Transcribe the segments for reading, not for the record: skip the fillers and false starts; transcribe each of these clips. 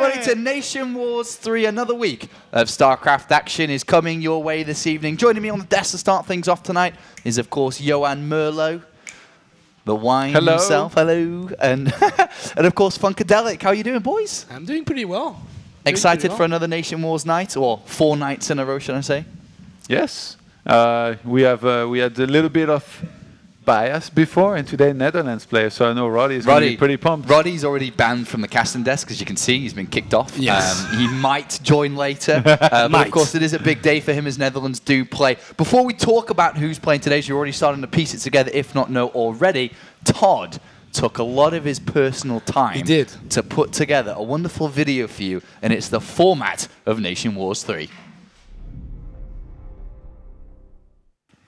everybody, to Nation Wars 3. Another week of Starcraft action is coming your way this evening. Joining me on the desk to start things off tonight is, of course, Johan Merlot, the wine himself. Hello. And, and of course, Funkadelic. How are you doing, boys? I'm doing pretty well. Excited for another Nation Wars night, or 4 nights in a row, should I say? Yes. We had a little bit of bias before, and today Netherlands player, so I know Roddy's going to be pretty pumped. Roddy's already banned from the casting desk, as you can see. He's been kicked off. Yes. He might join later, but of course it is a big day for him as Netherlands do play. Before we talk about who's playing today, so you're already starting to piece it together, if not know already, Todd took a lot of his personal time to put together a wonderful video for you, and it's the format of Nation Wars 3.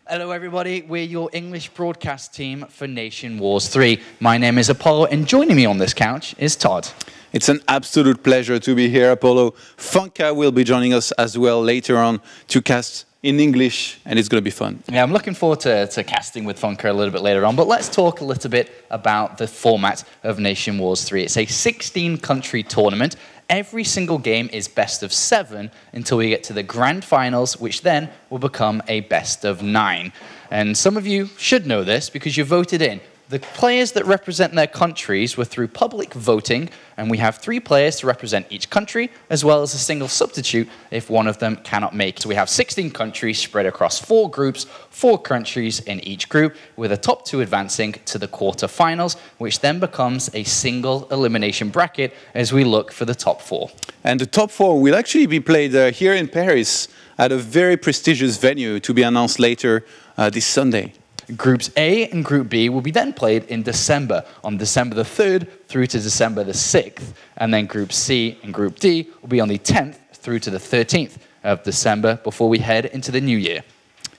Hello everybody, we're your English broadcast team for Nation Wars 3. My name is Apollo, and joining me on this couch is Todd. It's an absolute pleasure to be here, Apollo. Funka will be joining us as well later on to cast in English, and it's going to be fun. Yeah, I'm looking forward to casting with Funka a little bit later on, but let's talk a little bit about the format of Nation Wars 3. It's a 16-country tournament. Every single game is best of 7 until we get to the grand finals, which then will become a best of 9. And some of you should know this because you voted in. The players that represent their countries were through public voting, and we have 3 players to represent each country, as well as a single substitute if one of them cannot make it. So we have 16 countries spread across 4 groups, 4 countries in each group, with the top 2 advancing to the quarterfinals, which then becomes a single elimination bracket as we look for the top 4. And the top 4 will actually be played here in Paris at a very prestigious venue to be announced later this Sunday. Groups A and Group B will be then played in December, on December the 3rd through to December the 6th. And then Group C and Group D will be on the 10th through to the 13th of December before we head into the new year.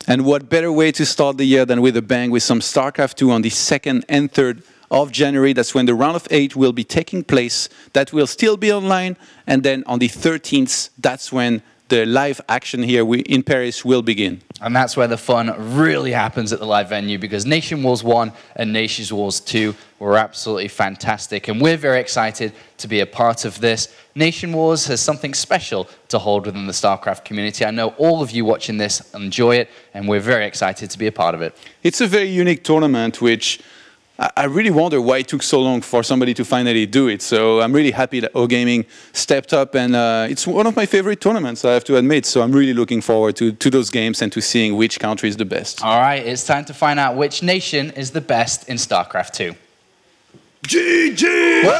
And what better way to start the year than with a bang with some StarCraft 2 on the 2nd and 3rd of January. That's when the round of 8 will be taking place. That will still be online. And then on the 13th, that's when the live action here in Paris will begin. And that's where the fun really happens at the live venue, because Nation Wars 1 and Nation Wars 2 were absolutely fantastic, and we're very excited to be a part of this. Nation Wars has something special to hold within the StarCraft community. I know all of you watching this enjoy it, and we're very excited to be a part of it. It's a very unique tournament, which I really wonder why it took so long for somebody to finally do it. So I'm really happy that O-Gaming stepped up, and it's one of my favorite tournaments, I have to admit. So I'm really looking forward to those games and to seeing which country is the best. All right, it's time to find out which nation is the best in StarCraft 2. GG!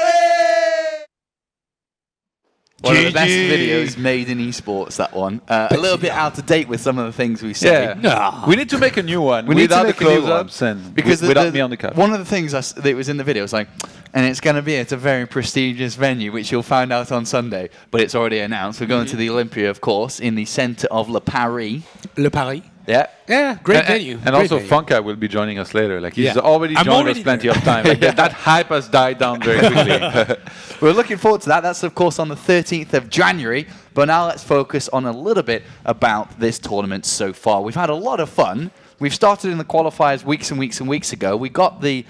One of the best videos made in esports, that one. A little bit out of date with some of the things we say. Yeah. No. We need to make a new one without the close-ups and without me on the cover. One of the things that was in the video was like, and it's going to be at a very prestigious venue, which you'll find out on Sunday, but it's already announced. We're going to the Olympia, of course, in the center of Le Paris. Le Paris. Yeah. Yeah, great venue. And also Funka will be joining us later. Like he's already joined us plenty of time. Like that hype has died down very quickly. We're looking forward to that. That's, of course, on the 13th of January. But now let's focus on a little bit about this tournament so far. We've had a lot of fun. We've started in the qualifiers weeks and weeks and weeks ago. We got the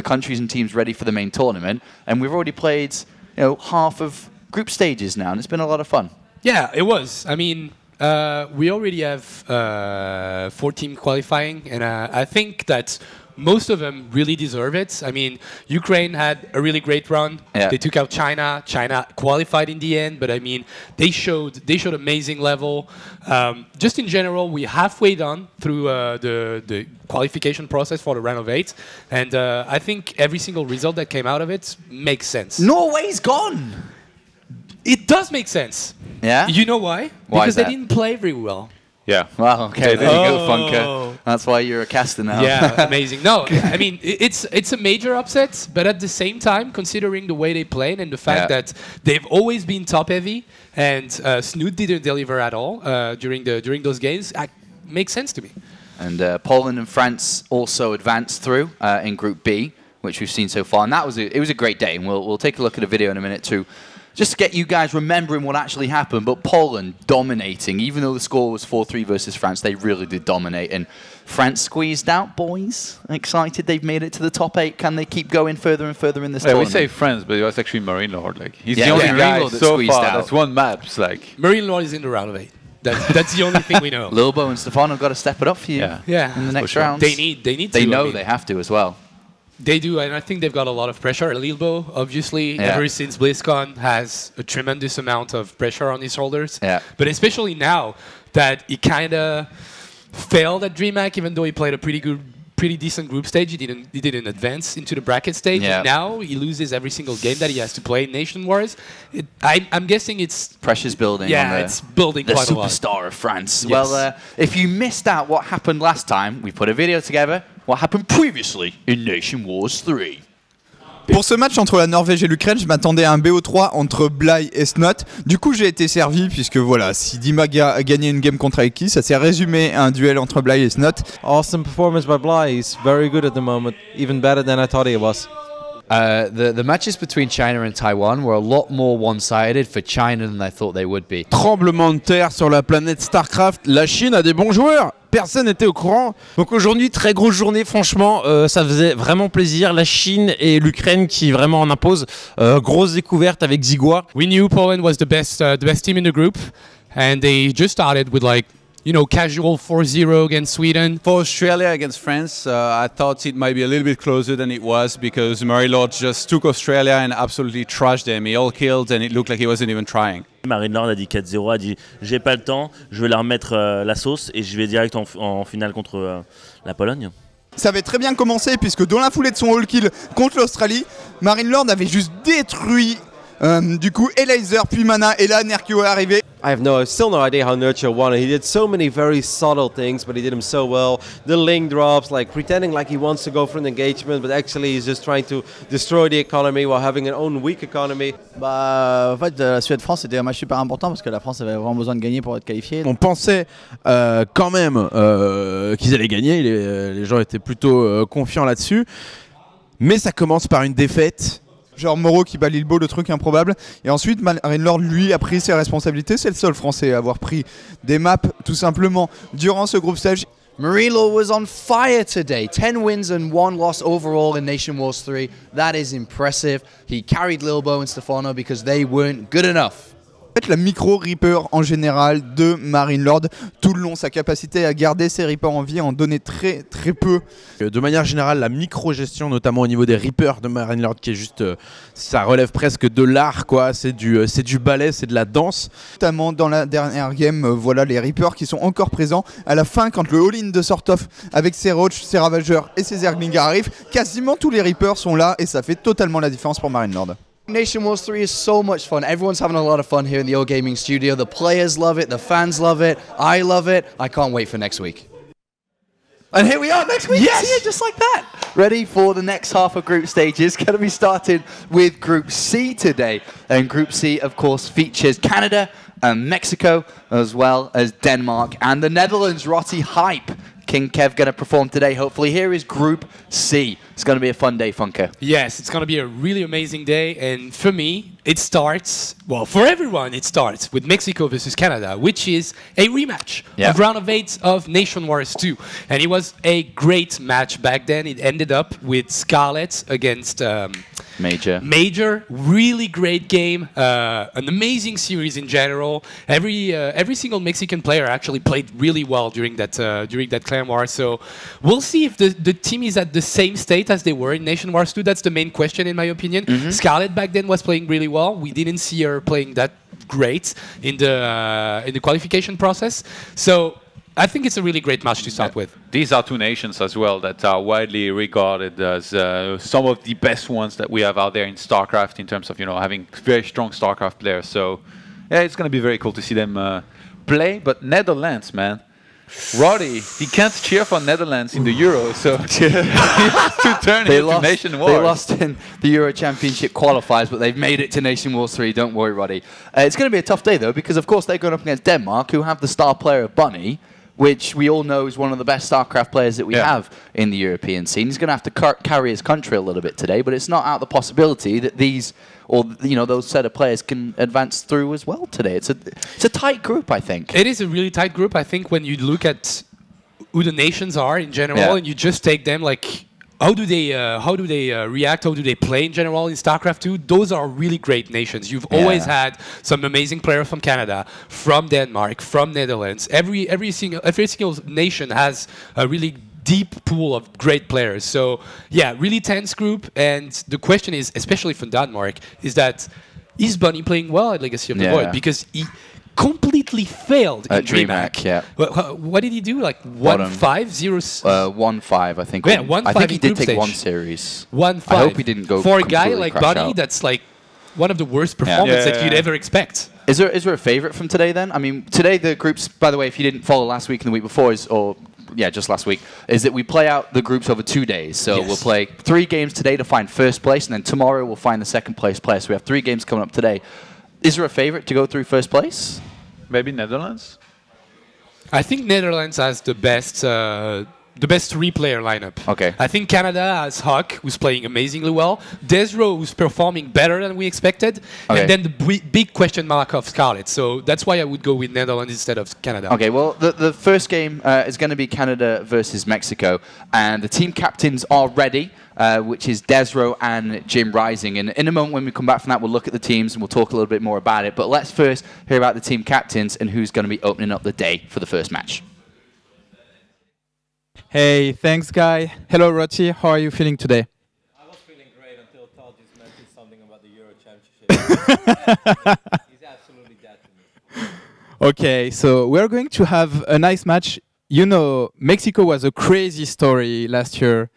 countries and teams ready for the main tournament, and we've already played half of group stages now, and it's been a lot of fun. Yeah, it was. I mean, we already have 4 teams qualifying, and I think that most of them really deserve it. I mean, Ukraine had a really great run. Yeah. They took out China. China qualified in the end, but I mean, they showed amazing level. Just in general, we're halfway done through the qualification process for the round of 8, and I think every single result that came out of it makes sense. Norway's gone. It does make sense. Yeah? You know why? Because they didn't play very well. Yeah. Well, okay, there you go, Funka. That's why you're a caster now. Yeah, amazing. No, I mean, it's a major upset, but at the same time, considering the way they played and the fact that they've always been top-heavy, and Snoot didn't deliver at all during those games, makes sense to me. And Poland and France also advanced through in Group B, which we've seen so far, and it was a great day. And we'll take a look at a video in a minute to just to get you guys remembering what actually happened, but Poland dominating. Even though the score was 4-3 versus France, they really did dominate. And France squeezed out, boys. Excited they've made it to the top 8. Can they keep going further and further in this tournament? We say France, but it was actually Marine Lord. Like, he's Yeah, the only yeah. guy Marine Lord that so squeezed far out. that's won maps. Like, Marine Lord is in the round of 8. That's the only thing we know. Lilbo and Stefano have got to step it up for you in the next rounds. They need to. They know they have to as well. They do, and I think they've got a lot of pressure. Lilbo, obviously, ever since BlizzCon, has a tremendous amount of pressure on his shoulders. Yeah. But especially now that he kind of failed at DreamHack, even though he played a pretty decent group stage. He didn't advance into the bracket stage. Yeah. And now he loses every single game that he has to play in NationWars. I'm guessing it's pressure's building. Yeah, on it's building the quite a lot. superstar of France. Yes. Well, if you missed out what happened last time, we put a video together. What happened previously in NationWars 3. Pour ce match entre la Norvège et l'Ukraine, je m'attendais à un BO3 entre Bly et Snot. Du coup, j'ai été servi puisque voilà, si Dimaga a gagné une game contre Aiki, ça s'est résumé à un duel entre Bly et Snot. Awesome performance by Bly. He's very good at the moment, even better than I thought he was. The matches between China and Taiwan were a lot more one-sided for China than I thought they would be. Tremblement de terre sur la planète Starcraft. La Chine a des bons joueurs. Personne n'était au courant. Donc aujourd'hui, très grosse journée, franchement, ça faisait vraiment plaisir. La Chine et l'Ukraine qui vraiment en imposent. Grosse découverte avec Zigua. We knew Poland was the best team in the group, and they just started with casual 4-0 against Sweden. For Australia against France, I thought it might be a little bit closer than it was because Marine Lord just took Australia and absolutely trashed them. He all killed and it looked like he wasn't even trying. Marine Lord a dit 4-0, a dit j'ai pas le temps, je vais leur remettre la sauce et je vais direct en finale contre la Pologne. Ça avait très bien commencé puisque dans la foulée de son all kill contre l'Australie, Marine Lord avait juste détruit du coup Elaser puis Mana et là Nerkio est arrivé. I have still no idea how Nurture won it. He did so many very subtle things, but he did them so well. The link drops, like pretending like he wants to go for an engagement, but actually he's just trying to destroy the economy while having an own weak economy. En fait, la Suède-France c'était un match super important parce que la France avait vraiment besoin de gagner pour être qualifiée. On pensait quand même qu'ils allaient gagner. Les gens étaient plutôt confiants là-dessus. Mais ça commence par une défaite. Genre Moreau qui bat Lilbo, le truc improbable. Et ensuite, Marine Lord, lui, a pris ses responsabilités. C'est le seul Français à avoir pris des maps, tout simplement, durant ce groupe stage. Marine Lord was on fire today. 10 wins and 1 loss overall in NationWars 3. That is impressive. He carried Lilbo and Stefano because they weren't good enough. En fait, la micro-Reaper en général de Marine Lord, tout le long, sa capacité à garder ses Reapers en vie, en donner très très peu. De manière générale, la micro-gestion, notamment au niveau des Reapers de Marine Lord, qui est juste, ça relève presque de l'art, quoi. C'est du ballet, c'est de la danse. Notamment dans la dernière game, voilà les Reapers qui sont encore présents. À la fin, quand le all-in de Sort-Off avec ses Roach, ses Ravageurs et ses Zerglings arrivent, quasiment tous les Reapers sont là et ça fait totalement la différence pour Marine Lord. NationWars 3 is so much fun. Everyone's having a lot of fun here in the Old Gaming Studio. The players love it, the fans love it, I love it. I can't wait for next week. And here we are next week. Yes, yeah, just like that. Ready for the next half of group stages. Going to be started with Group C today. And Group C, of course, features Canada and Mexico, as well as Denmark and the Netherlands. Rotti hype. King Kev going to perform today, hopefully. Here is Group C. It's going to be a fun day, Funker. Yes, it's going to be a really amazing day. And for me, it starts, well, for everyone, it starts with Mexico versus Canada, which is a rematch of round of 8 of NationWars 2. And it was a great match back then. It ended up with Scarlet against Major, really great game, an amazing series in general. Every single Mexican player actually played really well during that clan war. So we'll see if the team is at the same state as they were in NationWars 2. That's the main question, in my opinion. Scarlet back then was playing really well. We didn't see her playing that great in the qualification process. So I think it's a really great match to start with. These are two nations as well that are widely regarded as some of the best ones that we have out there in StarCraft in terms of having very strong StarCraft players. So yeah, it's going to be very cool to see them play. But Netherlands, man. Roddy, he can't cheer for Netherlands in the Euro, so he has to turn into NationWars. They lost in the Euro Championship qualifiers, but they've made it to NationWars 3. Don't worry, Roddy. It's going to be a tough day, though, because, of course, they're going up against Denmark, who have the star player of Bunny, which we all know is one of the best StarCraft players that we have in the European scene. He's going to have to carry his country a little bit today, but it's not out of the possibility that these, or those set of players can advance through as well today. It's a tight group, I think. It is a really tight group. I think when you look at who the nations are in general, and you just take them like, how do they react? How do they play in general in StarCraft 2? Those are really great nations. You've always had some amazing players from Canada, from Denmark, from Netherlands. Every single nation has a really deep pool of great players. So yeah, really tense group. And the question is, especially from Denmark, is Bunny playing well at Legacy of the Void? Because he completely failed in DreamHack. What did he do? Like 1-5-0? 1-5, I think. Yeah, 1-5. I think he did take stage. one series. 1-5. I hope he didn't go for a guy like Bunny. Out. That's like one of the worst performances that you'd ever expect. Is there a favorite from today then? I mean, today the groups. By the way, if you didn't follow last week and the week before, just last week, is that we play out the groups over 2 days. So we'll play 3 games today to find first place, and then tomorrow we'll find the second place player. So we have 3 games coming up today. Is there a favorite to go through first place? Maybe Netherlands? I think Netherlands has the best 3-player lineup. Okay. I think Canada has Huck, who's playing amazingly well. Desro, who's performing better than we expected. Okay. And then the big question mark of Scarlet. So that's why I would go with Netherlands instead of Canada. Okay, well, the first game is going to be Canada versus Mexico. And the team captains are ready, which is Desro and Jim Rising. And in a moment when we come back from that, we'll look at the teams and we'll talk a little bit more about it. But let's first hear about the team captains and who's going to be opening up the day for the first match. Hey, thanks, Guy. Hello, Roti. How are you feeling today? I was feeling great until Todd just mentioned something about the Euro Championship. He's absolutely dead to me. Okay, so we're going to have a nice match. You know, Mexico was a crazy story last year.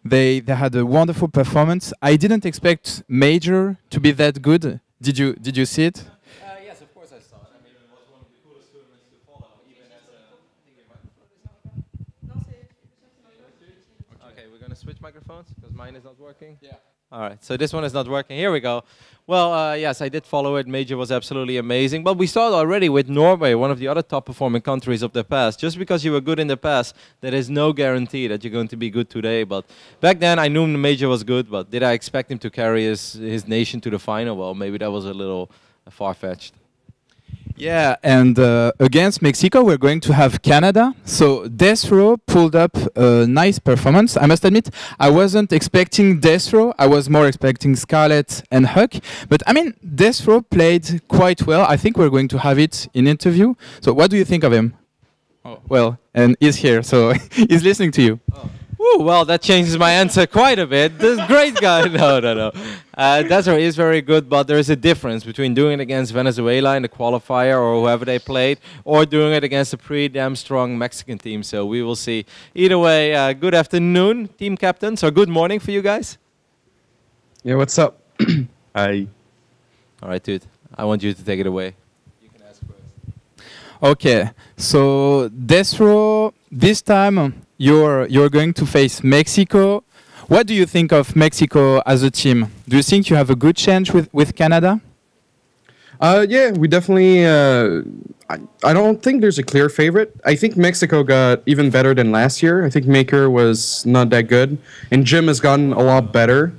They had a wonderful performance. I didn't expect Major to be that good. Did you see it? Yes, of course I saw it. I mean, it was one of the coolest tournaments to follow, even as a... Okay, we're going to switch microphones because mine is not working. Yeah. All right, so this one is not working. Here we go. Well, yes, I did follow it. Major was absolutely amazing. But we saw it already with Norway, one of the other top-performing countries of the past. Just because you were good in the past, there is no guarantee that you're going to be good today. But back then, I knew Major was good, but did I expect him to carry his nation to the final? Well, maybe that was a little far-fetched. Yeah, and against Mexico, we're going to have Canada. So Desro pulled up a nice performance. I must admit, I wasn't expecting Desro. I was more expecting Scarlet and Huck. But I mean, Desro played quite well. I think we're going to have it in interview. So what do you think of him? Oh, well, and he's here, so he's listening to you. Oh. Ooh, well, that changes my answer quite a bit. This great guy. No. Desro is very good, but there is a difference between doing it against Venezuela in the qualifier or whoever they played, or doing it against a pretty damn strong Mexican team. So we will see. Either way, good afternoon, team captains, or good morning for you guys. Yeah, what's up? Hi. All right, dude. I want you to take it away. You can ask first. Okay, so Desro, this time you're going to face Mexico. What do you think of Mexico as a team? Do you think you have a good chance with Canada? Yeah, we definitely... I don't think there's a clear favorite. I think Mexico got even better than last year. I think Maker was not that good. And Jim has gotten a lot better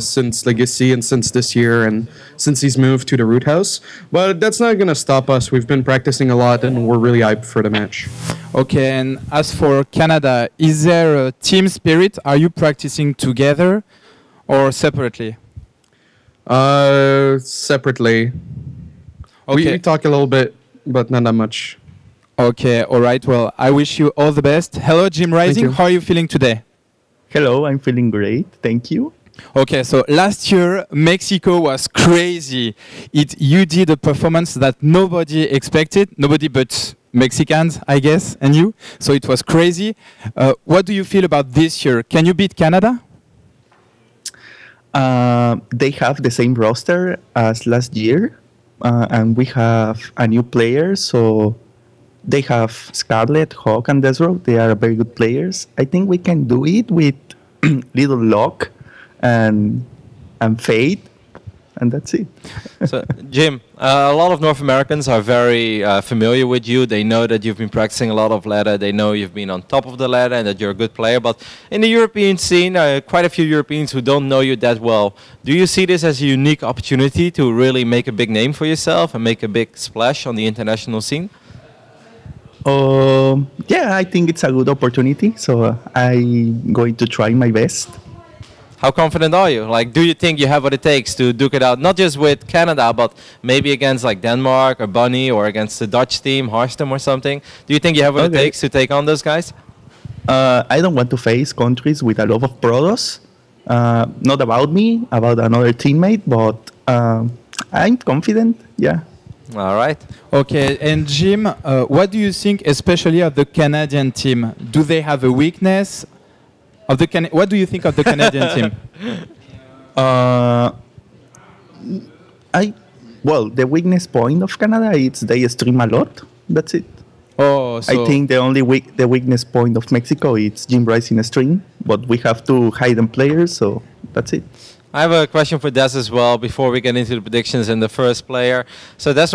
since Legacy and since this year and since he's moved to the Root House. But that's not going to stop us. We've been practicing a lot and we're really hyped for the match. Okay, and as for Canada, is there a team spirit? Are you practicing together or separately? Separately. Okay. We talk a little bit, but not that much. Okay, all right. Well, I wish you all the best. Hello, Jim Rising. How are you feeling today? Hello, I'm feeling great. Thank you. Okay, so last year, Mexico was crazy. You did a performance that nobody expected, nobody but Mexicans, I guess, and you. So it was crazy. What do you feel about this year? Can you beat Canada? They have the same roster as last year. And we have a new player, so they have Scarlet, Hawk, and Desro. They are very good players. I think we can do it with little luck and fate. and that's it. So, Jim, a lot of North Americans are very familiar with you. They know that you've been practicing a lot of ladder. They know you've been on top of the ladder and that you're a good player. But in the European scene, quite a few Europeans who don't know you that well. Do you see this as a unique opportunity to really make a big name for yourself and make a big splash on the international scene? Yeah, I think it's a good opportunity, so I'm going to try my best. How confident are you? Like, do you think you have what it takes to duke it out, not just with Canada, but maybe against like Denmark or Bunny or against the Dutch team, Harstem or something? Do you think you have what it takes to take on those guys? I don't want to face countries with a lot of products. Not about me, about another teammate, but I'm confident, yeah. All right. Okay, and Jim, what do you think, especially of the Canadian team? Do they have a weakness? What do you think of the Canadian team? The weakness point of Canada is they stream a lot. That's it. Oh, so I think the weakness point of Mexico is Jim Rising stream, but we have two hidden players, so that's it. I have a question for Des as well before we get into the predictions and the first player. So Des,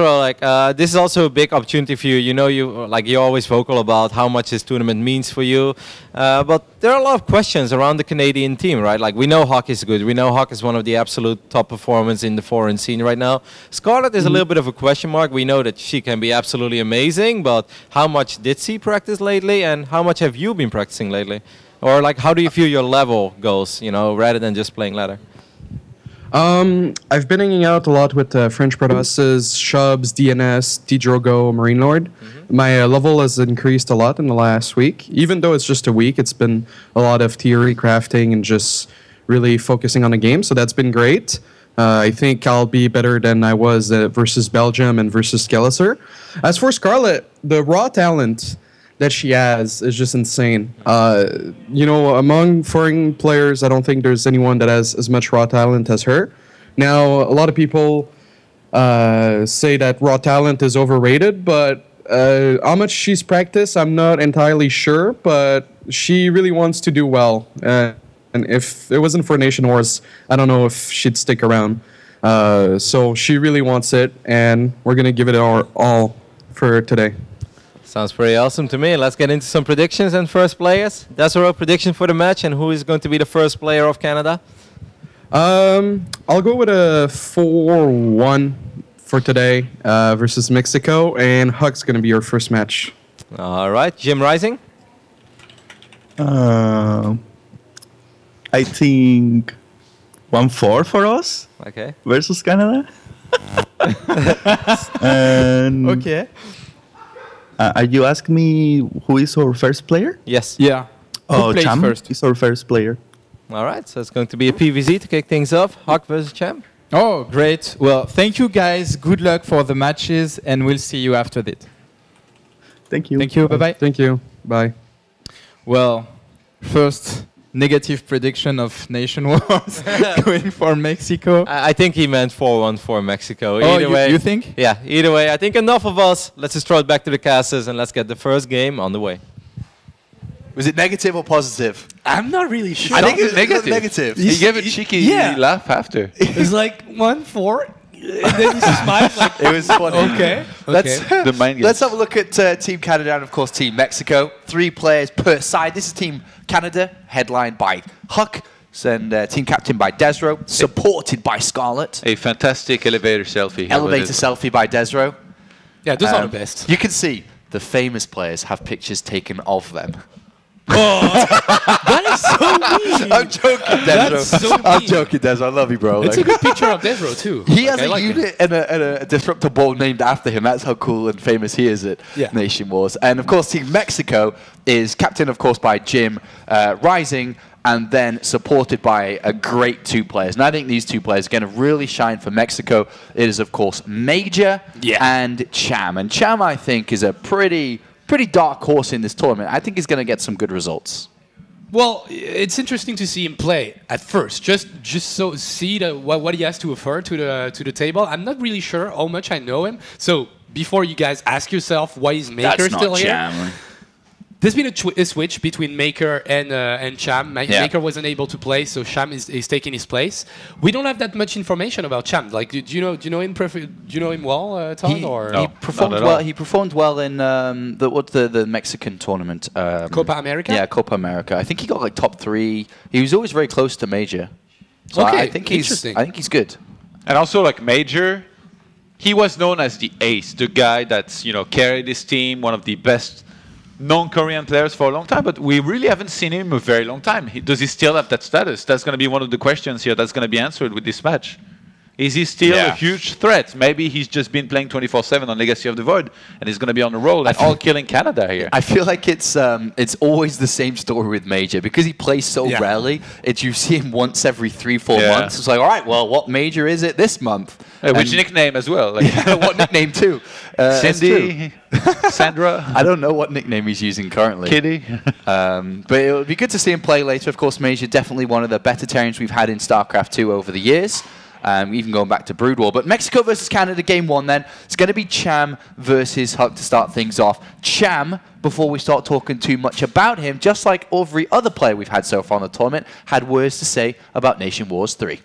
this is also a big opportunity for you. You know, you're always vocal about how much this tournament means for you. But there are a lot of questions around the Canadian team, right? Like, we know Hawk is good. We know Hawk is one of the absolute top performers in the foreign scene right now. Scarlett is a little bit of a question mark. We know that she can be absolutely amazing, but how much did she practice lately, and how much have you been practicing lately? Or like, how do you feel your level goes, you know, rather than just playing ladder? I've been hanging out a lot with French Prodosses, Shubs, DNS, Drogo, Marine Lord. My level has increased a lot in the last week. Even though it's just a week, it's been a lot of theory crafting and just really focusing on the game, so that's been great. I think I'll be better than I was versus Belgium and versus Skelliser. As for Scarlett, the raw talent that she has is just insane. You know, among foreign players, I don't think there's anyone that has as much raw talent as her. Now, a lot of people say that raw talent is overrated, but how much she's practiced, I'm not entirely sure, but she really wants to do well. And if it wasn't for NationWars, I don't know if she'd stick around. So she really wants it, and we're going to give it our all for today. Sounds pretty awesome to me. Let's get into some predictions and first players. That's our prediction for the match, and who is going to be the first player of Canada? I'll go with a 4-1 for today versus Mexico, and Huck's going to be your first match. All right. Jim Rising? I think 1-4 for us. Okay. Versus Canada. And okay. Are you asking me who is our first player? Yes. Yeah. Oh, Cham first? is our first player. All right, so it's going to be a PVZ to kick things off. Hawk versus Cham. Oh, great. Well, thank you guys. Good luck for the matches, and we'll see you after that. Thank you. Thank you. Bye-bye. Thank you. Bye. Well, first negative prediction of NationWars going for Mexico. I think he meant 4-1 for Mexico. Oh, either way, you think? Yeah, either way. I think enough of us. Let's just throw it back to the casters and let's get the first game on the way. Was it negative or positive? I'm not really sure. I think it's negative. He gave a cheeky laugh after. It was like 1-4. And then he smiled like it was funny. Okay. Let's have a look at Team Canada and of course Team Mexico. 3 players per side. This is Team Canada, headlined by Huck and team captain by Desro, supported by Scarlett. A fantastic elevator selfie. Elevator selfie by Desro. Yeah, those are the best. You can see the famous players have pictures taken of them. Oh, that is so mean. I'm joking, Desro. That's so mean. I'm joking, Desro. I love you, bro. It's a good picture of Desro, too. He has a unit and a disruptor ball named after him. That's how cool and famous he is at NationWars. And, of course, Team Mexico is captained, of course, by Jim Rising, and then supported by a great 2 players. And I think these 2 players are going to really shine for Mexico. It is, of course, Major and Cham. And Cham, I think, is a pretty dark horse in this tournament. I think he's going to get some good results. Well, it's interesting to see him play at first, just so see what he has to offer to the table. I'm not really sure how much I know him. So before you guys ask yourself why is Maker still here, There's been a switch between Maker and Cham. Maker wasn't able to play, so Cham is taking his place. We don't have that much information about Cham. Like, do you know him? Do you know him well, Todd? He performed well. He performed well in the Mexican tournament. Copa America. Yeah, Copa America. I think he got like top 3. He was always very close to Major. So okay, I think he's good. And also, like Major, he was known as the ace, the guy that's carried his team, one of the best non-Korean players for a long time, but we really haven't seen him a very long time. Does he still have that status? That's going to be one of the questions here that's going to be answered with this match. Is he still a huge threat? Maybe he's just been playing 24/7 on Legacy of the Void, and he's going to be on the roll and all killing Canada here. I feel like it's always the same story with Major because he plays so rarely. You see him once every 3-4 months. It's like, all right, well, what Major is it this month? Which nickname as well? Like what nickname too? Cindy, Sandra. I don't know what nickname he's using currently. Kitty. But it would be good to see him play later. Of course, Major definitely one of the better Terrans we've had in StarCraft 2 over the years. Even going back to Brood War. But Mexico versus Canada, game 1 then. It's going to be Cham versus Huck to start things off. Cham, before we start talking too much about him, just like every other player we've had so far in the tournament, had words to say about NationWars 3.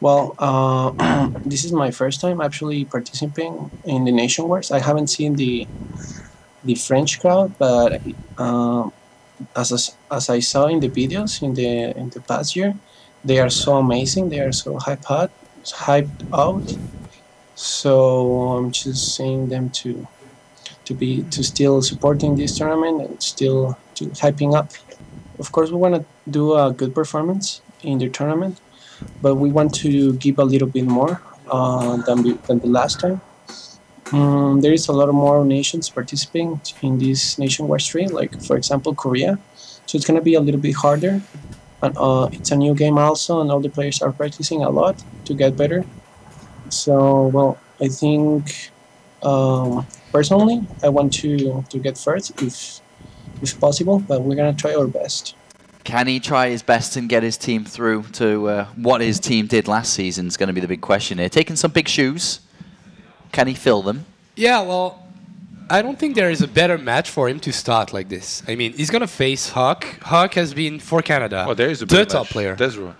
Well, this is my first time actually participating in the NationWars. I haven't seen the French crowd, but as I saw in the videos in the past year, they are so amazing. They are so hyped out. So I'm just saying them to still supporting this tournament and still to hyping up. Of course, we want to do a good performance in the tournament, but we want to give a little bit more than the last time. There is a lot of more nations participating in this NationWars 3, like for example Korea. So it's gonna be a little bit harder. And it's a new game also, and all the players are practicing a lot to get better. So, well, I think personally, I want to get first if possible, but we're gonna try our best. Can he try his best and get his team through to what his team did last season? Is going to be the big question here. Taking some big shoes, can he fill them? Yeah, well, I don't think there is a better match for him to start like this. I mean, he's going to face Huck. Huck has been, for Canada, there is a the better top match. player. Desro.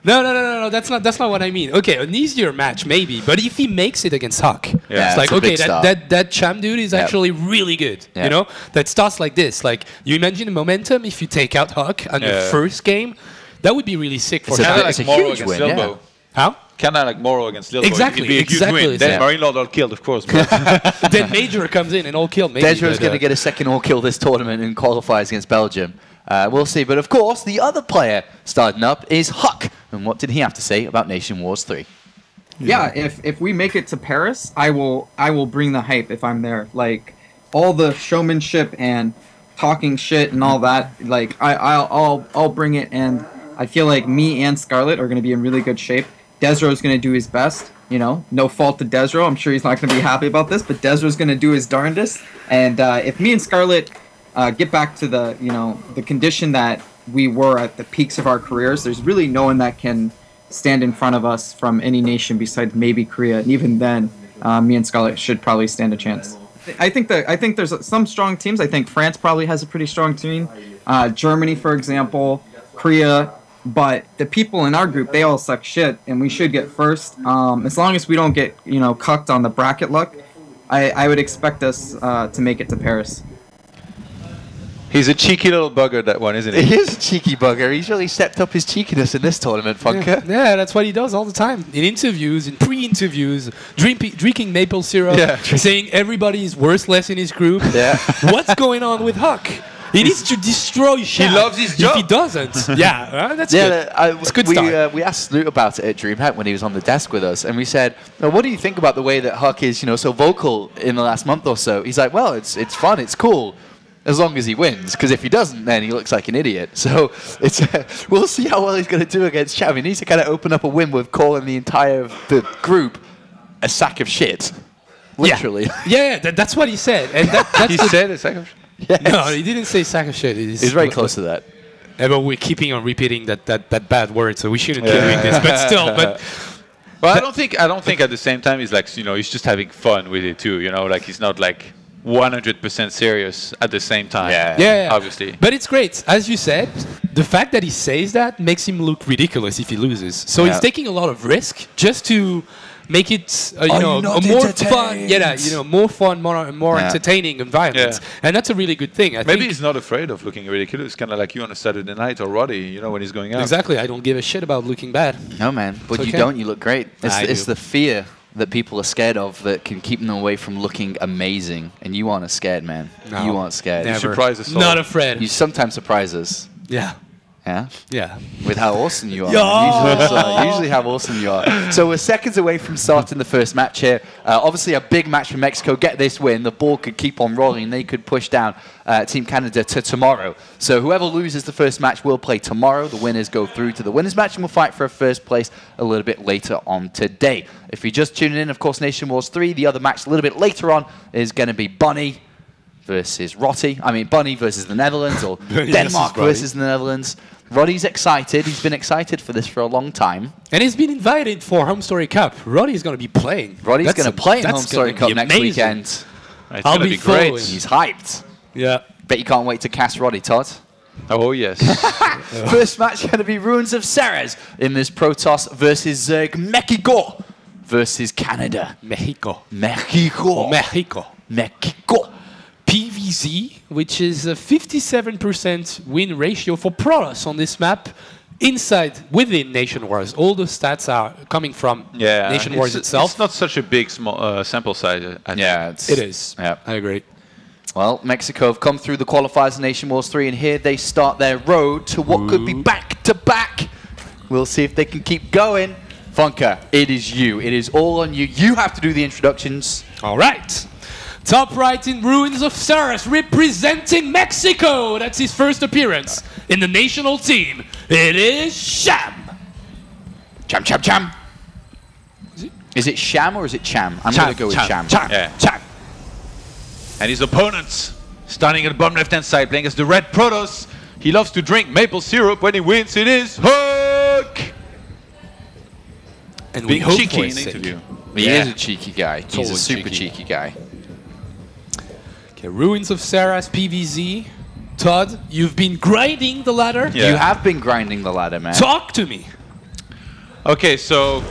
No, that's not what I mean. Okay, an easier match, maybe. But if he makes it against Huck, it's like, okay, that Cham dude is actually really good. You know? That starts like this. Like, you imagine the momentum if you take out Huck on your first game. That would be really sick for Canada. It's a huge win. How? Canada like Moro against Lilbo. Exactly, It'd be a huge win. Then Marine Lord all killed, of course. Then Major comes in and all killed. Desro's going to get a second all kill this tournament and qualifies against Belgium. We'll see. But of course, the other player starting up is Huck. And what did he have to say about NationWars 3? Yeah, if we make it to Paris, I will bring the hype if I'm there. Like all the showmanship and talking shit and all that. Like I'll bring it, and I feel like me and Scarlet are going to be in really good shape. Desro's going to do his best, no fault to Desro. I'm sure he's not going to be happy about this, but Desro's going to do his darndest. And if me and Scarlet get back to the condition that we were at the peaks of our careers, there's really no one that can stand in front of us from any nation besides maybe Korea. And even then, me and Scarlet should probably stand a chance. I think there's some strong teams. I think France probably has a pretty strong team. Germany, for example, Korea. But the people in our group, they all suck shit, and we should get first. As long as we don't get, cucked on the bracket luck, I would expect us to make it to Paris. He's a cheeky little bugger, that one, isn't he? He is a cheeky bugger. He's really stepped up his cheekiness in this tournament, Funker. Yeah, that's what he does all the time. In interviews, in pre-interviews, drinking maple syrup, saying everybody's worthless in his group. Yeah. What's going on with Huck? He needs to destroy Shaq. He loves his job. If he doesn't, that's good. It's good start. We asked Loot about it at DreamHack when he was on the desk with us, and we said, what do you think about the way that Huck is, so vocal in the last month or so? He's like, well, it's fun, it's cool, as long as he wins, because if he doesn't, then he looks like an idiot. So we'll see how well he's going to do against Cham. He needs to kind of open up a win with calling the entire group a sack of shit, literally. Yeah, that's what he said. And that's he said a sack of shit? Yes. No, he didn't say sack of shit. He's very close to that. Yeah, but we're keeping on repeating that bad word, so we shouldn't keep doing this. But still, well, I don't think at the same time he's like, he's just having fun with it too. Like he's not like 100% serious at the same time. Yeah. Obviously. But it's great. As you said, the fact that he says that makes him look ridiculous if he loses. So he's taking a lot of risk just to make it, a more fun, more fun, more entertaining environment. And that's a really good thing. Maybe he's not afraid of looking ridiculous, kind of like you on a Saturday night or Roddy, when he's going out. Exactly. I don't give a shit about looking bad. No, man. But you don't. You look great. It's the fear that people are scared of that can keep them away from looking amazing. And you aren't scared, man. No, you aren't scared. never. You surprise us all. Not afraid. You sometimes surprise us. Yeah. Yeah? Yeah. With how awesome you are. Usually how awesome you are. So we're seconds away from starting the first match here. Obviously a big match for Mexico. Get this win. The ball could keep on rolling. They could push down Team Canada to tomorrow. So whoever loses the first match will play tomorrow. The winners go through to the winners match and will fight for a first place a little bit later on today. If you're just tuning in, of course, Nation Wars 3, the other match a little bit later on is going to be Bunny versus Rotti. I mean, Bunny versus the Netherlands or Denmark versus the Netherlands. Roddy's excited. He's been excited for this for a long time. And he's been invited for Home Story Cup. Roddy's going to be playing. Roddy's going to play in Home Story Cup next weekend. I'll be great. He's hyped. Yeah. Bet you can't wait to cast Roddy, Todd. Oh, yes. First match going to be Ruins of Ceres in this Protoss versus Mexico versus Canada. Mexico. PVZ, which is a 57% win ratio for Protoss on this map, within NationWars. All the stats are coming from NationWars itself. It's not such a big sample size. It is. Yeah, I agree. Well, Mexico have come through the qualifiers in Nation Wars 3, and here they start their road to what could be back-to-back. We'll see if they can keep going. Funker, it is you. It is all on you. You have to do the introductions. All right. Top right in Ruins of Ceres, representing Mexico. That's his first appearance in the national team. It is Sham. Cham. Is it Sham or is it Cham? I'm going to go with Cham. Cham. And his opponents, starting at the bottom left-hand side, playing as the red Protoss. He loves to drink maple syrup when he wins. It is Hook. And being cheeky in the interview. He is a cheeky guy. He's a super cheeky guy. Ruins of Ceres, PVZ. Todd, you've been grinding the ladder. Yeah. You have been grinding the ladder, man. Talk to me. Okay, so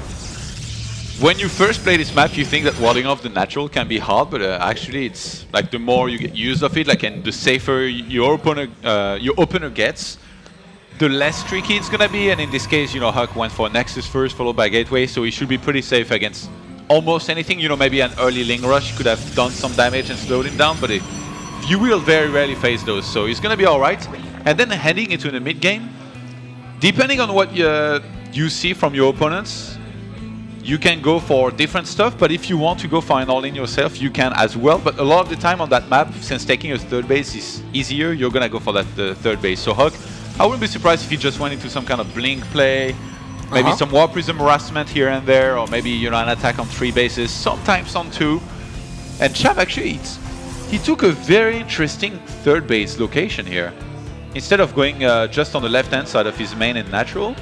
when you first play this map, you think that warding off the natural can be hard, but actually it's like the more you get used of it, like, and the safer your opener gets, the less tricky it's gonna be. And in this case, Huck went for Nexus first, followed by Gateway, so he should be pretty safe against almost anything. Maybe an early Ling Rush could have done some damage and slowed him down, but you will very rarely face those, so he's going to be alright. And then heading into the mid-game, depending on what you see from your opponents, you can go for different stuff, but if you want to go for an all-in yourself, you can as well. But a lot of the time on that map, since taking a third base is easier, you're going to go for that third base. So Huck, I wouldn't be surprised if he just went into some kind of blink play, maybe some War Prism harassment here and there, or maybe an attack on 3 bases, sometimes on 2. And Cham actually, he took a very interesting third base location here. Instead of going just on the left-hand side of his main and natural,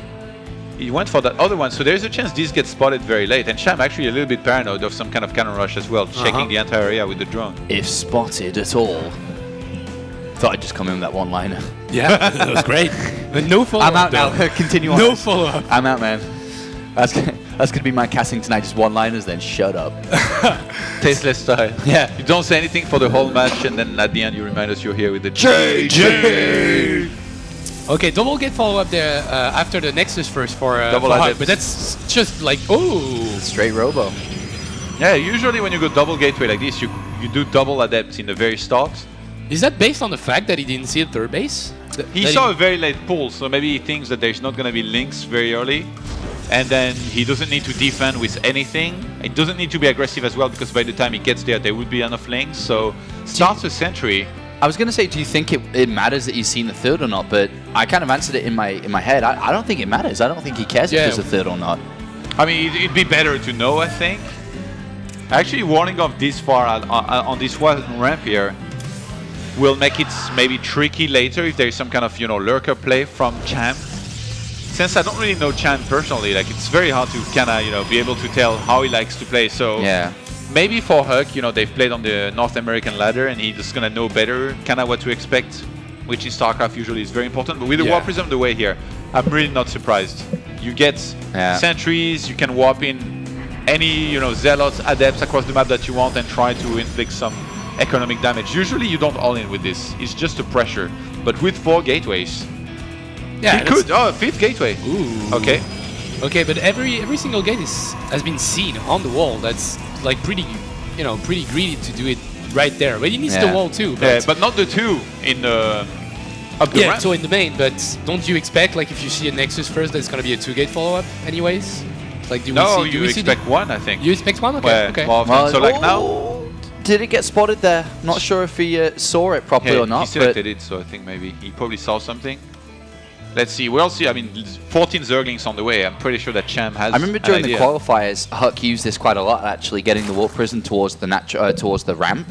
he went for that other one. So there's a chance these get spotted very late. And Cham actually a little bit paranoid of some kind of cannon rush as well, checking the entire area with the drone. If spotted at all. Thought I'd just come in with that one-liner. Yeah, that was great. But no follow-up. I'm out now. Continue on. No follow-up. I'm out, man. That's gonna be my casting tonight. Just one-liners, then shut up. Tasteless style. Yeah. You don't say anything for the whole match, and then at the end you remind us you're here with the JJ. Okay, double get follow-up there after the Nexus first for Huck, but that's just like, straight robo. Yeah, usually when you go double gateway like this, you do double adept in the very start. Is that based on the fact that he didn't see a third base? He saw a very late pull, so maybe he thinks that there's not going to be links very early. And then he doesn't need to defend with anything. It doesn't need to be aggressive as well, because by the time he gets there, there would be enough links. So starts a sentry. I was going to say, do you think it matters that he's seen the third or not? But I kind of answered it in my head. I don't think it matters. I don't think he cares if there's a third or not. I mean, it'd be better to know, I think. Actually, warning off this far on this one ramp here will make it maybe tricky later if there's some kind of, lurker play from Cham. Since I don't really know Cham personally, like, it's very hard to kind of, be able to tell how he likes to play. So yeah, maybe for Huck, you know, they've played on the North American ladder and he's just gonna know better kind of what to expect, which in StarCraft usually is very important. But with the Warp Prism the way here, I'm really not surprised. You get sentries, you can warp in any, you know, zealots, adepts across the map that you want and try to inflict some economic damage. Usually you don't all in with this, it's just a pressure. But with 4 gateways, he could. Oh, a 5th gateway. Ooh. Okay. Okay, but every single gate has been seen on the wall. That's like pretty, you know, pretty greedy to do it right there. But he needs the wall too. But not the 2 in the up the ramp. So in the main. But don't you expect, like, if you see a Nexus first, there's gonna be a 2-gate follow-up anyways? Like, do we see? You expect 1, I think. You expect 1? Okay. Okay. Well, so like now. Did it get spotted there? Not sure if he saw it properly or not. He selected it, so I think maybe he probably saw something. Let's see. We'll see. I mean, 14 Zerglings on the way. I'm pretty sure that Cham has. I remember during the qualifiers, Huck used this quite a lot, actually, getting the Warp Prism towards the ramp.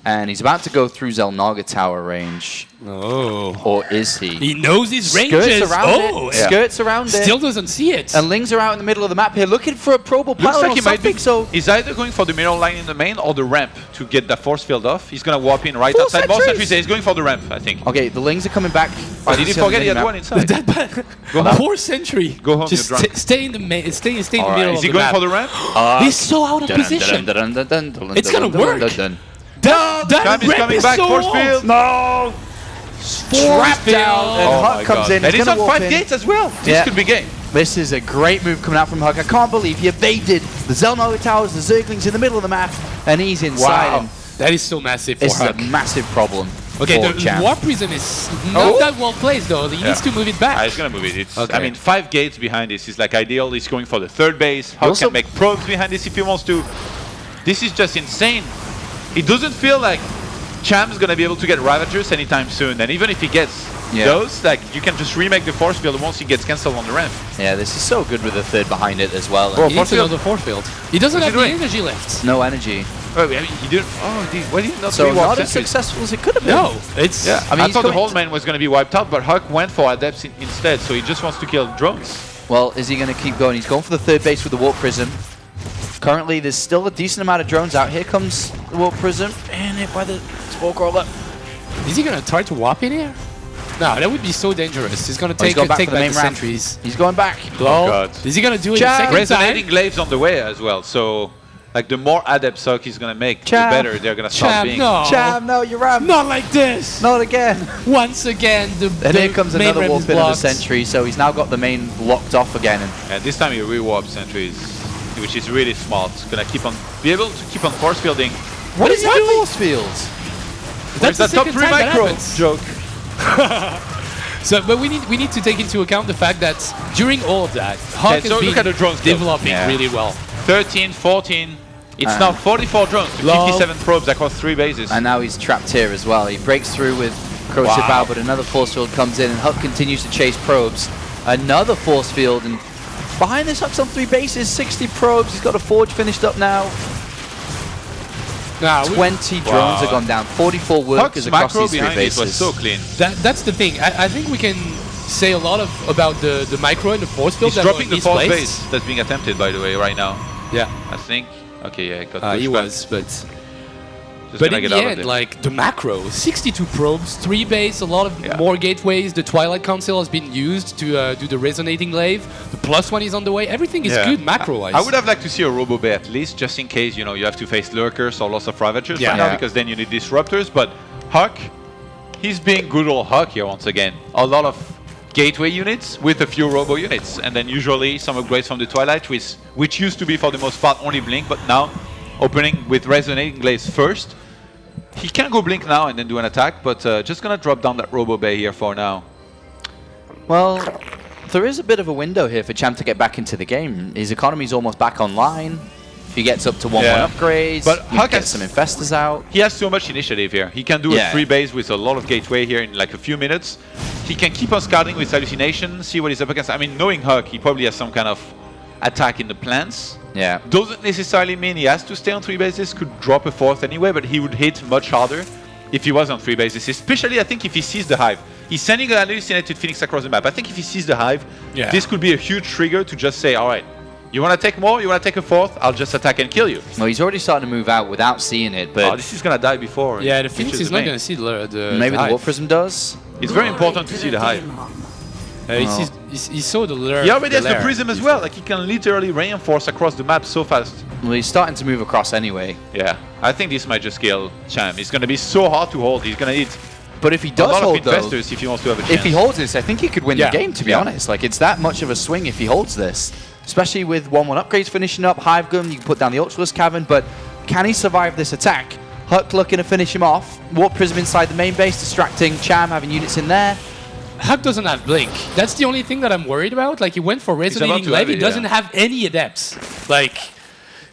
And he's about to go through Zelnaga Tower range. Oh. Or is he? He knows his ranges. Skirts around it. Skirts around it. Still doesn't see it. And Lings are out in the middle of the map here looking for a probable Looks pilot like or he might be. something, so He's either going for the middle line in the main or the ramp to get the force field off. He's going to warp in right outside. More sentries. He's going for the ramp, I think. Okay, the Lings are coming back. Oh, did he forget he had one inside? Go home. Poor sentry. Go home, just you're drunk. stay in the main. Stay in the middle of the map. Is he going for the ramp? He's so out of position. It's gonna work. Cham is coming back. Force field. No. Trapped down. And Huck comes in. And he's on 5 gates as well. This could be game. This is a great move coming out from Huck. I can't believe he evaded the Zelnaga Towers, the Zerglings in the middle of the map, and he's inside him. That is so massive for Huck. This is a massive problem. Okay, the Warp Prism is not that well placed though. He needs to move it back. He's gonna move it. It's, I mean, 5 gates behind this is like ideal. He's going for the 3rd base. Huck can make probes behind this if he wants to. This is just insane. It doesn't feel like Cham's gonna be able to get Ravagers anytime soon, and even if he gets those, like, you can just remake the force field once he gets cancelled on the ramp. Yeah, this is so good with the 3rd behind it as well. He needs another force field. He doesn't have any energy left. No energy. Oh, I mean, he didn't. Oh, why did he not? So not as successful as it could have been. No, it's. Yeah, I mean, I thought the whole main was going to be wiped out, but Huck went for adepts instead, so he just wants to kill drones. Well, is he going to keep going? He's going for the 3rd base with the Warp Prism. Currently, there's still a decent amount of drones out. Here comes the Warp Prism, and hit by the Spore Crawler. Is he going to try to warp in here? No, that would be so dangerous. He's going to take back the sentries. He's going back. Oh, God. Is he going to do it a second time? Resonating glaives on the way as well, so... Like, the more adepts Huck is going to make, the better they're going to start being. Cham, no, you're right. Not like this. Not again. Once again, and here comes another warp in of the sentry, so he's now got the main locked off again. And this time he re-warps sentries, which is really smart. Going to be able to keep on force fielding. What is that force field? That's the top 3 micro joke. So, but we need to take into account the fact that during all of that, Huck has been developing really well. 13, 14. It's now 44 drones to 57 probes across 3 bases. And now he's trapped here as well. He breaks through with Crochet Bow, but another force field comes in, and Huck continues to chase probes. Another force field, and behind this, Huck's on 3 bases, 60 probes. He's got a forge finished up now. 20 drones have gone down, 44 workers across these 3 bases. Was so clean. That's the thing. I think we can say a lot about the micro and the force field. He's dropping the force base that's being attempted, by the way, right now. Yeah. I think. Okay, yeah, it got he was, but in the end, like, the macro, 62 probes, 3 base, a lot of more gateways. The Twilight Council has been used to do the resonating glaive. The +1 is on the way. Everything is good macro-wise. I would have liked to see a Robo Bay at least, just in case, you know, you have to face lurkers or lots of Ravagers right now, because then you need disruptors. But Huck, he's being good old Huck here once again. A lot of gateway units with a few robo units, and then usually some upgrades from the Twilight, which used to be for the most part only Blink, but now opening with Resonating Glaives first. He can go Blink now and then do an attack, but just gonna drop down that Robo Bay here for now. Well, there is a bit of a window here for Cham to get back into the game. His economy's almost back online. If he gets up to 1-1 upgrades, but he gets some Infestors out. He has so much initiative here. He can do a 3 base with a lot of gateway here in like a few minutes. He can keep on scouting with Hallucination, see what he's up against. I mean, knowing Huck, he probably has some kind of attack in the plans. Yeah. Doesn't necessarily mean he has to stay on 3 bases, could drop a 4th anyway, but he would hit much harder if he was on 3 bases. Especially, I think, if he sees the Hive. He's sending an Hallucinated Phoenix across the map. I think if he sees the Hive, this could be a huge trigger to just say, alright, You want to take more? You want to take a fourth? I'll just attack and kill you. Well, he's already starting to move out without seeing it, but... Oh, this is going to die before. Yeah, the Phoenix is not going to see the Maybe the hive. Warp Prism does? It's very important to see the hive. He saw the lair. He already has the lair prism as well. Like, he can literally reinforce across the map so fast. Well, he's starting to move across anyway. Yeah, I think this might just kill Cham. It's going to be so hard to hold. He's going to need But if he a does lot hold of investors if he wants to have a chance. if he holds this, I think he could win Yeah. the game, to be Yeah. honest. Like, it's that much of a swing if he holds this. Especially with 1-1 upgrades finishing up, Hive Gun, you can put down the Ultralisk Cavern, but can he survive this attack? Huck looking to finish him off. Warp Prism inside the main base, distracting Cham, having units in there. Huck doesn't have Blink. That's the only thing that I'm worried about. Like, he went for Resonating Leve. He doesn't have any Adepts. Like,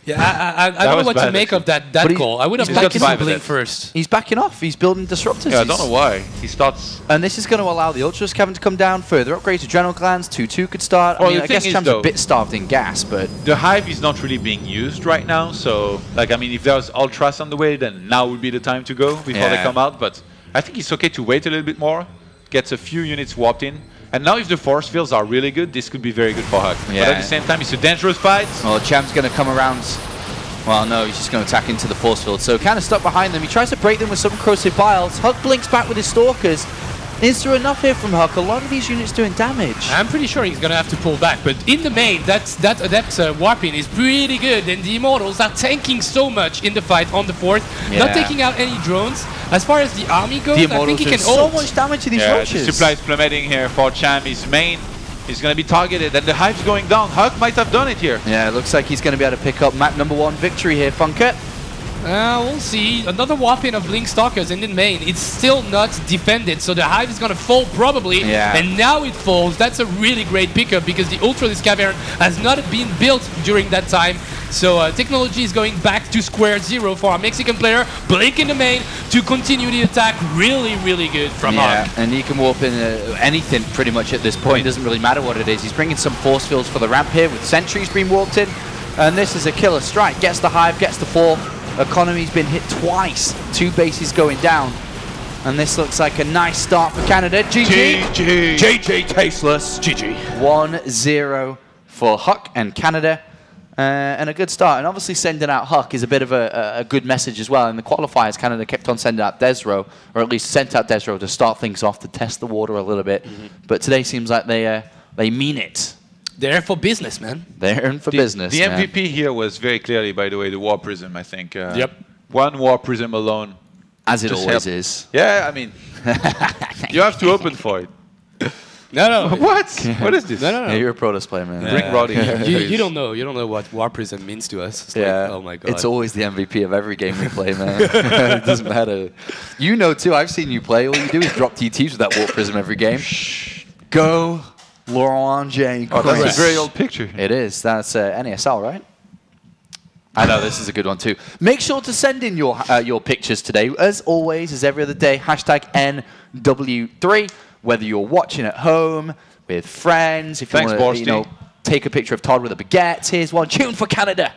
yeah, I don't know what to make of that call. I would have liked to Blink first. He's backing off. He's building Disruptors. Yeah, I don't know why. He starts... And this is going to allow the Ultras Cavern to come down, further upgrades, Adrenal Glands, 2-2 could start. Well, I mean, the I guess thing is, Cham's though, a bit starved in gas, but... The hive is not really being used right now, so... Like, I mean, if there's Ultras on the way, then now would be the time to go before they come out, but I think it's okay to wait a little bit more, gets a few units warped in, and now if the force fields are really good, this could be very good for Huck. Yeah. But at the same time, it's a dangerous fight. Well, Cham's going to come around... Well, no, he's just going to attack into the force field. So kind of stuck behind them. He tries to break them with some corrosive piles. Huck blinks back with his Stalkers. Is there enough here from Huck? A lot of these units doing damage. I'm pretty sure he's going to have to pull back. But in the main, that Adept warping is pretty good. And the Immortals are tanking so much in the fight on the fourth. Yeah. Not taking out any drones. As far as the army goes, The I think he can so ult. much damage to these Yeah, roaches. the supply is plummeting here for Cham. His main is going to be targeted, and the hive's going down. Huck might have done it here. Yeah, it looks like he's going to be able to pick up map #1 victory here, Funker. We'll see. Another whopping of Blink Stalkers in the main. It's still not defended, so the hive is going to fall probably. Yeah. And now it falls. That's a really great pickup because the Ultralisk Cavern has not been built during that time. So technology is going back to square zero for our Mexican player. Blink in the main to continue the attack. Really, really good from Huck. And he can warp in anything pretty much at this point. It doesn't really matter what it is. He's bringing some force fields for the ramp here with sentries being warped in. And this is a killer strike. Gets the hive, gets the 4. Economy's been hit twice. 2 bases going down. And this looks like a nice start for Canada. GG. GG tasteless. GG. 1-0 for Huck and Canada. And a good start. And obviously sending out Huck is a bit of a good message as well. In the qualifiers, Canada kept on sending out Desro, or at least sent out Desro to start things off, to test the water a little bit. But today seems like they mean it. They're for business, man. They're in for business. The MVP here was very clearly, by the way, the Warp Prism, I think. Yep. One Warp Prism alone. As it just always helped. is. Yeah, I mean, you have to open for it. No. What? What is this? No. Yeah, you're a Protoss player, man. Bring Roddy. You don't know. You don't know what War Prism means to us. It's Yeah. like, oh my god. It's always the MVP of every game we play, man. It doesn't matter. You know too. I've seen you play. All you do is drop TTs with that Warp Prism every game. Go, Laurent J. Oh, that's a very old picture. It is. That's NASL, right? I know this is a good one too. Make sure to send in your pictures today, as always, as every other day. #NW3. Whether you're watching at home with friends, if you want to, take a picture of Todd with a baguette. Here's one. Tune for Canada.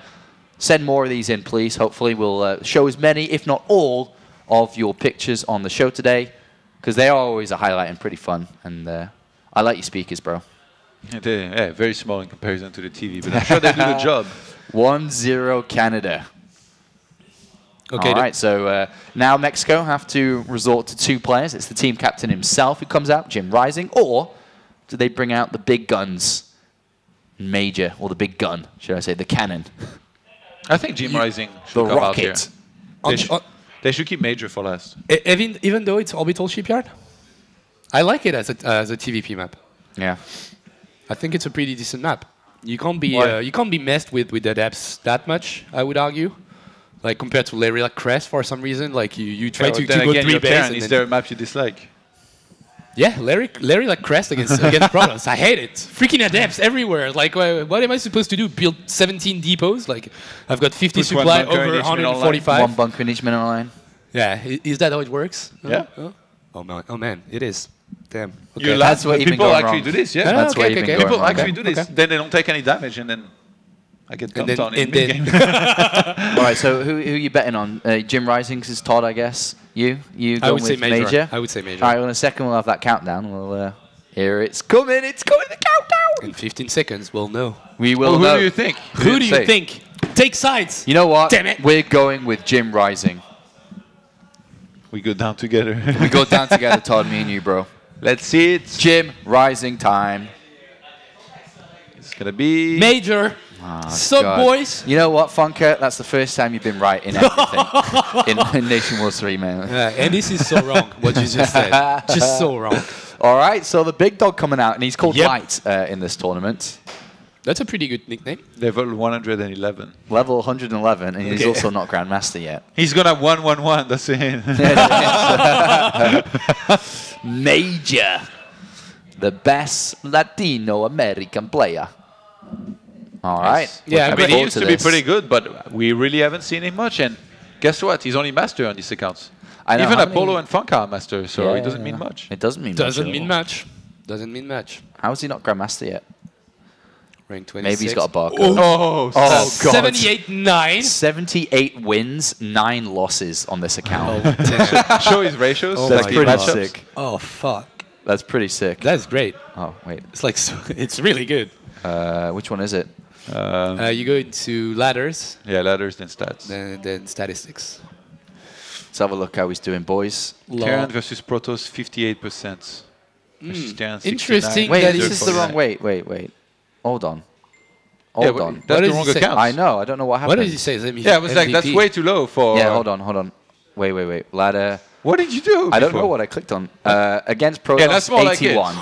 Send more of these in, please. Hopefully, we'll show as many, if not all, of your pictures on the show today, because they are always a highlight and pretty fun. And I like your speakers, bro. Yeah, very small in comparison to the TV, but I'm sure they do the job. 1-0 Canada. Okay. All right, so now Mexico have to resort to 2 players. It's the team captain himself who comes out, Jim Rising, or do they bring out the big guns, Major, or the big gun, should I say, the cannon? I think Jim Rising should come out here. They should keep Major for last. Even though it's Orbital Shipyard, I like it as a TVP map. Yeah. I think it's a pretty decent map. You can't be messed with the depths that much, I would argue. Like compared to Larry Crest for some reason, like you try to go 3 bases. Is there a map you dislike? Yeah, Larry Crest against Protoss. I hate it. Freaking adepts everywhere. Like, what am I supposed to do? Build 17 depots? Like, I've got 50 supply over 145. 1 bunker in each mineral line. Yeah, is that how it works? Yeah. Oh man, it is. Damn. Okay. You laugh, but people actually do this, yeah? That's why people actually do this. Then they don't take any damage, and then I get dumped on in mid-game. All right, so who are you betting on? Jim Rising is Todd, I guess. You I going would say with Major. I would say Major. All right, well, in a second we'll have that countdown. We'll Here it's coming, the countdown! In 15 seconds, we'll know. We will who know. do you think? Who do you think? Take sides! You know what? Damn it! We're going with Jim Rising. We go down together. We go down together, Todd, me and you, bro. Let's see it. Jim Rising time. It's gonna be Major. Oh, Sup, God. boys? You know what, Funker? That's the first time you've been right in everything in NationWars 3, man. And this is so wrong, what you just said. Just so wrong. All right, so the big dog coming out, and he's called Yep. Light in this tournament. That's a pretty good nickname. level 111. Level 111, and he's Okay. also not Grandmaster yet. He's gonna have 111. That's it. Major, the best Latino American player. All right. Yeah, I I'm mean, he forward used to be pretty good, but we really haven't seen him much. And guess what? He's only master on these accounts. I know, Even how Apollo many- and Funk are master, so Yeah, it doesn't mean much. It doesn't mean Doesn't much. mean much. Doesn't mean much. How is he not Grandmaster yet? Rank 26. Maybe he's got a barcode. Oh, God. 78-9. 78 wins, 9 losses on this account. Show his ratios. Oh That's my pretty God. sick. Oh, fuck. That's pretty sick. That's great. Oh, wait. It's like, it's really good. Which one is it? You go into ladders, Yeah, ladders then stats. then statistics. Let's have a look how he's doing, boys. Terran versus Protoss, 58%. Versus Terran, 69. Interesting. Wait, that this is is the wrong... Wait. Hold on. Yeah, Hold on. That's What the does wrong he say? account. I know. I don't know what happened. What does he say? Let me Yeah, it was like, that's MVP. way too low for... Yeah, hold on. Wait. Ladder. What did you do? I don't know before? what I clicked on. Against Protoss, Yeah, that's more like it. 81.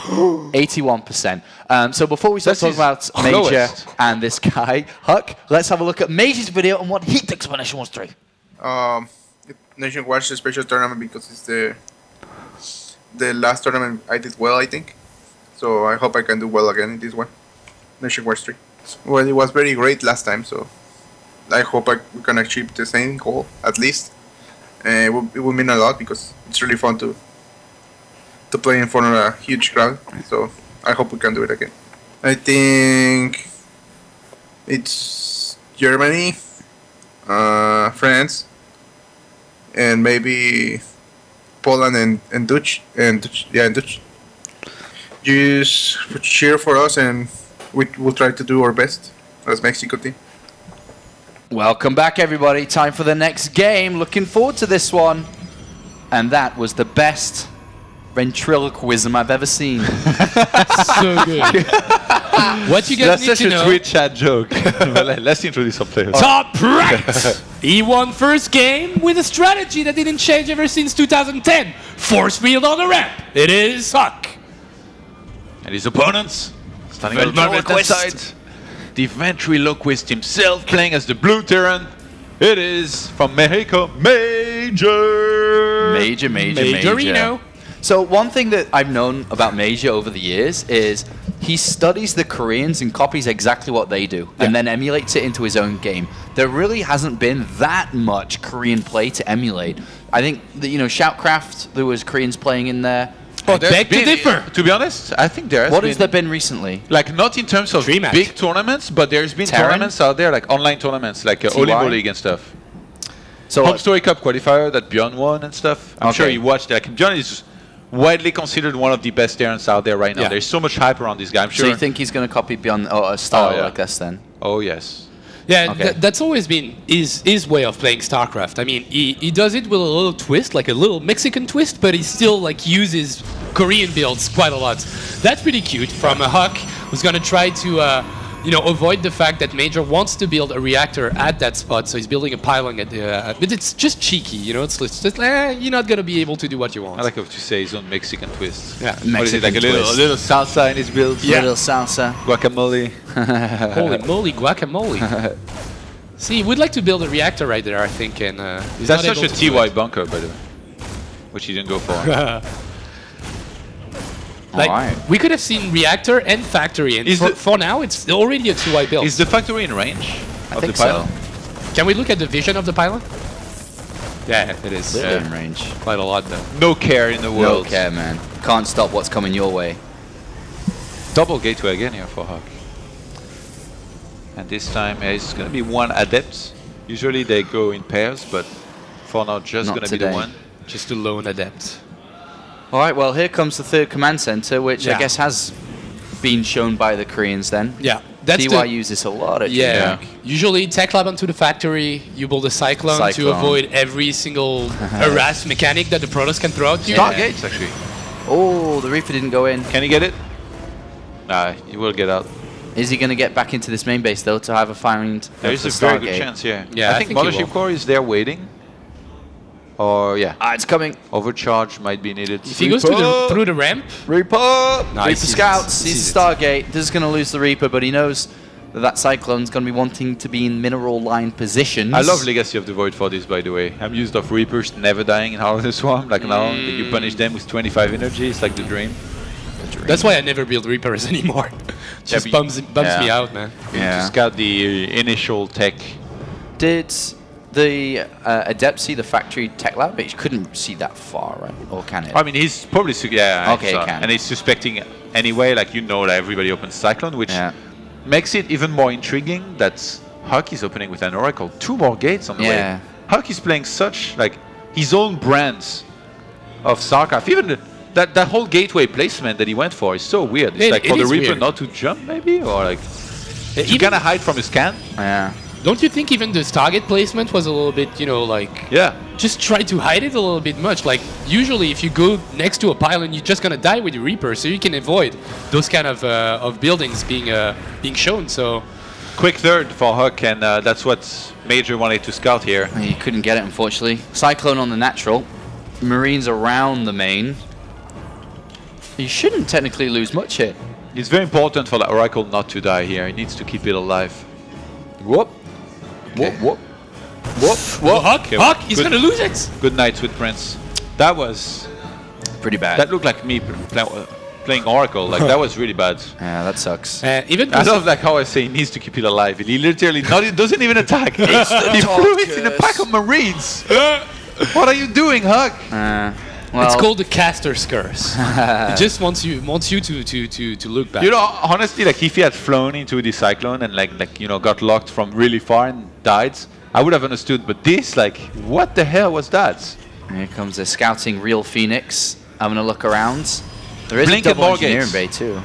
81%. So before we start That's talking his about Major lowest. and this guy, Huck, let's have a look at Major's video and what he thinks about NationWars 3. NationWars is a special tournament because it's the last tournament I did well, I think. So I hope I can do well again in this one. NationWars 3. Well, it was very great last time, so I hope we can achieve the same goal, at least. It will mean a lot because it's really fun to play in front of a huge crowd. So I hope we can do it again. I think it's Germany, France, and maybe Poland and Dutch. Dutch. Just cheer for us, and we'll try to do our best as Mexico team. Welcome back, everybody. Time for the next game. Looking forward to this one. And that was the best ventriloquism I've ever seen. So good. What you guys That's need such to a know. Twitch chat joke. Let's introduce some players. Top right! He won first game with a strategy that didn't change ever since 2010. Force field on the ramp. It is Huck. And his opponents, standing on the left side, the ventriloquist himself playing as the blue Terran. It is from Mexico, Major. Majorino. So one thing that I've known about Major over the years is he studies the Koreans and copies exactly what they do and then emulates it into his own game. There really hasn't been that much Korean play to emulate. I think that, Shoutcraft, there was Koreans playing in there. Oh, Beg to differ. To be honest, I think there has What been... has there been recently? Like, not in terms of Dream Match. big tournaments, but there's been Terran? tournaments out there, like online tournaments, like TY? Olimbo League and stuff. So Home Story Cup qualifier that Bjorn won and stuff. I'm sure Okay. you watched it. Like, Bjorn is widely considered one of the best Terrans out there right now. Yeah. There's so much hype around this guy, I'm sure. So you think he's going to copy beyond a style yeah. like this then? Oh, yes. Yeah, Okay. that's always been his way of playing StarCraft. I mean, he does it with a little twist, like a little Mexican twist, but he still uses Korean builds quite a lot. That's pretty cute from a Huck who's gonna try to avoid the fact that Major wants to build a reactor at that spot, so he's building a pylon at the. But it's just cheeky, It's just you're not gonna be able to do what you want. I like what you say, his own Mexican twist. Yeah, What is it, Mexican like a twist. little salsa in his build? Yeah. Little salsa. Guacamole. Holy moly, guacamole! See, we'd like to build a reactor right there, I think, and he's That's not such a able to do TY it. bunker, by the way. Which he didn't go for. Alright. We could have seen reactor and factory, and for now, it's already a 2i build. Is the factory in range I of think the pylon? so. Can we look at the vision of the pylon? Yeah, it is. They're in range. Quite a lot, though. No care in the No world. care, man. Can't stop what's coming your way. Double gateway again here for Huck. And this time it's going to be one adept. Usually they go in pairs, but for now just Not going to be the today. one. Just a lone adept. All right, well, here comes the third command center, which I guess has been shown by the Koreans then. Yeah. That's TY uses a lot of Usually tech lab onto the factory, you build a cyclone to avoid every single harass mechanic that the Protoss can throw out to you. Stargates, actually. Oh, the Reaper didn't go in. Can he get it? Nah, he will get out. Is he going to get back into this main base, though, to have a firing? There is a very good chance, yeah. I think Mothership Core is there waiting. Or, it's coming. Overcharge might be needed. If he goes through the ramp. Reaper! Nice. Reaper scouts. He's Stargate. This is going to lose the Reaper, but he knows that Cyclone's going to be wanting to be in mineral line positions. I love Legacy of the Void for this, by the way. I'm used of Reapers never dying in Heart of the Swarm. Like now, you punish them with 25 energy. It's like the dream. That's why I never build Reapers anymore. Just bums me out, man. To scout the initial tech. Did the Adept see the factory tech lab? But he couldn't see that far, right? Or can it? I mean, he's probably... Okay, he can. And he's suspecting anyway, like that everybody opens Cyclone, which makes it even more intriguing that Huck is opening with an Oracle. 2 more gates on the way. Huck is playing such, like, his own brands of Starcraft. Even that whole gateway placement that he went for is so weird. It's like for the Reaper not to jump, maybe? Or like, to kind of hide from his scan? Yeah. Don't you think even the target placement was a little bit, just try to hide it a little bit much. Like, usually if you go next to a pylon, you're just going to die with your Reaper, so you can avoid those kind of buildings being shown, so... Quick third for Huck, and that's what Major wanted to scout here. He couldn't get it, unfortunately. Cyclone on the natural. Marines around the main. He shouldn't technically lose much here. It's very important for the Oracle not to die here. He needs to keep it alive. Whoop. Okay. Whoop. Huck, he's going to lose it. Good night, Sweet Prince. That was... pretty bad. That looked like me playing Oracle. Like, that was really bad. Yeah, that sucks. Even I love like how I say he needs to keep it alive. He literally doesn't even attack. He flew it in a pack of Marines. What are you doing, Huck? Well, it's called the Caster's Curse. It just wants you to look back. Honestly, like if he had flown into the Cyclone and got locked from really far and died, I would have understood. But this, like, what the hell was that? Here comes a scouting real Phoenix. having a look around. There is a double engineering bay too.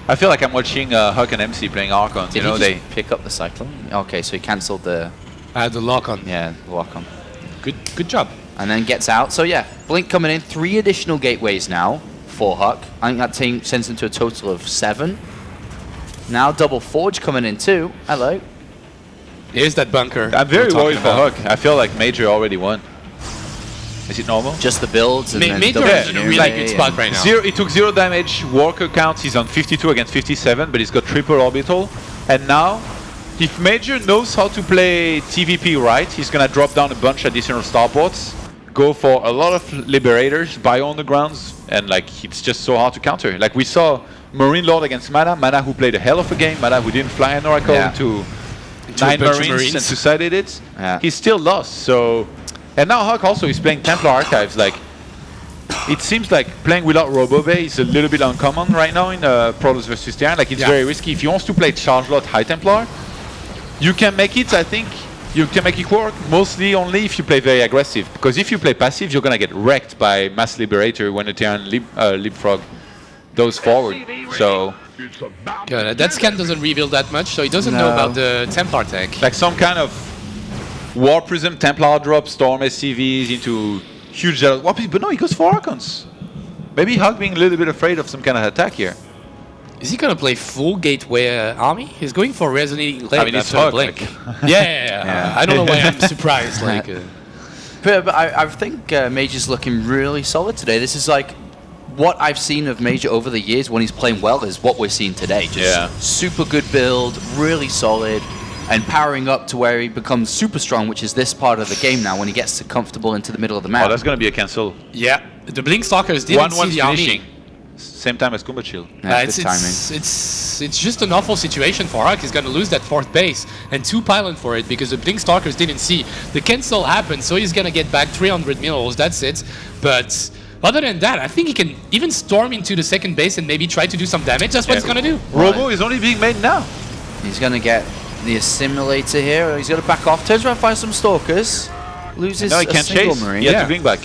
I feel like I'm watching Huck and MC playing Archon. Did they pick up the Cyclone? Okay, so he cancelled the lock-on. Yeah, the lock-on. Good job. And then gets out. So yeah, Blink coming in. 3 additional gateways now for Huck. I think that team sends him to a total of 7. Now Double Forge coming in too. Hello. Here's that bunker. I'm very worried for Huck. I feel like Major already won. Is it normal? Just the builds. And Major is in a really good spot right now. He took 0 damage. Walker count. He's on 52 against 57, but he's got triple orbital. And now, if Major knows how to play TVP right, he's gonna drop down a bunch of additional starports, go for a lot of liberators, buy on the grounds, and like it's just so hard to counter. Like we saw Marine Lord against Mana who played a hell of a game, Mana who didn't fly an Oracle into 9 Marines and decided it. Yeah. He still lost. So, and now Huck also is playing Templar Archives. Like it seems like playing without Robobay is a little bit uncommon right now in Protoss versus Terran. Like it's very risky. If he wants to play Charge Lot High Templar, you can make it. I think you can make it work mostly only if you play very aggressive. Because if you play passive, you're gonna get wrecked by Mass Liberator when a Terran leapfrog goes forward. So. Good. That scan doesn't reveal that much, so he doesn't know about the Templar tech. Like some kind of War Prism Templar drop, Storm SCVs into huge... But no, he goes for Archons. Maybe Huck being a little bit afraid of some kind of attack here. Is he going to play full gateway army? He's going for Resonating Blade. I mean, it's Huck. Blink. Yeah. I don't know why I'm surprised. But I think Major's looking really solid today. This is like... what I've seen of Major over the years when he's playing well is what we're seeing today. Just super good build, really solid, and powering up to where he becomes super strong, which is this part of the game now when he gets comfortable into the middle of the map. Oh, that's going to be a cancel. Yeah, the Blink Stalkers didn't see the army. Same time as Kumba Chill. It's just an awful situation for Huck. He's going to lose that 4th base and 2 pylon for it because the Blink Stalkers didn't see. The cancel happened, so he's going to get back 300 minerals, that's it. But... other than that, I think he can even storm into the 2nd base and maybe try to do some damage. That's what he's going to do. Robo is only being made now. He's going to get the assimilator here. He's going to back off. Turns around, finds some stalkers. Loses he can't a single chase. Marine. He has to bring back.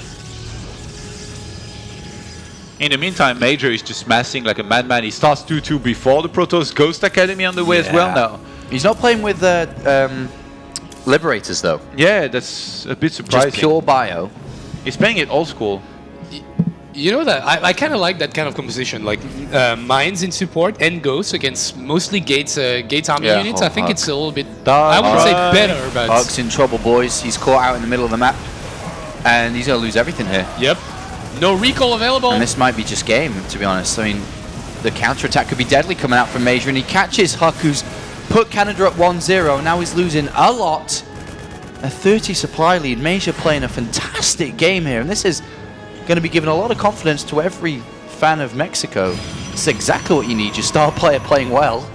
In the meantime, Major is just massing like a madman. He starts 2-2 before the Protoss Ghost Academy on the way as well now. He's not playing with Liberators though. Yeah, that's a bit surprising. Just pure bio. He's playing it old school. You know that I kind of like that kind of composition, like mines in support and ghosts against mostly Gates army units. I think it's a little bit, I wouldn't say better, but Huck's in trouble, boys. He's caught out in the middle of the map, and he's gonna lose everything here. Yep. No recall available. And this might be just game, to be honest. I mean, the counter-attack could be deadly coming out from Major, and he catches Huck, who's put Canada up 1-0. Now he's losing a lot. A 30 supply lead. Major playing a fantastic game here, and this is going to be giving a lot of confidence to every fan of Mexico. It's exactly what you need. Your star player playing well.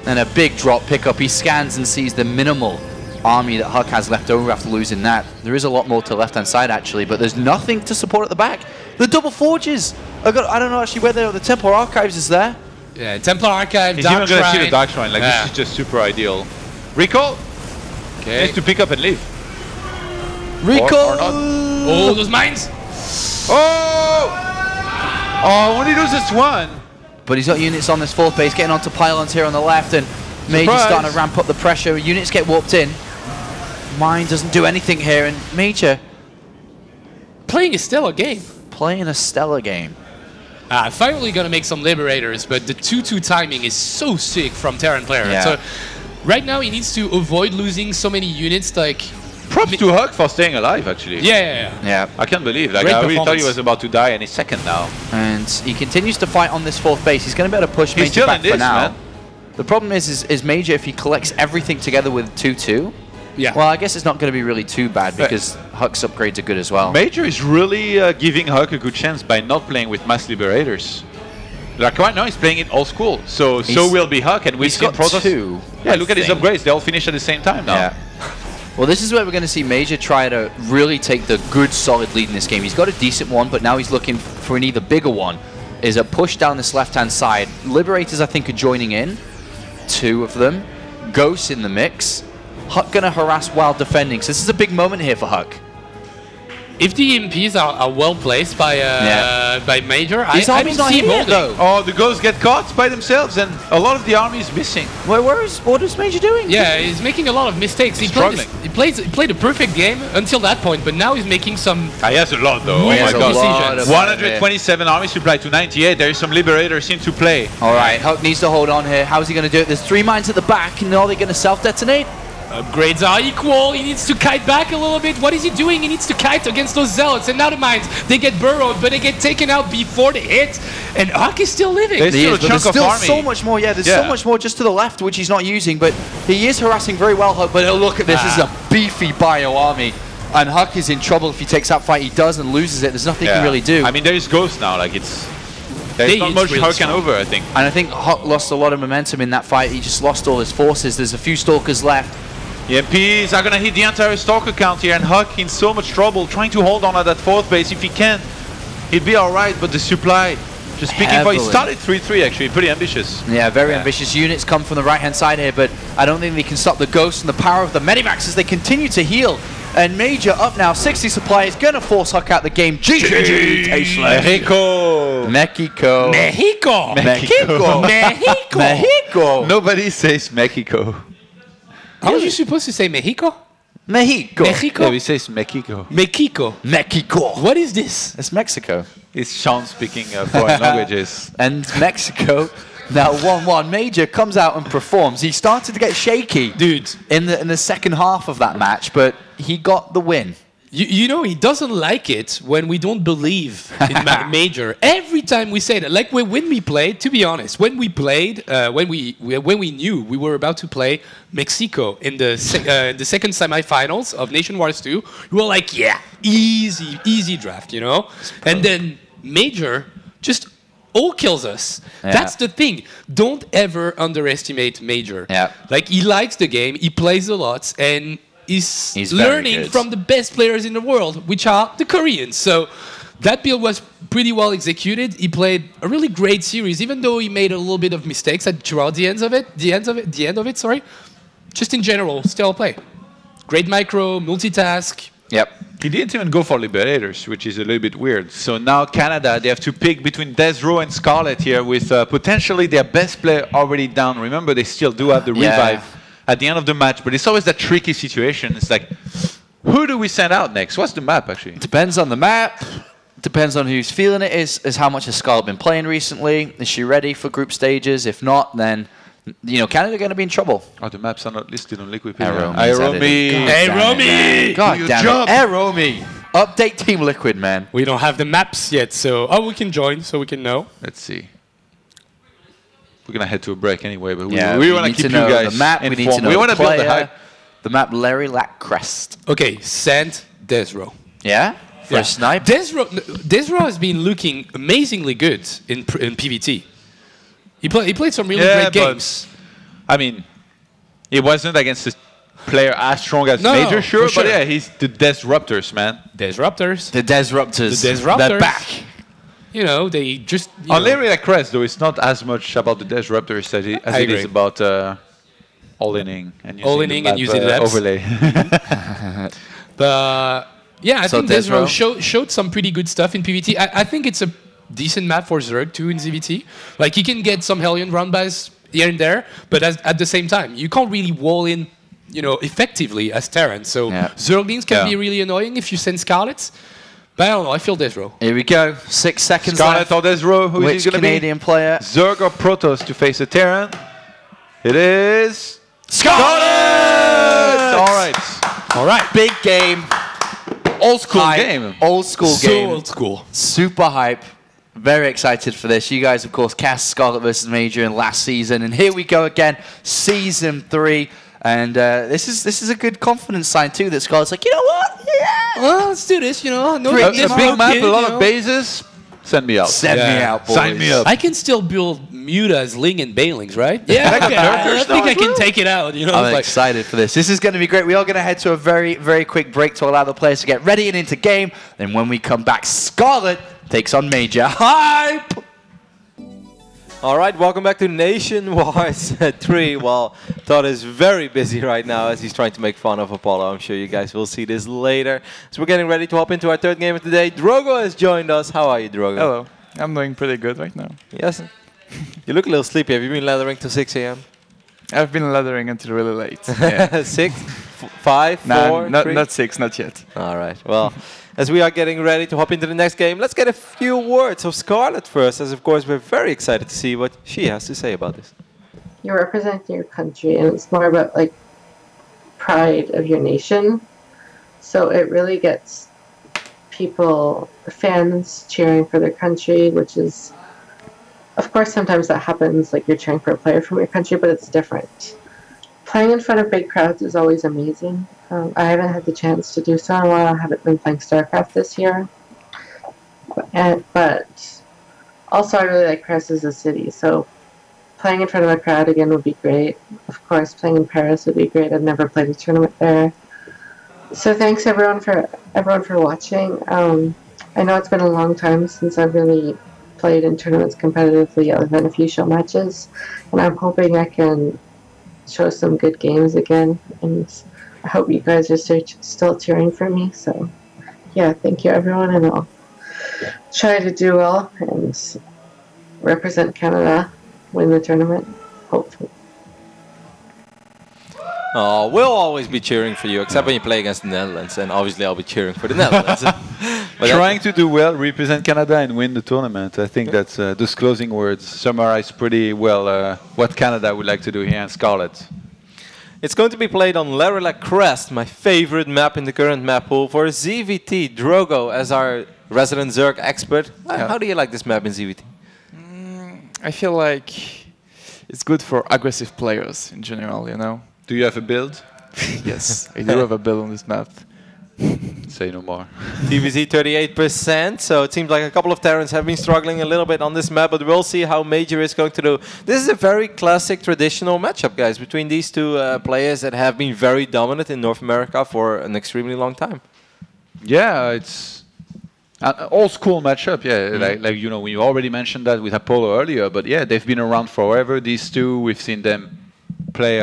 And a big drop pickup. He scans and sees the minimal army that Huck has left over after losing that. There is a lot more to the left-hand side, actually, but there's nothing to support at the back. The double forges. I don't know actually whether the Templar Archives is there. Yeah, Templar Archive, He's Dark even going to Shrine. see the Dark Shrine. Like, this is just super ideal. Recall. Okay. Needs to pick up and leave. Recall. Or not. Oh, those mines. Oh! Oh, when he loses one. But he's got units on this fourth base, getting onto pylons here on the left, and Major's starting to ramp up the pressure. Units get warped in. Mine doesn't do anything here, and Major playing a stellar game. Playing a stellar game. Finally gonna make some Liberators, but the 2-2 timing is so sick from Terran player. Yeah. So right now he needs to avoid losing so many units. Like, props to Huck for staying alive, actually. Yeah. I can't believe. Like, Great I really thought he performance. was about to die any second now. And he continues to fight on this fourth base. He's going to be able to push He's Major still back in this, for now. man. The problem is Major, if he collects everything together with 2-2, well, I guess it's not going to be really too bad because Huck's upgrades are good as well. Major is really giving Huck a good chance by not playing with Mass Liberators. Like right now he's playing it old school, so will be Huck, and we've seen Protoss. Yeah, look at his upgrades; they all finish at the same time now. Yeah. Well, this is where we're going to see Major try to really take the good, solid lead in this game. He's got a decent one, but now he's looking for an either bigger one. Is a push down this left-hand side. Liberators, I think, are joining in. 2 of them. Ghosts in the mix. Huck going to harass while defending. So this is a big moment here for Huck. If the EMPs are well placed by Major, I don't not see him here, holding. though. Oh, the ghosts get caught by themselves, and a lot of the army is missing. What is Major doing? Yeah, he's making a lot of mistakes. He played a perfect game until that point, but now he's making some. He has a lot, though. He Oh has my a god. lot of 127 army supply to 98. There is some Liberators into play. All right, Huck needs to hold on here. How's he going to do it? There's 3 mines at the back, and are they going to self-detonate? Upgrades are equal. He needs to kite back a little bit. What is he doing? He needs to kite against those zealots. And now the mines, they get burrowed, but they get taken out before the hit. And Huck is still living. There's still so much more. Yeah, there's so much more just to the left, which he's not using. But he is harassing very well, Huck. But look at this. This is a beefy bio army. And Huck is in trouble if he takes that fight. He does and loses it. There's nothing he can really do. I mean, there is Ghost now. Like, there's not much Huck can over, I think. And I think Huck lost a lot of momentum in that fight. He just lost all his forces. There's a few Stalkers left. EMPs are going to hit the entire Stalker count here, and Huck in so much trouble trying to hold on at that fourth base. If he can, he'd be alright, but the supply just picking for. He started 3-3 actually, pretty ambitious. Yeah, very ambitious. Units come from the right-hand side here, but I don't think they can stop the Ghosts and the power of the Medivacs as they continue to heal. And Major up now, 60 supply is going to force Huck out the game. GG! Mexico! Mexico! Mexico! Mexico! Mexico! Mexico! Nobody says Mexico. How are you supposed to say Mexico? Mexico. Mexico? Yeah, we say Mexico. Mexico. Mexico. What is this? It's Mexico. It's Sean speaking foreign languages. And Mexico, now 1-1. Major comes out and performs. He started to get shaky, dude, in the second half of that match, but he got the win. You know, he doesn't like it when we don't believe in Major. Every time we say that, like when we played, to be honest, when we played, when we knew we were about to play Mexico in the second semifinals of NationWars 2, we were like, yeah, easy draft, you know? And then Major just kills us. Yeah. That's the thing. Don't ever underestimate Major. Yeah. Like, he likes the game, he plays a lot, and he's very learning good. from the best players in the world, which are the Koreans. So that build was pretty well executed. He played a really great series, even though he made a little bit of mistakes throughout the end of it. Sorry, just in general, still play. Great micro, multitask. Yep. He didn't even go for Liberators, which is a little bit weird. So now Canada, they have to pick between Desro and Scarlet here with potentially their best player already down. Remember, they still do have the revive at the end of the match, but it's always that tricky situation. It's like, who do we send out next? What's the map, actually? Depends on the map. Depends on who's feeling it. Is how much has Scarlet been playing recently? Is she ready for group stages? If not, then Canada are going to be in trouble. Oh, the maps are not listed on Liquid. Aromi. God damn it. Aromi. Update Team Liquid, man. We don't have the maps yet, so we can join, so we can know. Let's see. We're gonna head to a break anyway, but we want to keep you know guys the map. informed. We need to know we want to build the player. hype. The map Larry Lack Crest. Okay, send Desro. Yeah? For a snipe? Desro has been looking amazingly good in PvT. He played some really great games. I mean, it wasn't against a player as strong as Major, sure, but yeah, he's the Disruptors, man. Disruptors. The Disruptors. The Disruptors. They're back. They just... On Larry Lack Crest, though, it's not as much about the Disruptors as it is about all-inning and using the overlay. But yeah, I think Desro showed some pretty good stuff in PvT. I think it's a decent map for Zerg too in ZVT. Like, he can get some Hellion round buys here and there, but at the same time, you can't really wall in, effectively as Terran. So Zerglings can be really annoying if you send Scarlets. But I don't know, I feel Desro. Here we go, 6 seconds Scarlet left. or Desro, who is going to be? Canadian player? Zerg or Protoss to face a Terran? It is... Scarlet! All right. Big game. Old school game. Old school game. So old school. Super hype. Very excited for this. You guys, of course, cast Scarlet versus Major in last season, and here we go again, Season 3. And this is a good confidence sign too. That Scarlet's like, you know what? Yeah. Well, let's do this. No, a big map, a lot of bases. Send me out. Send me out, boys. Sign me up. I can still build Mutas, Ling, and Banelings, right? Yeah, okay. I think I can take it out. I'm excited for this. This is going to be great. We are going to head to a very, very quick break to allow the players to get ready and into game. Then when we come back, Scarlet takes on Major. Hype! All right, welcome back to NationWars 3. Well, Todd is very busy right now as he's trying to make fun of Apollo. I'm sure you guys will see this later. So we're getting ready to hop into our third game of the day. Drogo has joined us. How are you, Drogo? Hello. I'm doing pretty good right now. Yes. You look a little sleepy. Have you been lathering till 6 a.m.? I've been lathering until really late. Yeah. 6? 5? 4? Not 6, not yet. All right. Well, as we are getting ready to hop into the next game, let's get a few words of Scarlet first, as of course we're very excited to see what she has to say about this. You represent your country, and it's more about like pride of your nation. So it really gets people, fans cheering for their country, which is, of course, sometimes that happens, like you're cheering for a player from your country, but it's different. Playing in front of big crowds is always amazing. I haven't had the chance to do so in a while. I haven't been playing Starcraft this year. But also I really like Paris as a city, so playing in front of a crowd again would be great. Of course, playing in Paris would be great. I've never played a tournament there. So thanks everyone for watching. I know it's been a long time since I've really played in tournaments competitively other than a few show matches, and I'm hoping I can show some good games again, and I hope you guys are still cheering for me. So yeah, thank you everyone, and I'll try to do well and represent Canada, win the tournament, hopefully. Oh, we'll always be cheering for you, except when you play against the Netherlands, and obviously I'll be cheering for the Netherlands. Trying to do well, represent Canada, and win the tournament. I think that's those closing words summarize pretty well what Canada would like to do here in Scarlet. It's going to be played on Larilla Crest, my favorite map in the current map pool. For ZVT, Drogo as our resident Zerg expert. How do you like this map in ZVT? I feel like it's good for aggressive players in general, you know. Do you have a build? Yes, I do have a build on this map. Say no more. TVZ 38%, so it seems like a couple of Terrans have been struggling a little bit on this map, but we'll see how Major is going to do. This is a very classic, traditional matchup, guys, between these two players that have been very dominant in North America for an extremely long time. Yeah, it's an old school matchup, yeah. Like you know, we already mentioned that with Apollo earlier, but yeah, they've been around forever, these two. We've seen them play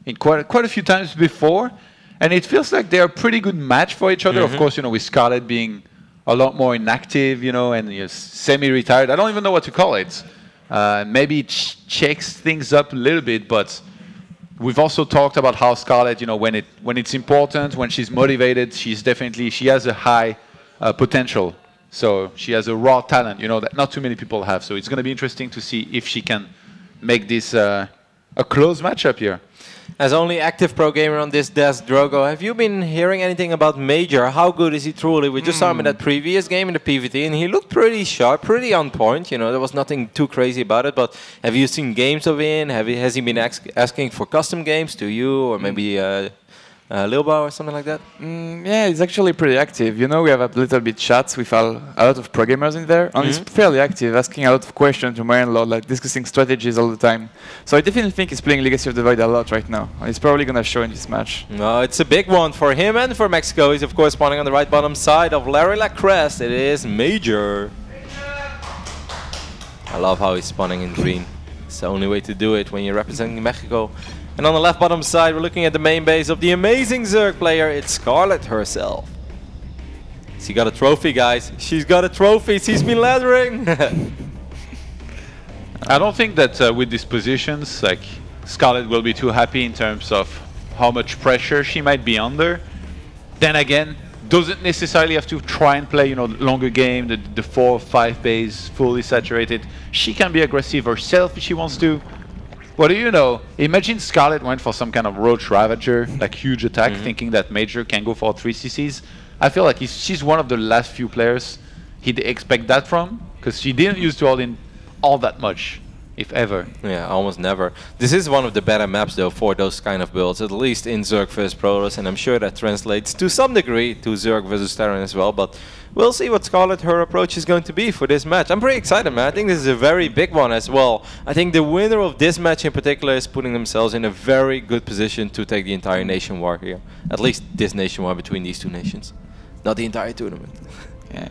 in quite a few times before. And it feels like they're a pretty good match for each other. Of course, with Scarlet being a lot more inactive, and semi-retired. I don't even know what to call it. Maybe it shakes things up a little bit, but we've also talked about how Scarlet, when it's important, when she's motivated, she has a high potential. So she has a raw talent, that not too many people have. So it's going to be interesting to see if she can make this a close matchup here. As only active pro gamer on this desk, Drogo, have you been hearing anything about Major? How good is he truly? We just saw him in that previous game in the PvT, and he looked pretty sharp, pretty on point. There was nothing too crazy about it. But have you seen games of him? Has he been asking for custom games to you, or maybe Lilba or something like that? Yeah, he's actually pretty active. We have a little bit chats with a lot of pro gamers in there, and he's fairly active, asking a lot of questions to Marion, like discussing strategies all the time. So I definitely think he's playing Legacy of the Void a lot right now, and he's probably going to show in this match. It's a big one for him and for Mexico. He's of course spawning on the right bottom side of Larry Lacrest. It is Major. I love how he's spawning in green. It's the only way to do it when you're representing Mexico. And on the left bottom side, we're looking at the main base of the amazing Zerg player. It's Scarlet herself. She got a trophy, guys. She's got a trophy. She's been laddering. I don't think that with these positions, like Scarlet will be too happy in terms of how much pressure she might be under. Then again, doesn't necessarily have to try and play, longer game, the 4 or 5 base fully saturated. She can be aggressive herself if she wants to. What do you know? Imagine Scarlet went for some kind of Roach Ravager, like huge attack, thinking that Major can go for 3 CCs. I feel like she's one of the last few players he'd expect that from, because she didn't used to all in all that much, if ever. Yeah, almost never. This is one of the better maps, though, for those kind of builds, at least in Zerg vs Protoss, and I'm sure that translates to some degree to Zerg vs Terran as well, but we'll see what Scarlet, her approach is going to be for this match. I'm pretty excited, man. I think this is a very big one as well. I think the winner of this match in particular is putting themselves in a very good position to take the entire nation war here. At least this nation war between these two nations. Not the entire tournament. Yeah.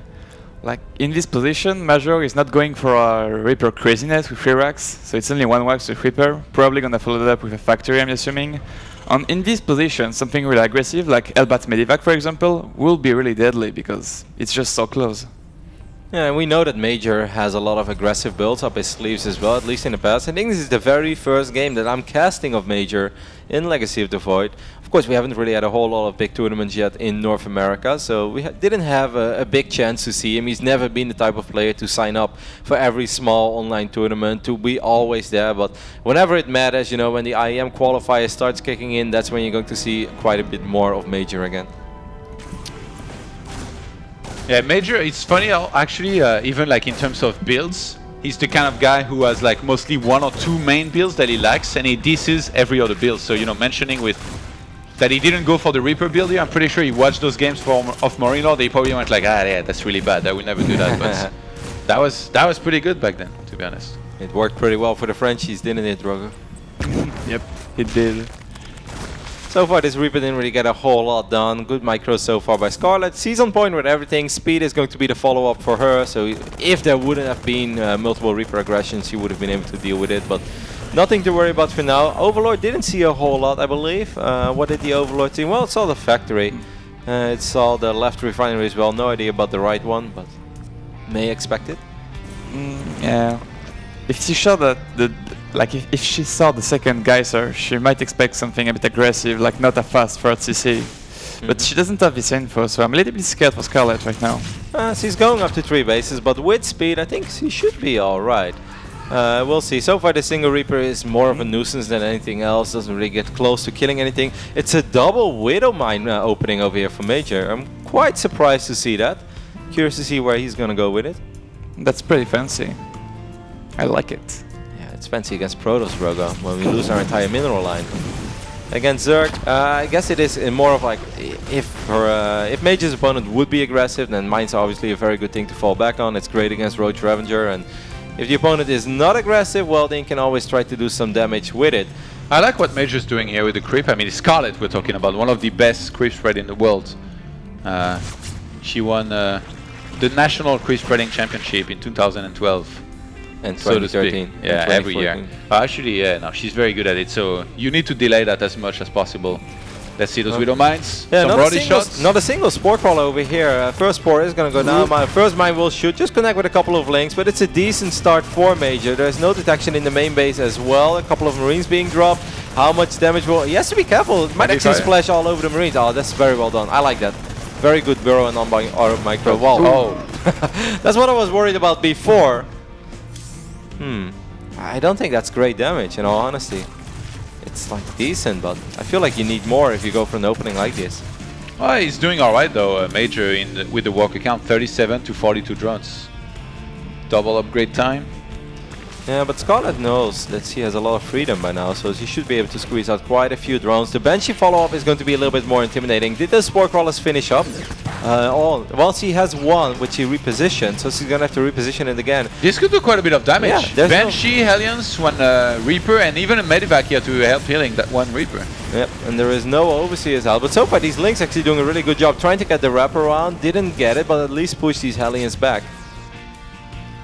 Like, in this position, Major is not going for a Reaper craziness with 3 racks, so it's only 1 wax with Reaper. Probably gonna follow that up with a Factory, I'm assuming. And in this position, something really aggressive, like Elbat Medivac, for example, will be really deadly because it's just so close. Yeah, and we know that Major has a lot of aggressive builds up his sleeves as well, at least in the past. I think this is the very first game that I'm casting of Major in Legacy of the Void. Of course, we haven't really had a whole lot of big tournaments yet in North America, so we didn't have a big chance to see him. He's never been the type of player to sign up for every small online tournament, to be always there. But whenever it matters, when the IEM qualifier starts kicking in, that's when you're going to see quite a bit more of Major again. Yeah, Major, it's funny how actually, even like in terms of builds, he's the kind of guy who has like mostly 1 or 2 main builds that he likes, and he disses every other build. So, mentioning with that he didn't go for the Reaper build here, I'm pretty sure he watched those games of Marino. They probably went like, yeah, that's really bad. I will never do that. But that was pretty good back then, to be honest. It worked pretty well for the Frenchies, didn't it, Drogo? Yep, it did. So far, this Reaper didn't really get a whole lot done. Good micro so far by Scarlet. She's on point with everything. Speed is going to be the follow-up for her. So if there wouldn't have been multiple Reaper aggressions, she would have been able to deal with it. But nothing to worry about for now. Overlord didn't see a whole lot, I believe. What did the Overlord see? Well, it saw the factory. It saw the left refinery as well. No idea about the right one, but may expect it. Yeah. If she saw that if she saw the second geyser, she might expect something a bit aggressive, like not a fast 3rd CC. But she doesn't have this info, so I'm a little bit scared for Scarlet right now. She's going up to 3 bases, but with speed, I think she should be alright. We'll see. So far, the single Reaper is more of a nuisance than anything else. Doesn't really get close to killing anything. It's a double Widow Mine opening over here for Major. I'm quite surprised to see that. Curious to see where he's gonna go with it. That's pretty fancy. I like it. It's fancy against Protoss, Drogo, when we lose our entire mineral line. Against Zerg, I guess it is more of like, if Major's opponent would be aggressive, then mine's obviously a very good thing to fall back on. It's great against Roach Ravager, and if the opponent is not aggressive, well, then you can always try to do some damage with it. I like what Major's doing here with the creep. I mean, Scarlet we're talking about, one of the best creep spread in the world. She won the National Creep Spreading Championship in 2012. And 2013. So yeah, every year. Actually, yeah, no, she's very good at it. So you need to delay that as much as possible. Let's see those Widow Mines. Yeah, Some Brody shots. Not a single Spore Crawler over here. First Spore is going to go down. My first mine will shoot. Just connect with a couple of links, but it's a decent start for Major. There's no detection in the main base as well. A couple of Marines being dropped. How much damage will... He has to be careful. It might actually splash all over the Marines. Oh, that's very well done. I like that. Very good burrow and on micro wall. Oh. That's what I was worried about before. I don't think that's great damage, in all honesty. It's like decent, but I feel like you need more if you go for an opening like this. Oh, he's doing alright though, Major with the walk account, 37 to 42 drones. Double upgrade time. Yeah, but Scarlet knows that she has a lot of freedom by now, so she should be able to squeeze out quite a few drones. The Banshee follow-up is going to be a little bit more intimidating. Did the Spore Crawlers finish up? Well, she has one, which she repositioned, so she's going to have to reposition it again. This could do quite a bit of damage. Yeah, Banshee, Hellions, one Reaper, and even a Medivac here to help healing that one Reaper. Yep, and there is no Overseers out. But so far, these Lynx actually doing a really good job trying to get the wraparound. Didn't get it, but at least push these Hellions back.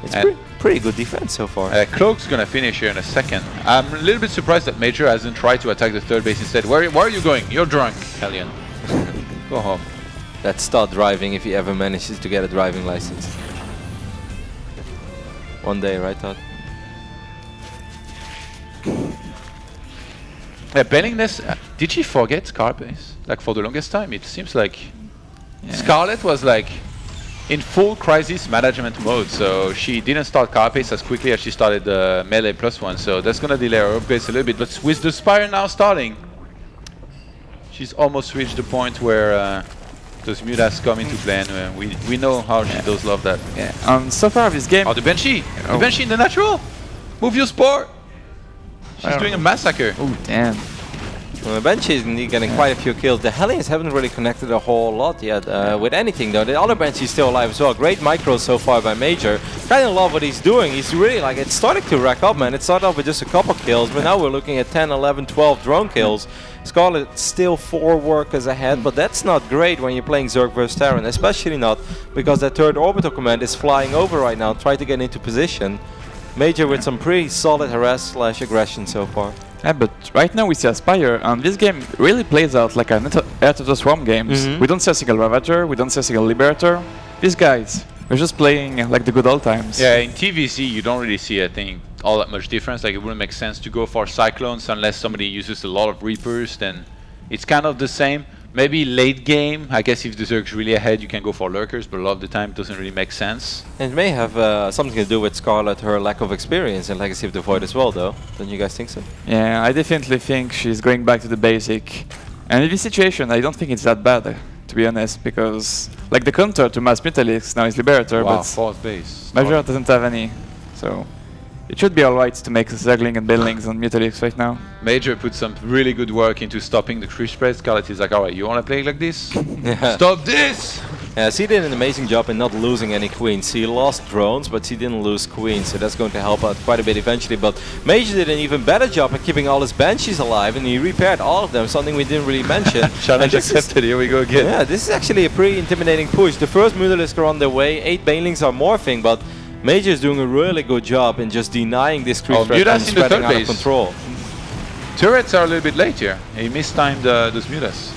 It's pretty good defense so far. Cloak's gonna finish here in a second. I'm a little bit surprised that Major hasn't tried to attack the third base instead. Where are you going? You're drunk, Hellion. Go home. Let's start driving if he ever manages to get a driving license. One day, right, Todd? Bellingness, did she forget Scarface? Like for the longest time, it seems like Scarlet was like in full crisis management mode, so she didn't start Carapace as quickly as she started the melee +1, so that's gonna delay her upgrades a little bit. But with the Spire now starting, she's almost reached the point where those Mutas come into play, and we know how she does love that. Yeah. So far this game. Oh, the Banshee! The Banshee in the natural! Move your Spore! She's doing a massacre. Oh, damn. Well, Banshee is indeed getting quite a few kills. The Hellions haven't really connected a whole lot yet with anything though. The other Banshee is still alive as well. Great micros so far by Major. Kind of love what he's doing. He's really like, it's starting to rack up, man. It started off with just a couple kills, but now we're looking at 10, 11, 12 drone kills. Scarlet still 4 workers ahead, but that's not great when you're playing Zerg vs Terran, especially not because that third orbital command is flying over right now, trying to get into position. Major with some pretty solid harass/aggression so far. Yeah, but right now we see Aspire, and this game really plays out like an Heart of the Swarm games. We don't see a single Ravager, we don't see a single Liberator. These guys, we're just playing like the good old times. Yeah, in TVC you don't really see, I think, all that much difference. Like it wouldn't make sense to go for Cyclones unless somebody uses a lot of Reapers, then it's kind of the same. Maybe late game, I guess if the Zerg's really ahead you can go for Lurkers, but a lot of the time it doesn't really make sense. And it may have something to do with Scarlet, her lack of experience in Legacy of the Void as well though. Don't you guys think so? Yeah, I definitely think she's going back to the basic. And in this situation I don't think it's that bad, to be honest, because like the counter to Mass Mutalix now is Liberator, wow, but fourth base. Major doesn't have any, so it should be alright to make Zergling and Buildings on Mutalix right now. Major put some really good work into stopping the creep spread. Scarlet is like, alright, you wanna play like this? Stop this! Yeah, she did an amazing job in not losing any queens. She lost drones, but she didn't lose queens, so that's going to help out quite a bit eventually. But Major did an even better job at keeping all his Banshees alive, and he repaired all of them, something we didn't really mention. Challenge accepted, here we go again. Yeah, this is actually a pretty intimidating push. The first Mutalisk are on their way, 8 Banelings are morphing, but Major is doing a really good job in just denying this creep threat and spreading out of control. Turrets are a little bit late here. He mistimed those Mutas.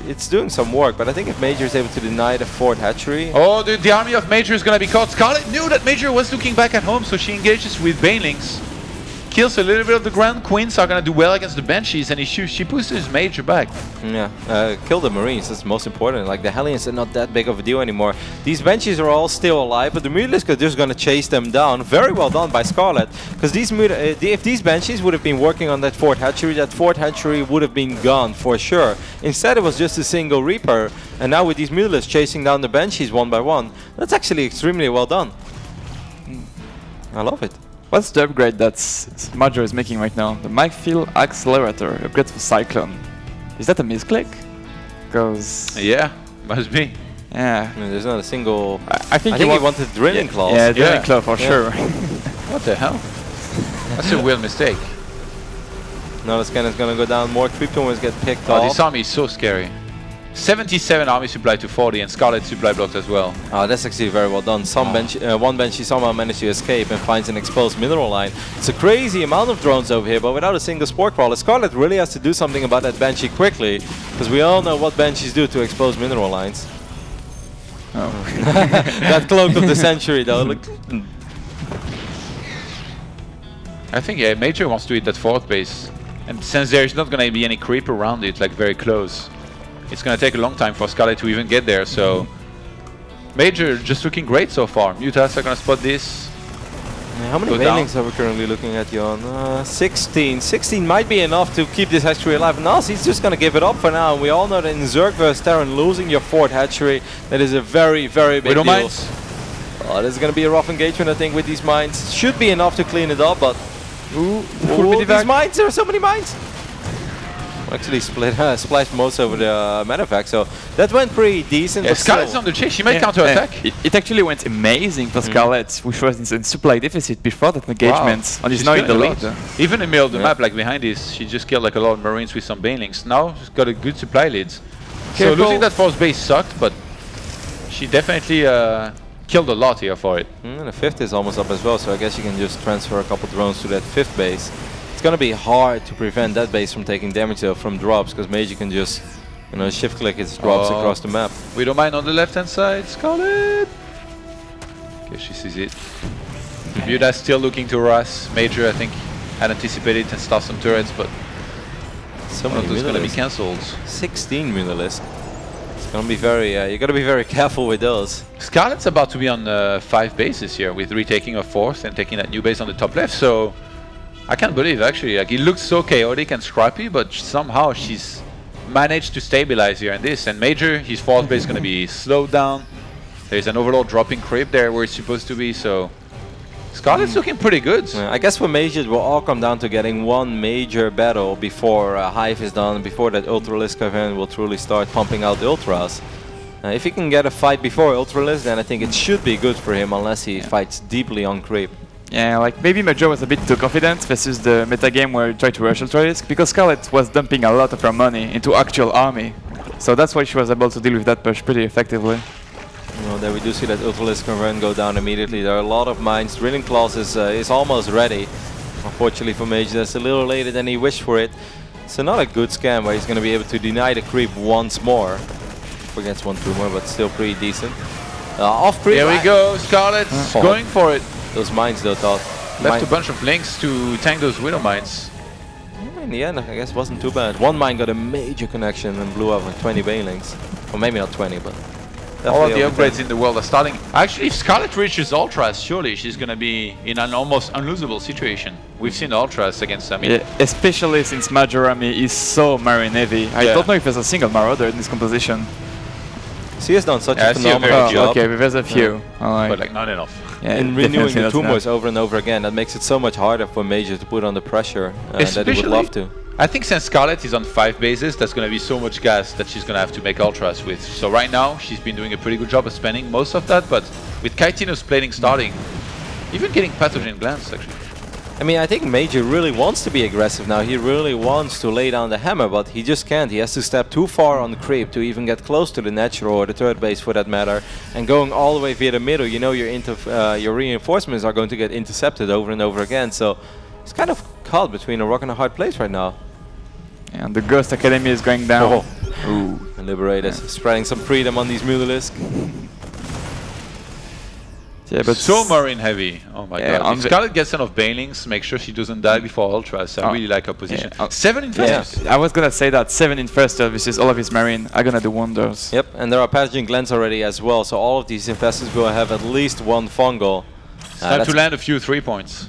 It's doing some work, but I think if Major is able to deny the 4th hatchery... Oh, the army of Major is going to be caught. Scarlet knew that Major was looking back at home, so she engages with Banelings. Kills a little bit of the ground. Queens are going to do well against the Banshees, and she pushes Major back. Yeah, kill the Marines, that's most important. Like, the Hellions are not that big of a deal anymore. These Banshees are all still alive, but the Mutalisk are just going to chase them down. Very well done by Scarlet, because if these Banshees would have been working on that 4th hatchery would have been gone for sure. Instead, it was just a single Reaper, and now with these Mutalisks chasing down the Banshees one by one, that's actually extremely well done. I love it. What's the upgrade that Major is making right now? The Micfield Accelerator upgrade for Cyclone. Is that a misclick? Because... Yeah, must be. Yeah. There's not a single... I think he wanted Drilling Claws. Yeah, Drilling Claw for sure. What the hell? That's a weird mistake. Now the scanner's gonna go down. More Krypton will get picked off. This army is so scary. 77 army supply to 40 and Scarlet supply blocked as well. That's actually very well done. One Banshee somehow managed to escape and finds an exposed mineral line. It's a crazy amount of drones over here, but without a single Spore Crawler. Scarlet really has to do something about that Banshee quickly, because we all know what Banshees do to expose mineral lines. Oh. That Cloak of the Century though. Look. I think yeah, Major wants to hit that 4th base. And since there's not going to be any creep around it, like very close, it's going to take a long time for Scarlet to even get there, so... Major just looking great so far. Mutas are going to spot this. Yeah, how many Banelings are we currently looking at, Jon? 16. 16 might be enough to keep this hatchery alive. Nazi's just going to give it up for now. We all know that in Zerg vs Terran, losing your 4th hatchery, that is a very, very big deal. Mines. Oh, this is going to be a rough engagement, I think, with these mines. Should be enough to clean it up, but... Ooh, these mines! There are so many mines! Actually splashed most over the medevac, so that went pretty decent. Yeah, Scarlet's on the chase, she might counter-attack. It actually went amazing for Scarlet, which was in supply deficit before that engagement, and is now in the lead. Even in the middle of the map, like behind this, she just killed like a lot of Marines with some Banelings. Now she's got a good supply lead. So losing that 4th base sucked, but she definitely killed a lot here for it. And the 5th is almost up as well, so I guess you can just transfer a couple drones to that 5th base. It's gonna be hard to prevent that base from taking damage though from drops, because Major can just, you know, shift click its drops across the map. We don't mind on the left hand side, Scarlet! Okay, she sees it. Muda's still looking to Ras. Major, I think, had anticipated and start some turrets, but so many those gonna be cancelled. 16 Mutalisks. It's gonna be very, you gotta be very careful with those. Scarlet's about to be on 5 bases here, with retaking a 4th and taking that new base on the top left, so I can't believe actually, like it looks so chaotic and scrappy, but somehow she's managed to stabilize here in this. And Major, his 4th base is gonna be slowed down. There's an overload dropping creep there where it's supposed to be, so Scarlet's looking pretty good. I guess for Major it will all come down to getting one major battle before Hive is done, before that Ultralisk event will truly start pumping out the Ultras. If he can get a fight before Ultralisk, then I think it should be good for him, unless he fights deeply on creep. Yeah, like maybe Major was a bit too confident versus the metagame where he tried to rush Ultralisk, because Scarlet was dumping a lot of her money into actual army. So that's why she was able to deal with that push pretty effectively. Well, there we do see that Ultralisk run go down immediately. There are a lot of mines. Drilling Claws is almost ready. Unfortunately for Major, that's a little later than he wished for it. So not a good scam where he's going to be able to deny the creep once more. Against 1 tumor, but still pretty decent. Off creep. Here we go, Scarlet's going for it. Those mines though, thought. Left a bunch of links to tank those Widow mines. In the end, I guess wasn't too bad. One mine got a major connection and blew up like 20 Banelings. Or maybe not 20, but... All of the upgrades in the world are starting. Actually, if Scarlet reaches Ultras, surely she's going to be in an almost unlosable situation. We've seen Ultras against them. Yeah, especially since Major army is so Marine heavy. I don't know if there's a single Marauder in this composition. She has done such a phenomenal job. Okay, there's a few. But like not enough. Yeah, and renewing the tumors over and over again, that makes it so much harder for Major to put on the pressure that he would love to. I think since Scarlet is on 5 bases, there's going to be so much gas that she's going to have to make Ultras with. So right now, she's been doing a pretty good job of spending most of that, but with Kaitino's plating starting, even getting Pathogen Glands actually. I mean, I think Major really wants to be aggressive now. He really wants to lay down the hammer, but he just can't. He has to step too far on the creep to even get close to the natural or the third base for that matter. And going all the way via the middle, you know your reinforcements are going to get intercepted over and over again. So it's kind of caught between a rock and a hard place right now. And the Ghost Academy is going down. Ooh, the Liberators spreading some freedom on these Mutalisks. Yeah, but so Marine heavy. Oh my god. If Scarlet gets enough Banelings, make sure she doesn't die before Ultras. I really like her position. 7 Infestors. Yeah. I was gonna say that 7 Infestors versus all of his Marine are gonna do wonders. Yep, and there are Pathogen Glands already as well, so all of these Infestors will have at least one Fungal. It's time to land a few 3 points.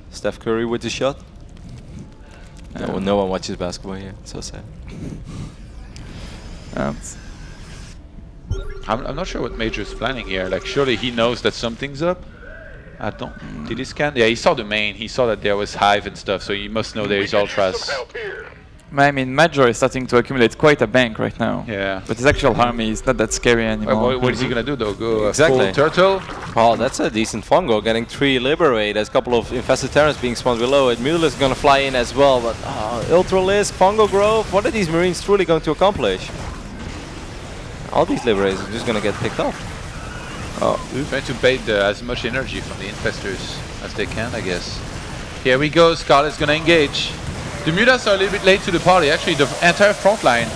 Steph Curry with the shot. No one watches basketball here. So sad. I'm not sure what Major's planning here. Like, surely he knows that something's up. I don't. Did he scan? Yeah, he saw the main. He saw that there was Hive and stuff, so he must know there is Ultras. I mean, Major is starting to accumulate quite a bank right now. Yeah. But his actual army is not that scary anymore. What is he gonna do though? Go full turtle? Oh, that's a decent Fungal. Getting 3 Liberate. There's a couple of Infested Terrans being spawned below it. Mutalisk is gonna fly in as well, but Ultralisk, Fungal Grove. What are these Marines truly going to accomplish? all these liberators are just gonna get picked off. Oh, trying to bait as much energy from the infestors as they can, I guess. Here we go, Scarlet's gonna engage. The Mutas are a little bit late to the party. Actually, the entire front line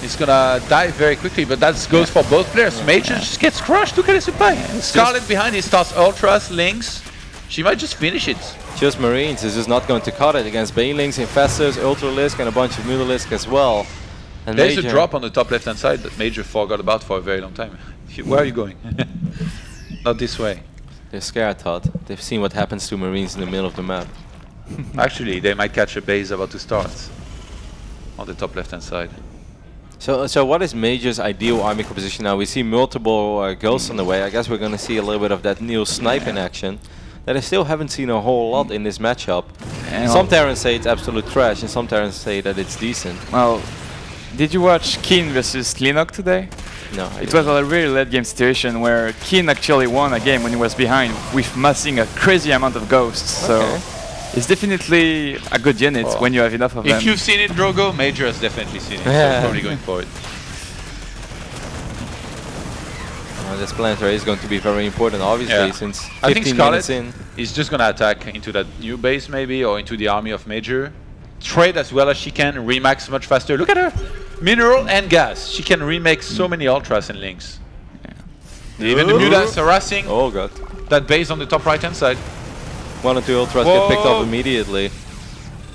is gonna die very quickly, but that goes for both players. Major just gets crushed. Look at his supply. Scarlet behind, he starts Ultras, Lynx. She might just finish it. Just Marines is just not going to cut it against Banelings, Infestors, Ultralisk, and a bunch of Mutalisk as well. And there's a drop on the top left-hand side that Major forgot about for a very long time. Where are you going? Not this way. They're scared, Todd. They've seen what happens to Marines in the middle of the map. Actually, they might catch a base about to start on the top left-hand side. So what is Major's ideal army composition now? We see multiple ghosts on the way. I guess we're going to see a little bit of that new snipe in action that I still haven't seen a whole lot in this matchup. Some Terrans say it's absolute trash, and some Terrans say that it's decent. Well, did you watch Keen versus Linok today? No. It was a really late game situation where Keen actually won a game when he was behind with massing a crazy amount of ghosts. Okay. So it's definitely a good unit when you have enough of them. If you've seen it, Drogo, Major has definitely seen it. So probably going for it. This planetary is going to be very important, obviously, since 15 I think Scarlet minutes in. is just going to attack into that new base, maybe, or into the army of Major. Trade as well as she can, remax much faster. Look at her! Mineral and gas. She can remake so many Ultras and Lynx. Even the Mutas harassing that base on the top right-hand side. 1 or 2 Ultras get picked up immediately.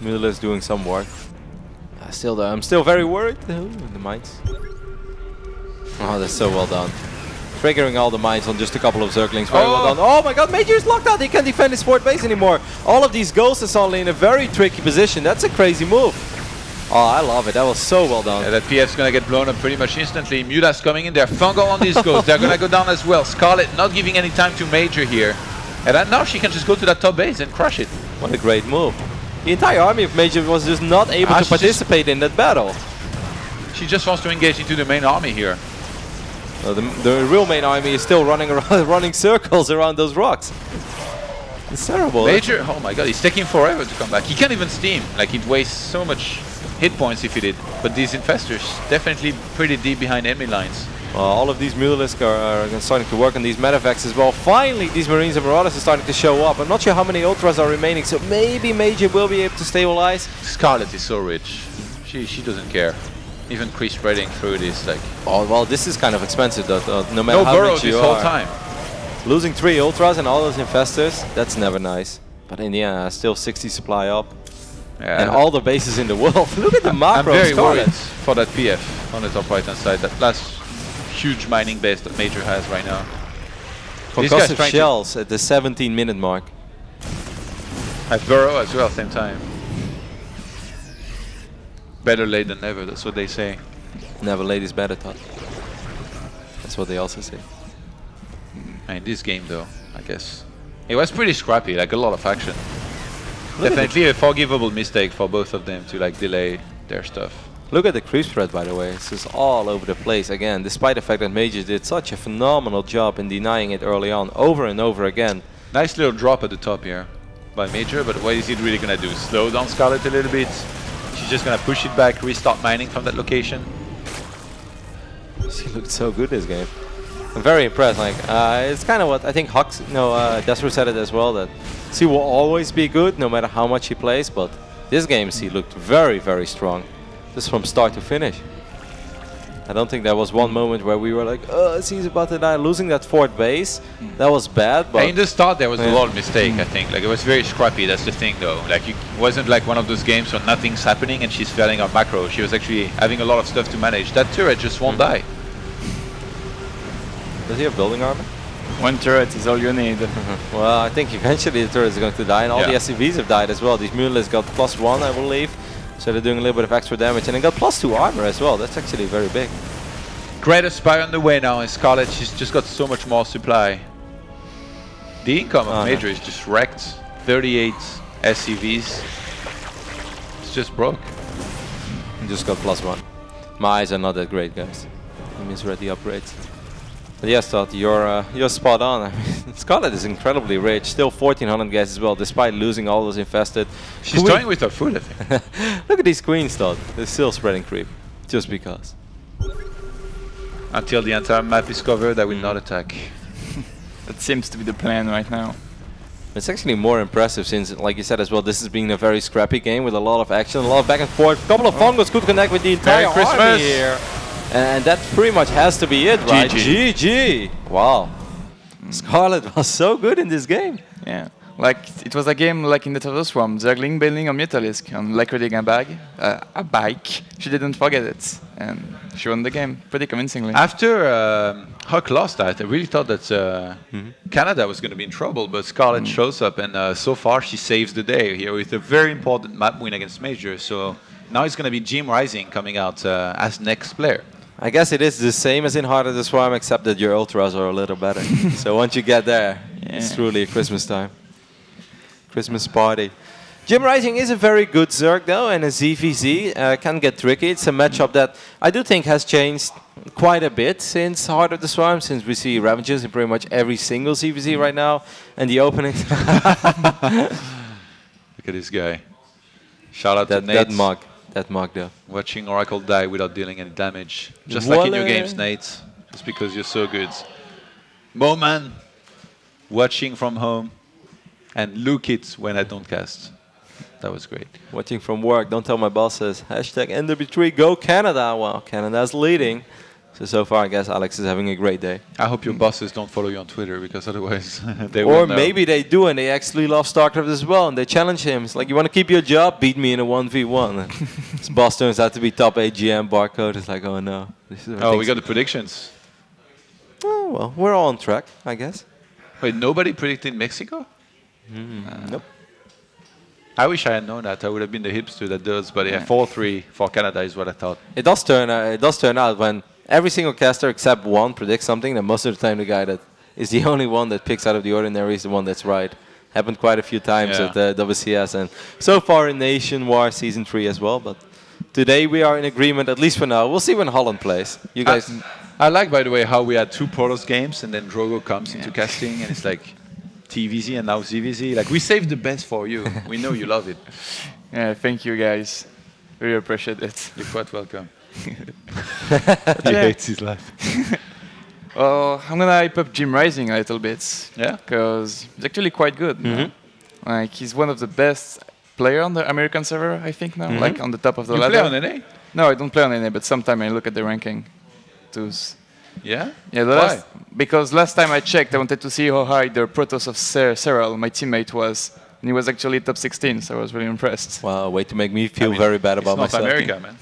Mutalisk doing some work. I'm still very worried. The mines. Oh, that's so well done. Triggering all the mines on just a couple of Zerglings. Very well done. Oh my god, Major is locked out. He can't defend his fort base anymore. All of these ghosts are suddenly in a very tricky position. That's a crazy move. Oh, I love it. That was so well done. Yeah, that PF's gonna get blown up pretty much instantly. Mutas coming in there. Fungal on these ghosts. They're gonna go down as well. Scarlet not giving any time to Major here. And now she can just go to that top base and crush it. What a great move. The entire army of Major was just not able to participate in that battle. She just wants to engage into the main army here. The real main army is still running around, running circles around those rocks. It's terrible. Major, oh my god, he's taking forever to come back. He can't even steam. Like, it wastes so much hit points if he did. But these infestors definitely pretty deep behind enemy lines. All of these Mutalisk are starting to work on these medevacs as well. Finally, these Marines and Marauders are starting to show up. I'm not sure how many Ultras are remaining, so maybe Major will be able to stabilize. Scarlet is so rich. She doesn't care. Even crease spreading through this, like... Oh, well, this is kind of expensive, though. No matter how burrow rich you this are. whole time. Losing 3 Ultras and all those Infestors, that's never nice. But in the end, still 60 supply up. Yeah, and all the bases in the world. Look at the macros. I'm very worried for that PF on the top right-hand side. That last huge mining base that Major has right now. Concussive shells at the 17-minute mark. At burrow as well, same time. Better late than never, that's what they say. Never late is better, Todd. That's what they also say. In this game, though, I guess. It was pretty scrappy, like a lot of action. Definitely a forgivable mistake for both of them to like delay their stuff. Look at the creep spread, by the way. It's just all over the place again, despite the fact that Major did such a phenomenal job in denying it early on, over and over again. Nice little drop at the top here by Major, but what is it really going to do? Slow down Scarlet a little bit? She's just going to push it back, restart mining from that location. She looked so good this game. I'm very impressed. Like it's kind of what I think Hux, Desru said it as well, that C will always be good no matter how much he plays, but this game C looked very, very strong, just from start to finish. I don't think there was one moment where we were like, C's about to die. Losing that fourth base, that was bad. But in the start there was a lot of mistake, I think. Like it was very scrappy, that's the thing though. Like it wasn't like one of those games where nothing's happening and she's failing on macro. She was actually having a lot of stuff to manage. That turret just won't die. Does he have building armor? One turret is all you need. Well, I think eventually the turret is going to die, and all the SCVs have died as well. These Mutalists got +1, I believe, so they're doing a little bit of extra damage, and they got +2 armor as well. That's actually very big. Great Aspire on the way now, and Scarlet, she's just got so much more supply. The income of Major is just wrecked. 38 SCVs. It's just broke. Just got +1. My eyes are not that great, guys. I misread the upgrades. But yes, Todd, you're spot on. I mean, Scarlet is incredibly rich, still 1400 gas as well, despite losing all those infested. She's toying with her food, I think. Look at these queens, Todd. They're still spreading creep, just because. Until the entire map is covered, I will not attack. That seems to be the plan right now. It's actually more impressive since, like you said as well, this has been a very scrappy game with a lot of action, a lot of back and forth. A couple of fungos could connect with the entire army here. And that pretty much has to be it, right? GG. Wow. Scarlet was so good in this game. Yeah. Like, it was a game like in the Turtle Swarm, Zergling bailing on Mutalisk, on like reading a bike. She didn't forget it, and she won the game pretty convincingly. After Huck lost that, I really thought that Canada was going to be in trouble, but Scarlet shows up, and so far she saves the day here with a very important map win against Major. So now it's going to be Jim Rising coming out as next player. I guess it is the same as in Heart of the Swarm, except that your ultras are a little better. So once you get there, it's truly a Christmas time. Christmas party. Jim Rising is a very good Zerg though, and a ZVZ can get tricky. It's a matchup that I do think has changed quite a bit since Heart of the Swarm, since we see Ravagers in pretty much every single ZVZ right now, and the openings. Look at this guy. Shout out to Nate. That mug though. Watching Oracle die without dealing any damage. Just like in your games, Nate. Just because you're so good. Moman, watching from home. And look it when I don't cast. That was great. Watching from work. Don't tell my bosses. Hashtag NW3 Go Canada. Well, Canada's leading. So far, I guess Alex is having a great day. I hope your bosses don't follow you on Twitter, because otherwise they will know. Or maybe they do and they actually love StarCraft as well, and they challenge him. It's like, you want to keep your job? Beat me in a 1v1. His boss turns out to be top AGM barcode. It's like, oh no. This is we got the predictions. Oh, well, we're all on track, I guess. Wait, nobody predicted Mexico? Nope. I wish I had known that. I would have been the hipster that does. But yeah, 4-3 for Canada is what I thought. It does turn out when every single caster except one predicts something, then most of the time the guy that is the only one that picks out of the ordinary is the one that's right. Happened quite a few times at WCS, and so far in NationWars Season 3 as well. But today we are in agreement, at least for now. We'll see when Holland plays. You guys. I like, by the way, how we had 2 Protoss games and then Drogo comes into casting, and it's like TVZ and now ZVZ. Like, we saved the best for you. We know you love it. Yeah, thank you guys. Really appreciate it. You're quite welcome. He Yeah. hates his life. Well, I'm gonna hype up Jim Rising a little bit. Yeah? Because he's actually quite good. Now. Like, he's one of the best players on the American server, I think now. Like, on the top of the ladder. You play on NA? No, I don't play on NA, but sometimes I look at the ranking. Yeah? Yeah, Why? Because last time I checked, I wanted to see how high the Protoss of Cyril, my teammate, was. And he was actually top 16, so I was really impressed. Wow, way to make me feel very bad about myself. North America, man.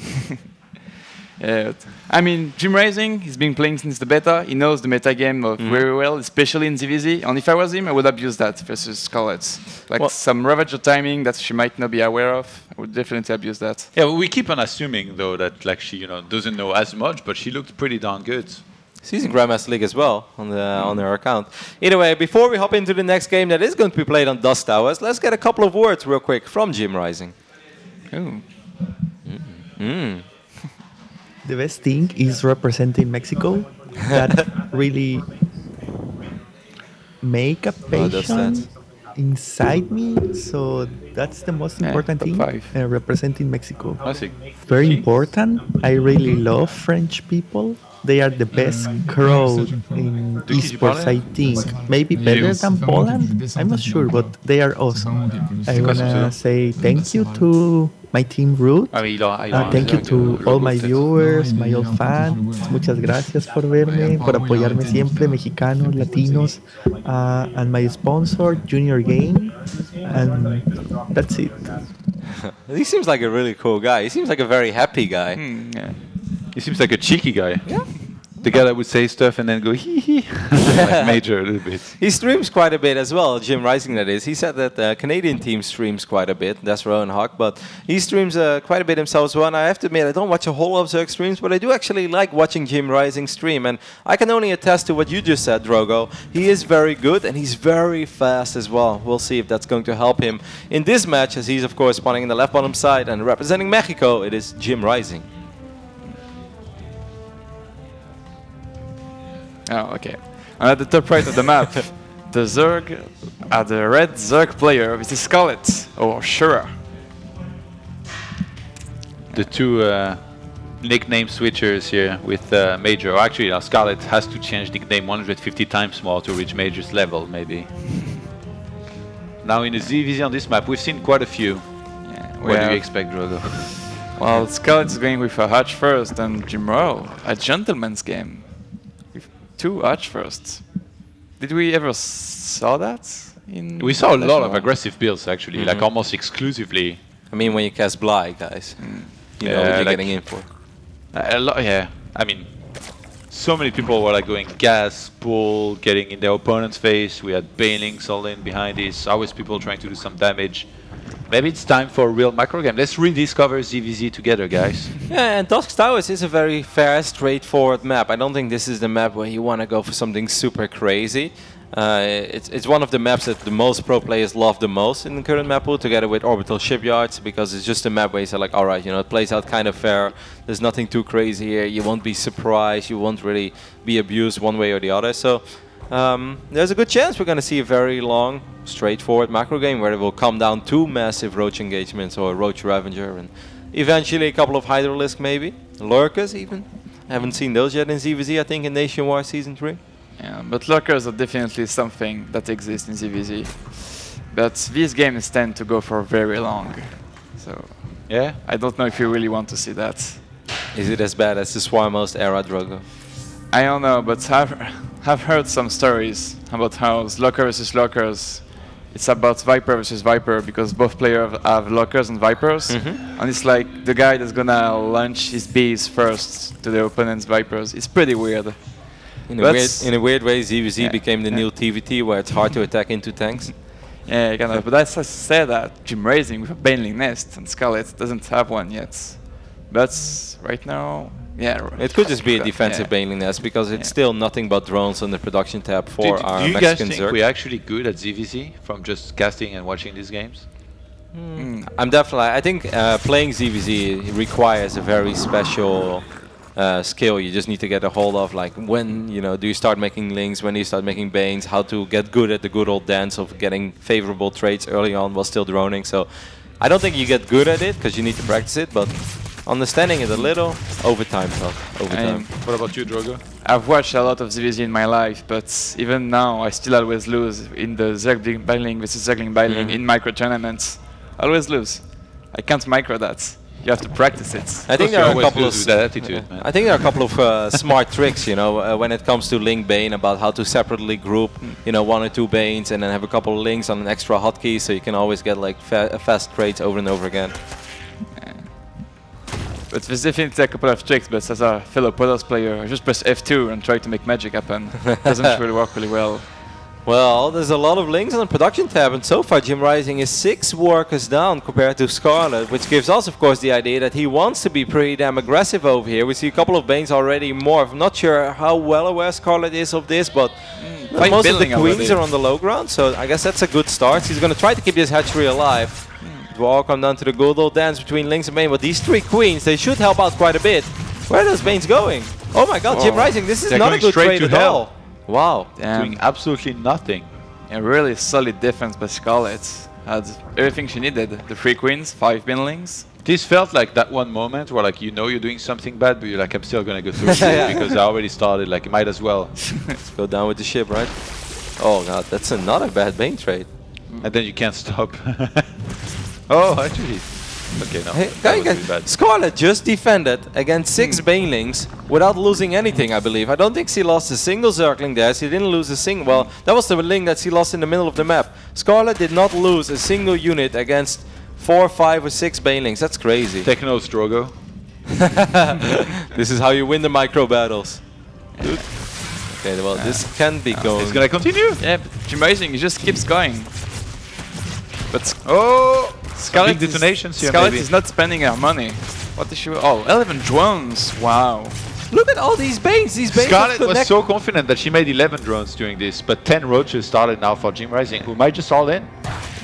Yeah, I mean, Jim Rising, he's been playing since the beta. He knows the meta game very well, especially in ZVZ. And if I was him, I would abuse that versus Scarlet. Like some Ravager timing that she might not be aware of, I would definitely abuse that. Yeah, well, we keep on assuming, though, that like she doesn't know as much, but she looked pretty darn good. She's in Grandmaster League as well on her account. Either way, before we hop into the next game that is going to be played on Dust Towers, let's get a couple of words real quick from Jim Rising. Ooh. The best thing is representing Mexico. That really make a passion inside me. So that's the most important thing. Representing Mexico. Very important. I really love French people. They are the best crowd in esports, I think. Maybe better than Poland? I'm not sure, but they are awesome. I want to say thank you to my team Root. Thank you to all my viewers, my old fans. Muchas gracias por verme, por apoyarme siempre, mexicanos, latinos, and my sponsor, Junior Game. And that's it. He seems like a really cool guy. He seems like a very happy guy. Yeah. He seems like a cheeky guy. Yeah. The guy that would say stuff and then go hee hee. Like Major a little bit. He streams quite a bit as well, Jim Rising that is. He said that the Canadian team streams quite a bit. That's Rowan Hawk, but he streams quite a bit himself as well. And I have to admit, I don't watch a whole lot of Zerg streams, but I do actually like watching Jim Rising stream. And I can only attest to what you just said, Drogo. He is very good and he's very fast as well. We'll see if that's going to help him in this match, as he's of course spawning in the left bottom side and representing Mexico. It is Jim Rising. Oh, okay. And at the top right of the map, the Zerg, the red Zerg player, this is Scarlet, or Shura. The two nickname switchers here with Major. Or actually, Scarlet has to change nickname 150 times more to reach Major's level, maybe. Now in the ZVZ on this map, we've seen quite a few. Yeah, what do you expect, Drogo? Well, Scarlet is going with a Hutch first, and Jimro, a gentleman's game. With 2 Hutch firsts. Did we ever saw that? We saw a lot of aggressive builds, actually, like almost exclusively. I mean, when you cast Blight, guys, you know what you're getting in for. A lot, yeah. I mean, so many people were like going gas, pull, getting in their opponent's face. We had Banelings all in behind this. Always people trying to do some damage. Maybe it's time for a real micro game. Let's rediscover ZVZ together, guys. Yeah, and Dusk Towers is a very fast, straightforward map. I don't think this is the map where you want to go for something super crazy. It's one of the maps that the most pro players love the most in the current map pool, together with Orbital Shipyards, because it's just a map where you say like, all right, you know, it plays out kind of fair. There's nothing too crazy here. You won't be surprised. You won't really be abused one way or the other. So there's a good chance we're going to see a very long, straightforward macro game where it will come down to massive Roach engagements or Roach Ravager, and eventually a couple of Hydralisk maybe, Lurkers even. I haven't seen those yet in ZVZ, I think, in NationWars Season 3. Yeah, but Lurkers are definitely something that exists in ZVZ. But these games tend to go for very long. So yeah, I don't know if you really want to see that. Is it as bad as the Swarmost era, Drogo? I don't know, but I've heard some stories about how Lurker versus Lurkers, it's about Viper versus Viper, because both players have Lurkers and Vipers. And it's like the guy that's gonna launch his bees first to the opponent's Vipers. It's pretty weird. In a weird way, ZVZ became the new TVT, where it's hard to attack into tanks. Yeah, kind of. But I said that Jim Raising with a Baneling Nest, and Scarlet doesn't have one yet. But right now, yeah. It could just be a defensive Baneling Nest, because it's still nothing but drones on the production tab for our Mexican Zerg. Do you guys think we're actually good at ZVZ from just casting and watching these games? I'm definitely. I think playing ZVZ requires a very special skill. You just need to get a hold of, like, when do you start making links, when do you start making banes, how to get good at the good old dance of getting favorable trades early on while still droning. So I don't think you get good at it because you need to practice it, but understanding it a little over time. What about you, Drogo? I've watched a lot of ZVZ in my life, but even now I still always lose in the Zergling Baneling versus Zergling Baneling in micro tournaments. I always lose. I can't micro that. You have to practice it. I think there are a couple of I think there are a couple of smart tricks, when it comes to Link Bane, about how to separately group, 1 or 2 Banes, and then have a couple of links on an extra hotkey, so you can always get like fast trades over and over again. But there's definitely a couple of tricks, but as a fellow Polos player, just press F2 and try to make magic happen. Doesn't really work really well. Well, there's a lot of links on the production tab, and so far Jim Rising is 6 workers down compared to Scarlet, which gives us, of course, the idea that he wants to be pretty damn aggressive over here. We see a couple of Banes already morph. I'm not sure how well aware Scarlet is of this, but most of the Queens are on the low ground, so I guess that's a good start. He's going to try to keep this hatchery alive. It will all come down to the good old dance between Lynx and Bane, but these 3 Queens, they should help out quite a bit. Where are those Banes going? Oh my god, Jim Rising, this is not a good trade at all. Wow. Doing absolutely nothing. A really solid defense by Scarlet. Had everything she needed. The 3 Queens, 5 Banelings. This felt like that one moment where, like, you're doing something bad, but you're like, I'm still gonna go through it because I already started. Like, you might as well. Let's go down with the ship, right? Oh god, that's not a bad Bane trade. And then you can't stop. Oh, actually. Okay, no. Hey, Scarlet just defended against 6 Banelings without losing anything, I believe. I don't think she lost a single Zergling there. She didn't lose a single. Well, that was the link that she lost in the middle of the map. Scarlet did not lose a single unit against 4, 5, or 6 Banelings. That's crazy. Techno Strogo. This is how you win the micro battles. Okay, well, this can be going. It's gonna continue. Yeah, but amazing. It just keeps going. But Scarlet detonations here. Scarlet is not spending her money. What is she? Oh, 11 drones. Wow. Look at all these Banes. These Banes. Scarlet was so confident that she made 11 drones during this, but 10 Roaches started now for Jim Rising, who might just all in.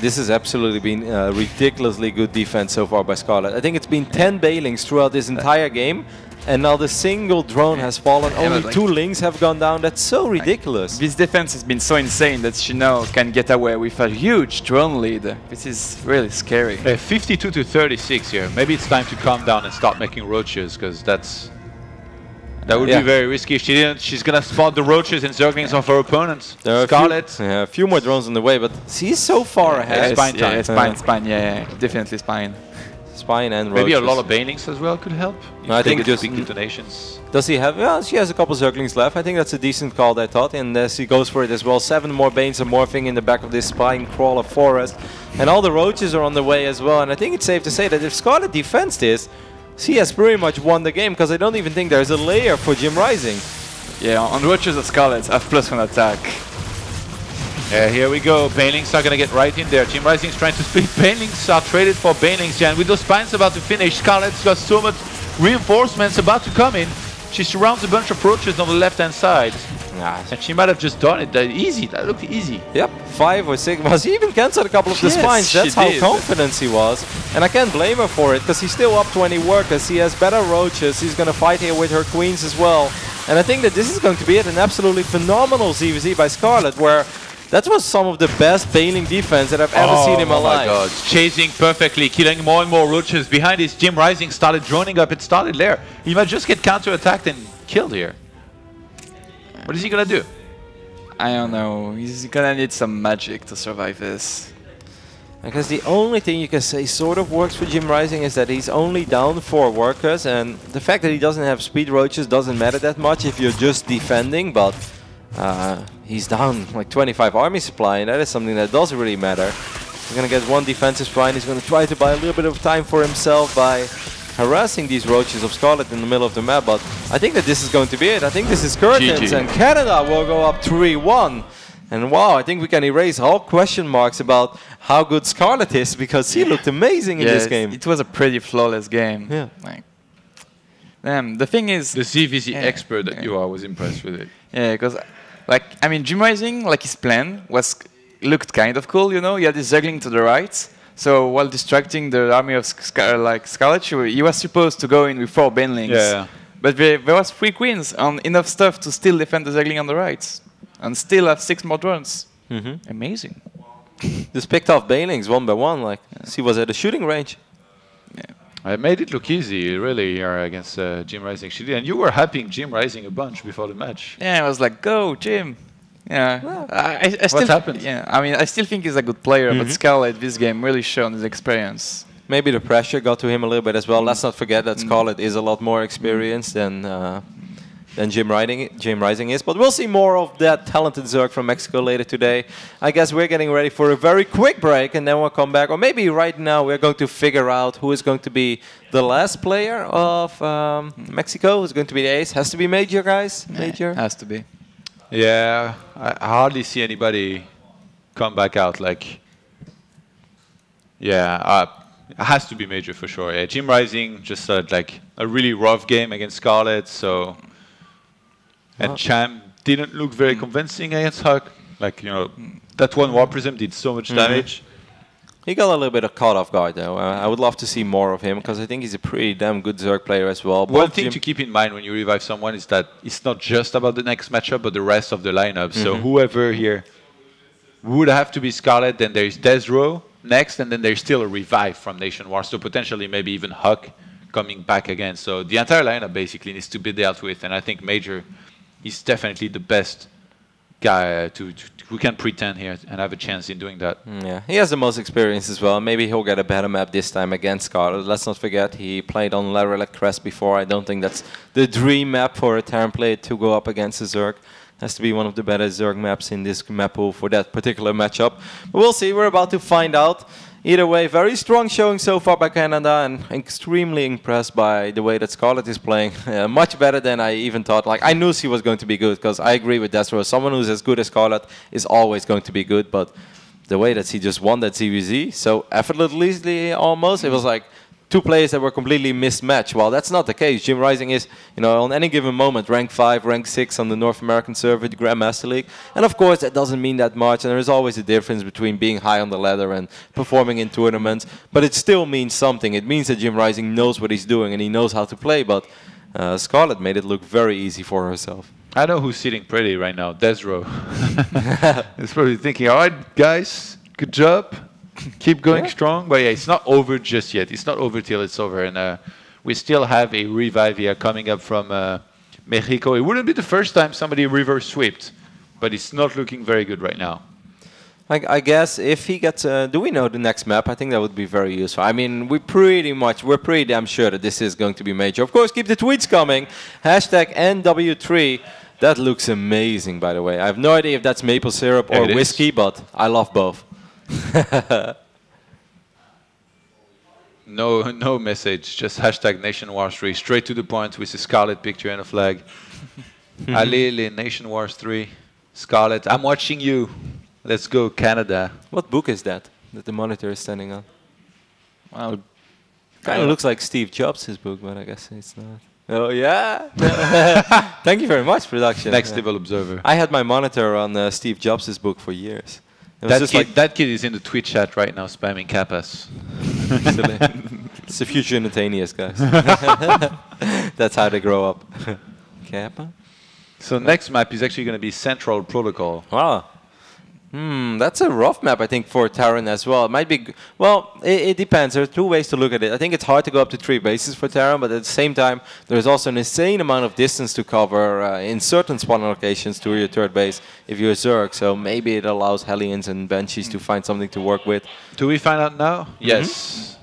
This has absolutely been ridiculously good defense so far by Scarlet. I think it's been 10 Banelings throughout this entire game, and not a single drone has fallen. Only like 2 Lings have gone down. That's so ridiculous. This defense has been so insane that she now can get away with a huge drone lead. This is really scary. 52 to 36 here. Maybe it's time to calm down and start making roaches, because that would be very risky if she didn't. She's gonna spot the roaches and zerglings of her opponents. Scarlet. A few more drones on the way, but she's so far ahead. Spine time. Spine, yeah, definitely Spine. Spine and roaches. Maybe a lot of banelings as well could help. No, I think just big detonations. Does he have? Yeah, she has a couple zerglings left. I think that's a decent call, I thought, and she goes for it as well. 7 more Banes are morphing in the back of this Spine Crawler Forest, and all the roaches are on the way as well. And I think it's safe to say that if Scarlet defends this, she has pretty much won the game, because I don't even think there's a layer for Jim Rising. Yeah, on roaches of Scarlet have +1 attack. Yeah, here we go. Banelings are gonna get right in there. Jim Rising's trying to split. Banelings are traded for Banelings, and with those spines about to finish, Scarlet's got so much reinforcements about to come in. She surrounds a bunch of roaches on the left-hand side. And she might have just done it that easy. That looked easy. Yep, 5 or 6. Well, she even cancelled a couple of the spines. That's how confident he was. And I can't blame her for it, because he's still up 20 workers. He has better roaches. He's going to fight here with her queens as well. And I think that this is going to be an absolutely phenomenal ZVZ by Scarlet, where that was some of the best Baneling defense that I've ever seen in my life. Oh my god, chasing perfectly, killing more and more roaches. Behind his Jim Rising started droning up. It started there. He might just get counter-attacked and killed here. What is he gonna do? I don't know. He's gonna need some magic to survive this. Because the only thing you can say sort of works for Jim Rising is that he's only down 4 workers, and the fact that he doesn't have speed roaches doesn't matter that much if you're just defending, but he's down like 25 army supply, and that is something that doesn't really matter. He's gonna get 1 defensive spine. He's gonna try to buy a little bit of time for himself by harassing these roaches of Scarlet in the middle of the map, but I think that this is going to be it. I think this is curtains, and Canada will go up 3-1. And wow, I think we can erase all question marks about how good Scarlet is, because he looked amazing in this game. It was a pretty flawless game. Yeah. Like, the thing is, the ZVZ expert that you are was impressed with it. Yeah, because, like, I mean, Jim Rising, like his plan looked kind of cool, you know. He had his zergling to the right. So while distracting the army of Scarlet, he was supposed to go in with 4 Banelings. Yeah. But there was 3 queens and enough stuff to still defend the zergling on the right. And still have 6 more drones. Amazing. Just picked off Banelings 1 by 1, like, she was at a shooting range. Yeah. I made it look easy, really, against Jim Rising. She did, and you were hyping Jim Rising a bunch before the match. Yeah, I was like, go, Jim. Yeah, well, I still what happened? Yeah, I mean, I still think he's a good player, but Scarlet this game really shown his experience. Maybe the pressure got to him a little bit as well. Let's not forget that Scarlet is a lot more experienced than Jim Rising is. But we'll see more of that talented Zerg from Mexico later today. I guess we're getting ready for a very quick break, and then we'll come back. Or maybe right now we're going to figure out who is going to be the last player of Mexico. Who's going to be the ace? Has to be Major, guys. Major has to be. Yeah, I hardly see anybody come back out. Like, yeah, it has to be Major for sure. Yeah, Jim Rising just had like a really rough game against Scarlet, so. And Cham didn't look very convincing against Huck. Like, you know, that one War Prism did so much damage. He got a little bit caught off guard, though. I would love to see more of him, because I think he's a pretty damn good Zerg player as well. One thing to keep in mind when you revive someone is that it's not just about the next matchup, but the rest of the lineup. So whoever here would have to be Scarlet, then there's Desro next, and then there's still a revive from NationWars. So potentially maybe even Huck coming back again. So the entire lineup basically needs to be dealt with, and I think Major is definitely the best guy who can pretend here and have a chance in doing that. Yeah, he has the most experience as well. Maybe he'll get a better map this time against Scarlet. Let's not forget he played on Larelec Crest before. I don't think that's the dream map for a Terran player to go up against a Zerg. Has to be one of the better Zerg maps in this map pool for that particular matchup. But we'll see. We're about to find out. Either way, very strong showing so far by Canada, and extremely impressed by the way that Scarlet is playing. Much better than I even thought. Like, I knew she was going to be good, because I agree with Destro. Someone who's as good as Scarlet is always going to be good, but the way that she just won that CVZ so effortlessly almost, it was like 2 players that were completely mismatched. Well, that's not the case. Jim Rising is, you know, on any given moment, rank 5, rank 6 on the North American server, the Grandmaster League. And of course, that doesn't mean that much. And there is always a difference between being high on the ladder and performing in tournaments. But it still means something. It means that Jim Rising knows what he's doing and he knows how to play. But Scarlet made it look very easy for herself. I know who's sitting pretty right now, Desro. He's probably thinking, all right, guys, good job. Keep going strong. But yeah, it's not over just yet. It's not over till it's over. And we still have a revive here coming up from Mexico. It wouldn't be the first time somebody reverse swept, but it's not looking very good right now. I guess if he gets, do we know the next map? I think that would be very useful. I mean, we're pretty damn sure that this is going to be major. Of course, keep the tweets coming. Hashtag NW3. That looks amazing, by the way. I have no idea if that's maple syrup or whiskey, but I love both. No message, just hashtag NationWars 3. Straight to the point with the Scarlet picture and a flag. Allez, NationWars 3. Scarlet, I'm watching you. Let's go, Canada. What book is that the monitor is standing on? Well, kind of looks like Steve Jobs' book, but I guess it's not. Oh, yeah. Thank you very much, production. Next Level Observer. I had my monitor on Steve Jobs' book for years. That kid is in the Twitch chat right now spamming Kappas. It's the future instantaneous, guys. That's how they grow up. Kappa? So next map is actually going to be Central Protocol. Wow. That's a rough map, I think, for Terran as well. It might be... Well, it depends. There are two ways to look at it. I think it's hard to go up to 3 bases for Terran, but at the same time, there's also an insane amount of distance to cover in certain spawn locations to your 3rd base if you're Zerg. So maybe it allows Hellions and Banshees to find something to work with. Do we find out now? Yes.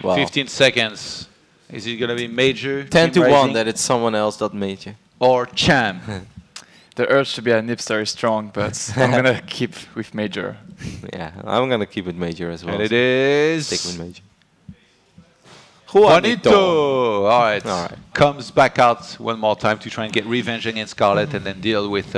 Wow. 15 seconds. Is it going to be Major? 10 to 1 that it's someone else, not Major. Or Cham? The urge to be a Nipster is strong, but I'm going to keep with Major. Yeah, I'm going to keep it Major as well. And it is... Stick with Major. Juanito! All right. Comes back out one more time to try and get revenge against Scarlet and then deal with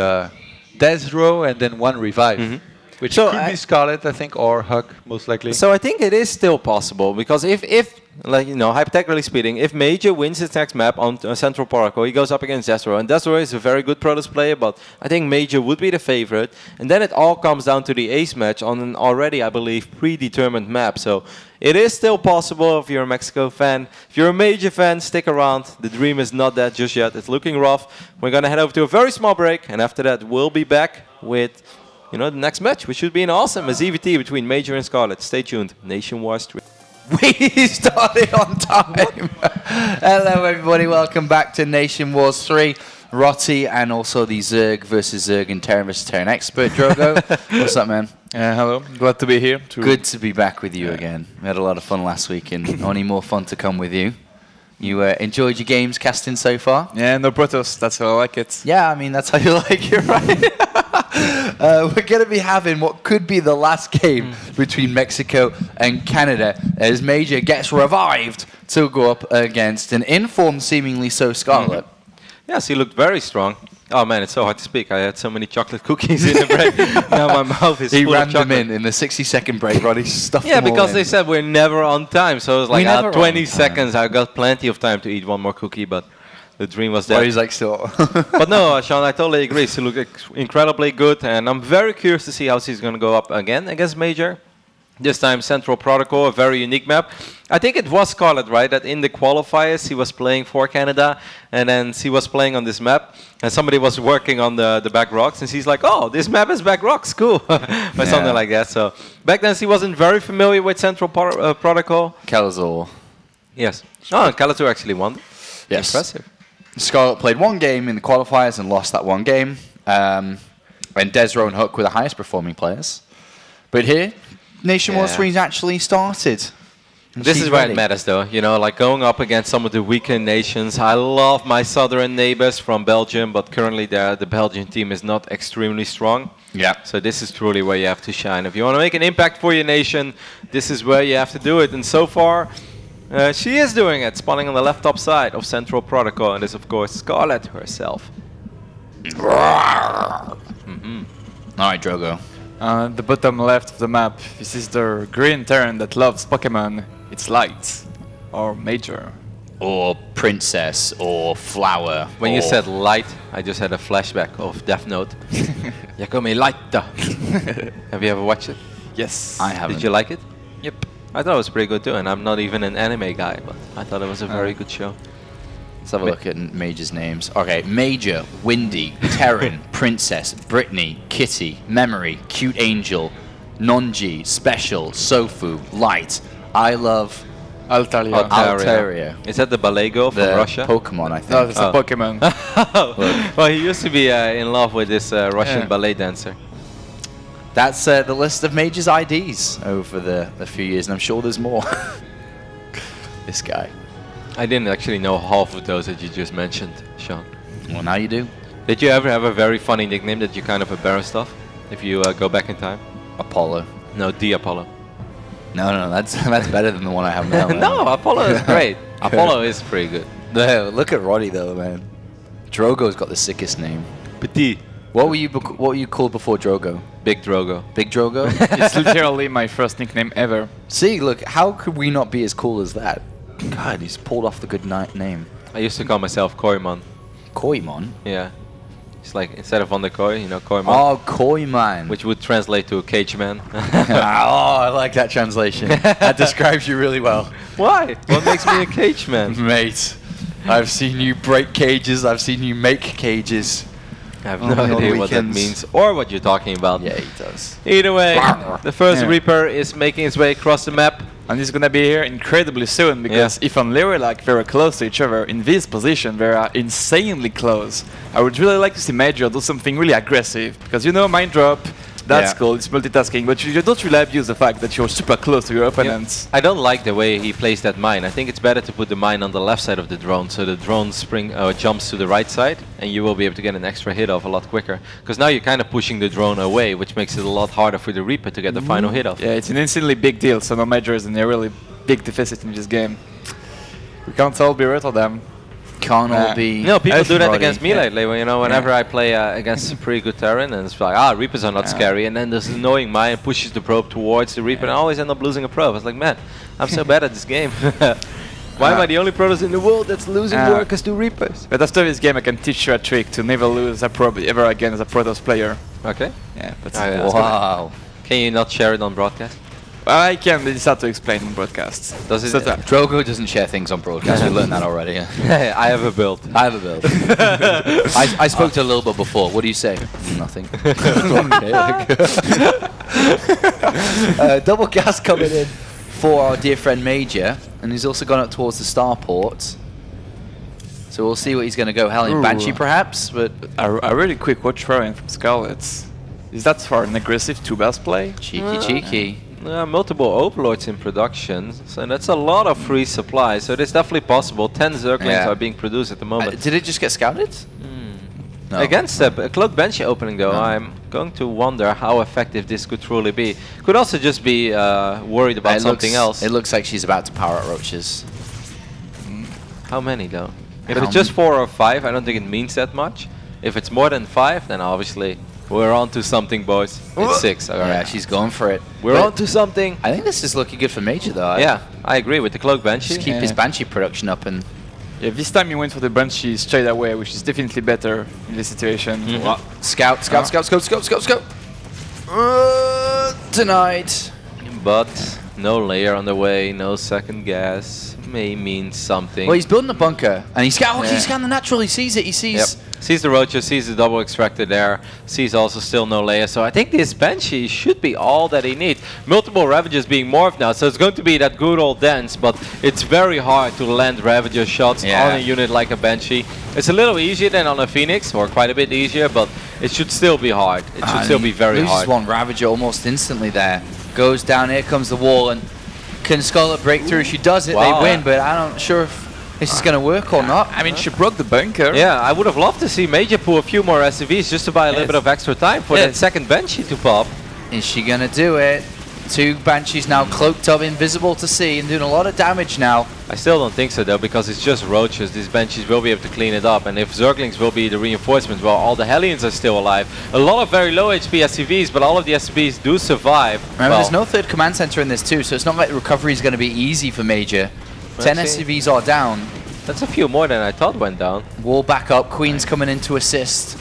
Desro and then 1 revive. Which could be Scarlet, I think, or Huck, most likely. So I think it is still possible, because if like, you know, hypothetically speaking, if Major wins his next map on Central Protocol, he goes up against Desro, and Desro is a very good Protoss player, but I think Major would be the favorite. And then it all comes down to the ace match on an already, I believe, predetermined map. So it is still possible if you're a Mexico fan. If you're a Major fan, stick around. The dream is not dead just yet. It's looking rough. We're going to head over to a very small break, and after that, we'll be back with, you know, the next match, which should be an awesome EVT between Major and Scarlet. Stay tuned. NationWars 3. We started on time. Hello, everybody. Welcome back to Nation Wars 3. Rotti and also the Zerg versus Zerg and Terran versus Terran expert, Drogo. What's up, man? Hello. Glad to be here. Good to be back with you again. We had a lot of fun last week and only more fun to come with you. You enjoyed your games casting so far? Yeah, no Protoss. That's how I like it. Yeah, I mean, that's how you like it, right? We're going to be having what could be the last game between Mexico and Canada as Major gets revived to go up against an informed, seemingly so, Scarlet. Yes, he looked very strong. Oh man, it's so hard to speak. I had so many chocolate cookies in the break. Now my mouth is full of chocolate. He ran them in the 60-second break, Roddy. Stuffed yeah, them all because in. They said we're never on time. So it was like 20 seconds. I got plenty of time to eat one more cookie, but the dream was dead. He's like, still. But no, Sean, I totally agree. She looked incredibly good, and I'm very curious to see how she's going to go up again against Major. This time Central Protocol, a very unique map. I think it was Scarlet, right, that in the qualifiers he was playing for Canada, and then she was playing on this map, and somebody was working on the back rocks, and she's like, oh, this map is back rocks, cool, or something like that. So back then she wasn't very familiar with Central Protocol. Calazor. Yes. Oh, and Calazor actually won. Yes. Impressive. Scarlet played 1 game in the qualifiers and lost that 1 game. And Desro and Hook were the highest performing players. But here, Nation Wars 3's actually started. This is where it matters, though. You know, like going up against some of the weaker nations. I love my southern neighbors from Belgium, but currently the Belgian team is not extremely strong. Yeah. So this is truly where you have to shine. If you want to make an impact for your nation, this is where you have to do it. And so far, she is doing it, spawning on the left top side of Central Protocol, and is of course Scarlet herself. All right, Drogo. The bottom left of the map, this is the green Terran that loves Pokemon. It's Light, or Major. Or Princess, or Flower. When you said Light, I just had a flashback of Death Note. Yakome Light. Have you ever watched it? Yes. I haven't. Did you like it? Yep. I thought it was pretty good too, and I'm not even an anime guy, but I thought it was a very good show. Let's have a look at Major's names. Okay, Major, Windy, Terran, Princess, Brittany, Kitty, Memory, Cute Angel, Nonji, Special, Sofu, Light, I Love, Altaria. Is that the ballet girl from Russia? Pokemon, I think. No, it's a Pokemon. Well, he used to be in love with this Russian ballet dancer. That's the list of Major's IDs over the few years, and I'm sure there's more. This guy. I didn't actually know half of those that you just mentioned, Sean. Well, now you do. Did you ever have a very funny nickname that you kind of embarrassed of? If you go back in time? Apollo. No, the Apollo. No, that's better than the one I have now. No, Apollo is great. Apollo is pretty good. Look at Roddy though, man. Drogo's got the sickest name. Petit. What were you called before Drogo? Big Drogo. Big Drogo? It's literally my first nickname ever. See, look, how could we not be as cool as that? God, he's pulled off the good name. I used to call myself Koimon. Koimon? Yeah. It's like, instead of on the koi, you know, Koimon. Oh, Koiman. Which would translate to cage man. Oh, I like that translation. That describes you really well. Why? What makes me a cage man? Mate, I've seen you break cages, I've seen you make cages. I have no idea what that means or what you're talking about. Yeah, he does. Either way, the first Reaper is making his way across the map. And he's gonna be here incredibly soon because if only we're like very close to each other in this position, they are insanely close. I would really like to see Major do something really aggressive because you know mind drop, that's cool, it's multitasking, but you don't really abuse the fact that you're super close to your opponents. I don't like the way he plays that mine. I think it's better to put the mine on the left side of the drone so the drone jumps to the right side and you will be able to get an extra hit off a lot quicker. Because now you're kind of pushing the drone away, which makes it a lot harder for the Reaper to get the final hit off. Yeah, it's an instantly big deal, so no Major is in a really big deficit in this game. We can't all be Rotterdam. Can't all be. No, people do that against me lately. You know, whenever I play against a pretty good Terran, and it's like, Reapers are not scary, and then this annoying mine pushes the probe towards the Reaper, and I always end up losing a probe. I was like, man, I'm so bad at this game. Why am I the only Protoss in the world that's losing workers to Reapers? But after this game, I can teach you a trick to never lose a probe ever again as a Protoss player. Okay. Yeah, that's wow. Can you not share it on broadcast? I can, but it's hard to explain on broadcasts. Does it? Drogo doesn't share things on broadcast. We learned that already. I have a build. I have a build. I spoke to Lilbo before. What do you say? Nothing. Double gas coming in for our dear friend Major, and he's also gone up towards the starport. So we'll see what he's going to go. Hellion Banshee perhaps, but a really quick watch throw-in from Scarlet. Is that for an aggressive two-bass play? Cheeky. Multiple Overlords in production, so that's a lot of free supply, so it's definitely possible. 10 Zerglings are being produced at the moment. Did it just get scouted? No. Against a Cloak Banshee opening though, I'm going to wonder how effective this could truly be. Could also just be worried about something else. It looks like she's about to power out roaches. How many though? If it's just 4 or 5, I don't think it means that much. If it's more than 5, then obviously we're on to something, boys. It's 6. All right. Yeah, she's going for it. We're on to something. I think this is looking good for Major, though. Yeah, I agree with the Cloak Banshee. Just keep his Banshee production up and... Yeah, this time he went for the Banshee straight away, which is definitely better in this situation. Scout. Denied. But no layer on the way, no second gas. May mean something. Well, he's building a bunker, and he's scanned the natural. He sees it. He sees... Sees the roaches, sees the double extractor there, sees also still no layer. So I think this Banshee should be all that he needs. Multiple Ravagers being morphed now, so it's going to be that good old dance, but it's very hard to land Ravager shots on a unit like a Banshee. It's a little easier than on a Phoenix, or quite a bit easier, but it should still be hard. It should still be very hard. Loses one Ravager almost instantly there. Goes down, here comes the wall, and can Scarlet break through? She does it, they win, but I'm not sure if this is going to work or not. I mean, she broke the bunker. Yeah, I would have loved to see Major pull a few more SCVs just to buy a little bit of extra time for that second Banshee to pop. Is she going to do it? 2 Banshees now cloaked up, invisible to see, and doing a lot of damage now. I still don't think so though, because it's just roaches. These Banshees will be able to clean it up, and if Zerglings will be the reinforcements, well, all the Hellions are still alive. A lot of very low HP SCVs, but all of the SCVs do survive. Remember, there's no third command center in this too, so it's not like the recovery is going to be easy for Major. 10 SCVs are down. That's a few more than I thought went down. Wall back up, Queen's coming in to assist.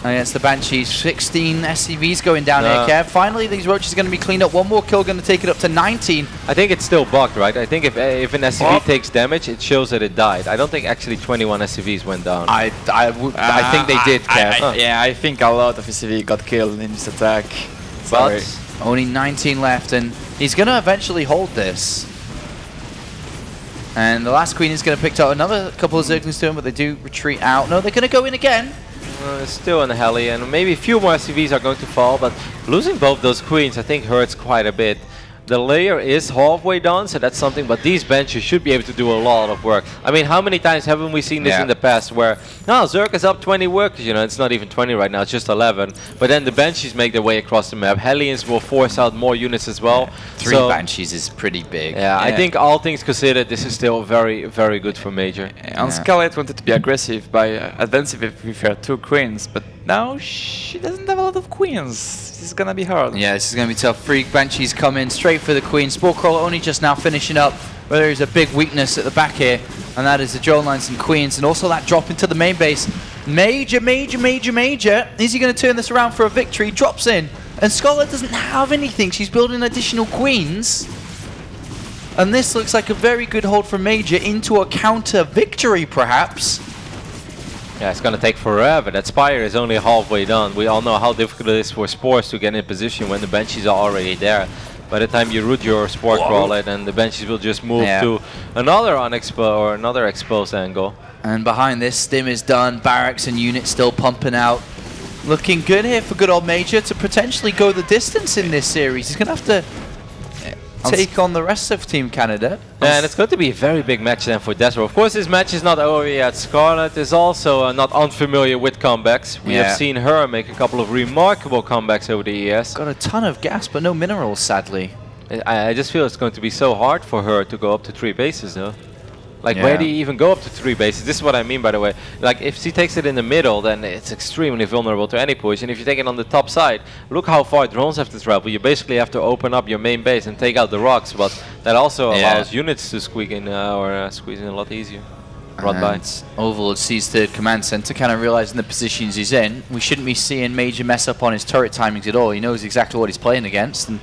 Against the Banshees, 16 SCVs going down here, Kev. Finally, these roaches are going to be cleaned up. One more kill going to take it up to 19. I think it's still bugged, right? I think if an SCV takes damage, it shows that it died. I don't think actually 21 SCVs went down. I think they did, Kev. Yeah, I think a lot of SCV got killed in this attack. Sorry. But only 19 left, and he's going to eventually hold this. And the last queen is going to pick up another couple of Zerglings to him, but they do retreat out. No, they're going to go in again. Still in the heli, and maybe a few more SCVs are going to fall, but losing both those queens I think hurts quite a bit. The layer is halfway done, so that's something, but these benches should be able to do a lot of work. I mean, how many times haven't we seen this in the past where, Zerg is up 20 workers, you know, it's not even 20 right now, it's just 11. But then the Banshees make their way across the map. Hellions will force out more units as well. Three Banshees is pretty big. Yeah, I think all things considered, this is still very, very good for Major. And Scarlet wanted to be aggressive by advancing with her 2 queens, but now she doesn't have a lot of queens. This is gonna be hard. Yeah, this is gonna be tough. 3 Banshees come in straight for the queen. Sporecrawler only just now finishing up, but there is a big weakness at the back here, and that is the drone lines and queens, and also that drop into the main base. Major. Is he gonna turn this around for a victory? Drops in, and Scarlet doesn't have anything. She's building additional queens. And this looks like a very good hold from Major into a counter victory, perhaps. Yeah, it's going to take forever. That Spire is only halfway done. We all know how difficult it is for Spores to get in position when the Banshees are already there. By the time you root your Spore Crawler, then the Banshees will just move to another exposed angle. And behind this, Stim is done. Barracks and units still pumping out. Looking good here for good old Major to potentially go the distance in this series. He's going to have to take on the rest of Team Canada. And it's going to be a very big match then for Desro. Of course, this match is not over yet. Scarlet is also not unfamiliar with comebacks. We have seen her make a couple of remarkable comebacks over the years. Got a ton of gas, but no minerals, sadly. I just feel it's going to be so hard for her to go up to 3 bases, though. Like, where do you even go up to 3 bases? This is what I mean, by the way. Like, if she takes it in the middle, then it's extremely vulnerable to any push. And if you take it on the top side, look how far drones have to travel. You basically have to open up your main base and take out the rocks. But that also allows units to squeak in or squeeze in a lot easier. Run by. Overlord sees the command center, kind of realizing the positions he's in. We shouldn't be seeing Major mess up on his turret timings at all. He knows exactly what he's playing against. And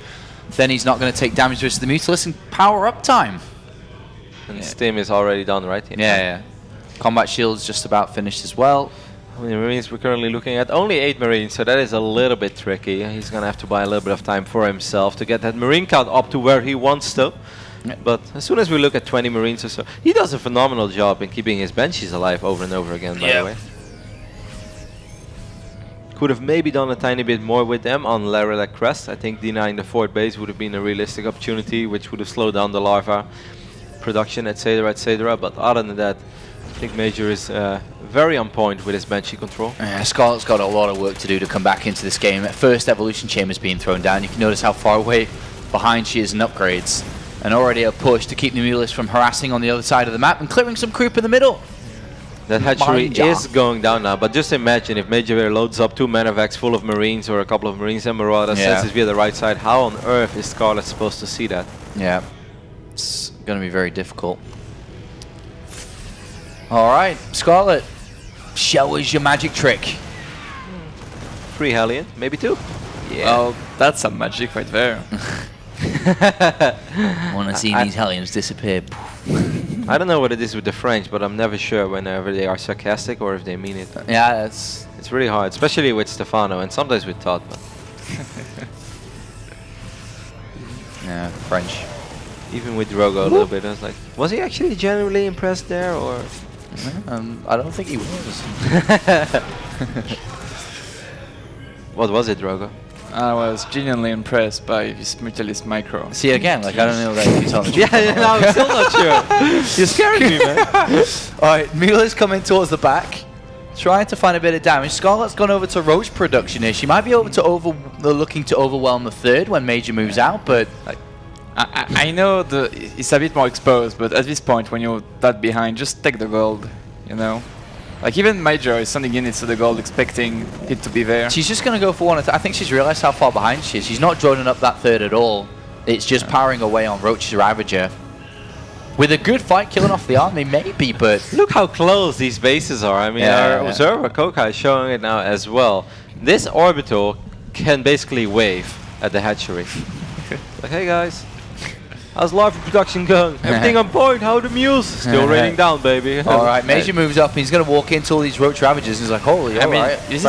then he's not going to take damage versus the Mutilus and power up time. And Stim is already done, right? Yeah. Combat shield's just about finished as well. How many Marines we're currently looking at? Only 8 Marines, so that is a little bit tricky. He's going to have to buy a little bit of time for himself to get that Marine count up to where he wants to. But as soon as we look at 20 Marines or so, he does a phenomenal job in keeping his Banshees alive over and over again, by the way. Could have maybe done a tiny bit more with them on Larilla Crest. I think denying the 4th base would have been a realistic opportunity, which would have slowed down the larva production, etc., etc. But other than that, I think Major is very on point with his Banshee control. Yeah, Scarlet's got a lot of work to do to come back into this game. At first, Evolution Chamber's being thrown down. You can notice how far away behind she is in upgrades. And already a push to keep the Mutilus from harassing on the other side of the map and clearing some creep in the middle. That hatchery is going down now, but just imagine if Major loads up 2 Manavacs full of Marines or a couple of Marines and Marauders, sends it via the right side. How on earth is Scarlet supposed to see that? Yeah, it's going to be very difficult. Alright, Scarlet, show us your magic trick. 3 Hellion, maybe 2. Yeah. Oh, that's some magic right there. Want to see these Hellions disappear. I don't know what it is with the French, but I'm never sure whenever they are sarcastic or if they mean it. Yeah, it's really hard, especially with Stefano and sometimes with Todd. But yeah, French. Even with Drogo a little bit, I was like, was he actually genuinely impressed there, or? I don't think he was. What was it, Drogo? I was genuinely impressed by his Mutilus Micro. See, again, like, I don't know that he's on the no, I'm still not sure. You're scaring me, man. Alright, Mila's coming towards the back, trying to find a bit of damage. Scarlet's gone over to Roach production here. She might be over to looking to overwhelm the 3rd when Major moves out, but I know it's a bit more exposed, but at this point, when you're that behind, just take the gold, you know? Like, even Major is sending units to the gold, expecting it to be there. She's just going to go for one. I think she's realized how far behind she is. She's not droning up that 3rd at all. It's just powering away on Roach's Ravager. With a good fight killing off the army, maybe, but... Look how close these bases are. I mean, our observer, Koka, is showing it now as well. This orbital can basically wave at the hatchery. Like, hey guys, how's live production going? Everything on point, how are the mules? Still raining down, baby. Alright, Major moves up, and he's going to walk into all these Roach Ravagers, and he's like, holy, alright. This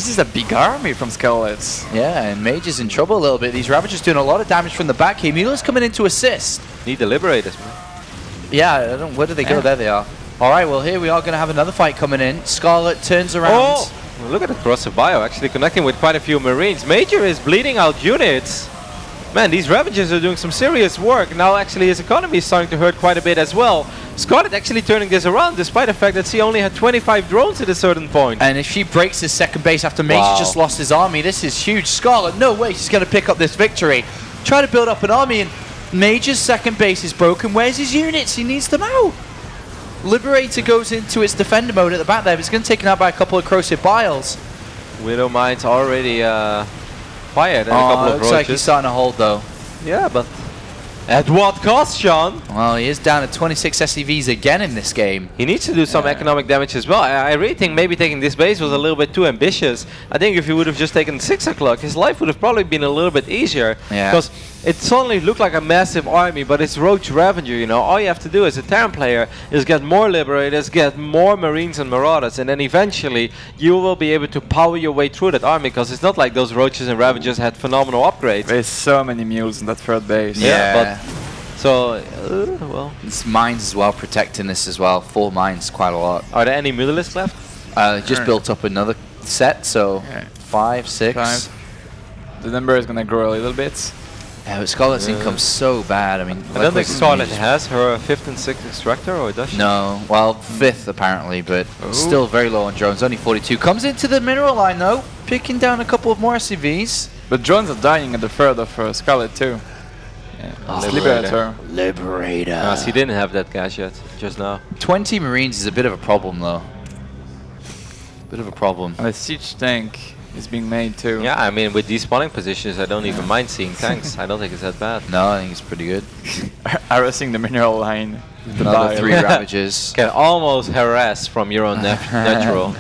is a big army from Scarlets. Yeah, and Major's in trouble a little bit. These Ravagers doing a lot of damage from the back here. Mueller's coming in to assist. Need the Liberators, man. Yeah, I don't, where do they go? There they are. Alright, well here we are going to have another fight coming in. Scarlet turns around. Oh! Look at the corrosive bio actually connecting with quite a few Marines. Major is bleeding out units. Man, these Ravagers are doing some serious work. Now actually his economy is starting to hurt quite a bit as well. Scarlet actually turning this around despite the fact that she only had 25 drones at a certain point. And if she breaks his second base after Major just lost his army, this is huge. Scarlet, no way she's going to pick up this victory. Try to build up an army, and Major's second base is broken. Where's his units? He needs them out. Liberator goes into its defender mode at the back there, but it's going to be taken out by a couple of corrosive biles. Widow Mine's already fired and a couple of looks roaches. like he's starting to hold though. Yeah, but at what cost, Sean? Well, he is down to 26 SCVs again in this game. He needs to do some economic damage as well. I really think maybe taking this base was a little bit too ambitious. I think if he would have just taken 6 o'clock, his life would have probably been a little bit easier. Yeah. Because it suddenly looked like a massive army, but it's Roach Ravager, you know. All you have to do as a Terran player is get more Liberators, get more Marines and Marauders, and then eventually you will be able to power your way through that army, because it's not like those Roaches and Ravagers had phenomenal upgrades. There's so many mules in that third base. Yeah, but so, well. It's mines as well, protecting this as well. 4 mines, quite a lot. Are there any Mutalisks left? Just built up another set, so 5, 6. The number is going to grow a little bit. Yeah, but Scarlet's income's so bad. I mean, I don't think Scarlet has her 5th and 6th extractor, or does she? No, well, 5th apparently, but still very low on drones. Only 42. Comes into the mineral line though, picking down a couple of more SCVs. But drones are dying at the third of Scarlet too. Yeah. Liberator. Liberator. He didn't have that gas yet, just now. 20 Marines is a bit of a problem though. Bit of a problem. And a siege tank is being made too. Yeah, I mean, with these spawning positions, I don't even mind seeing tanks. I don't think it's that bad. No, I think it's pretty good. Harassing the mineral line. Another 3 Ravagers. Can almost harass from your own natural.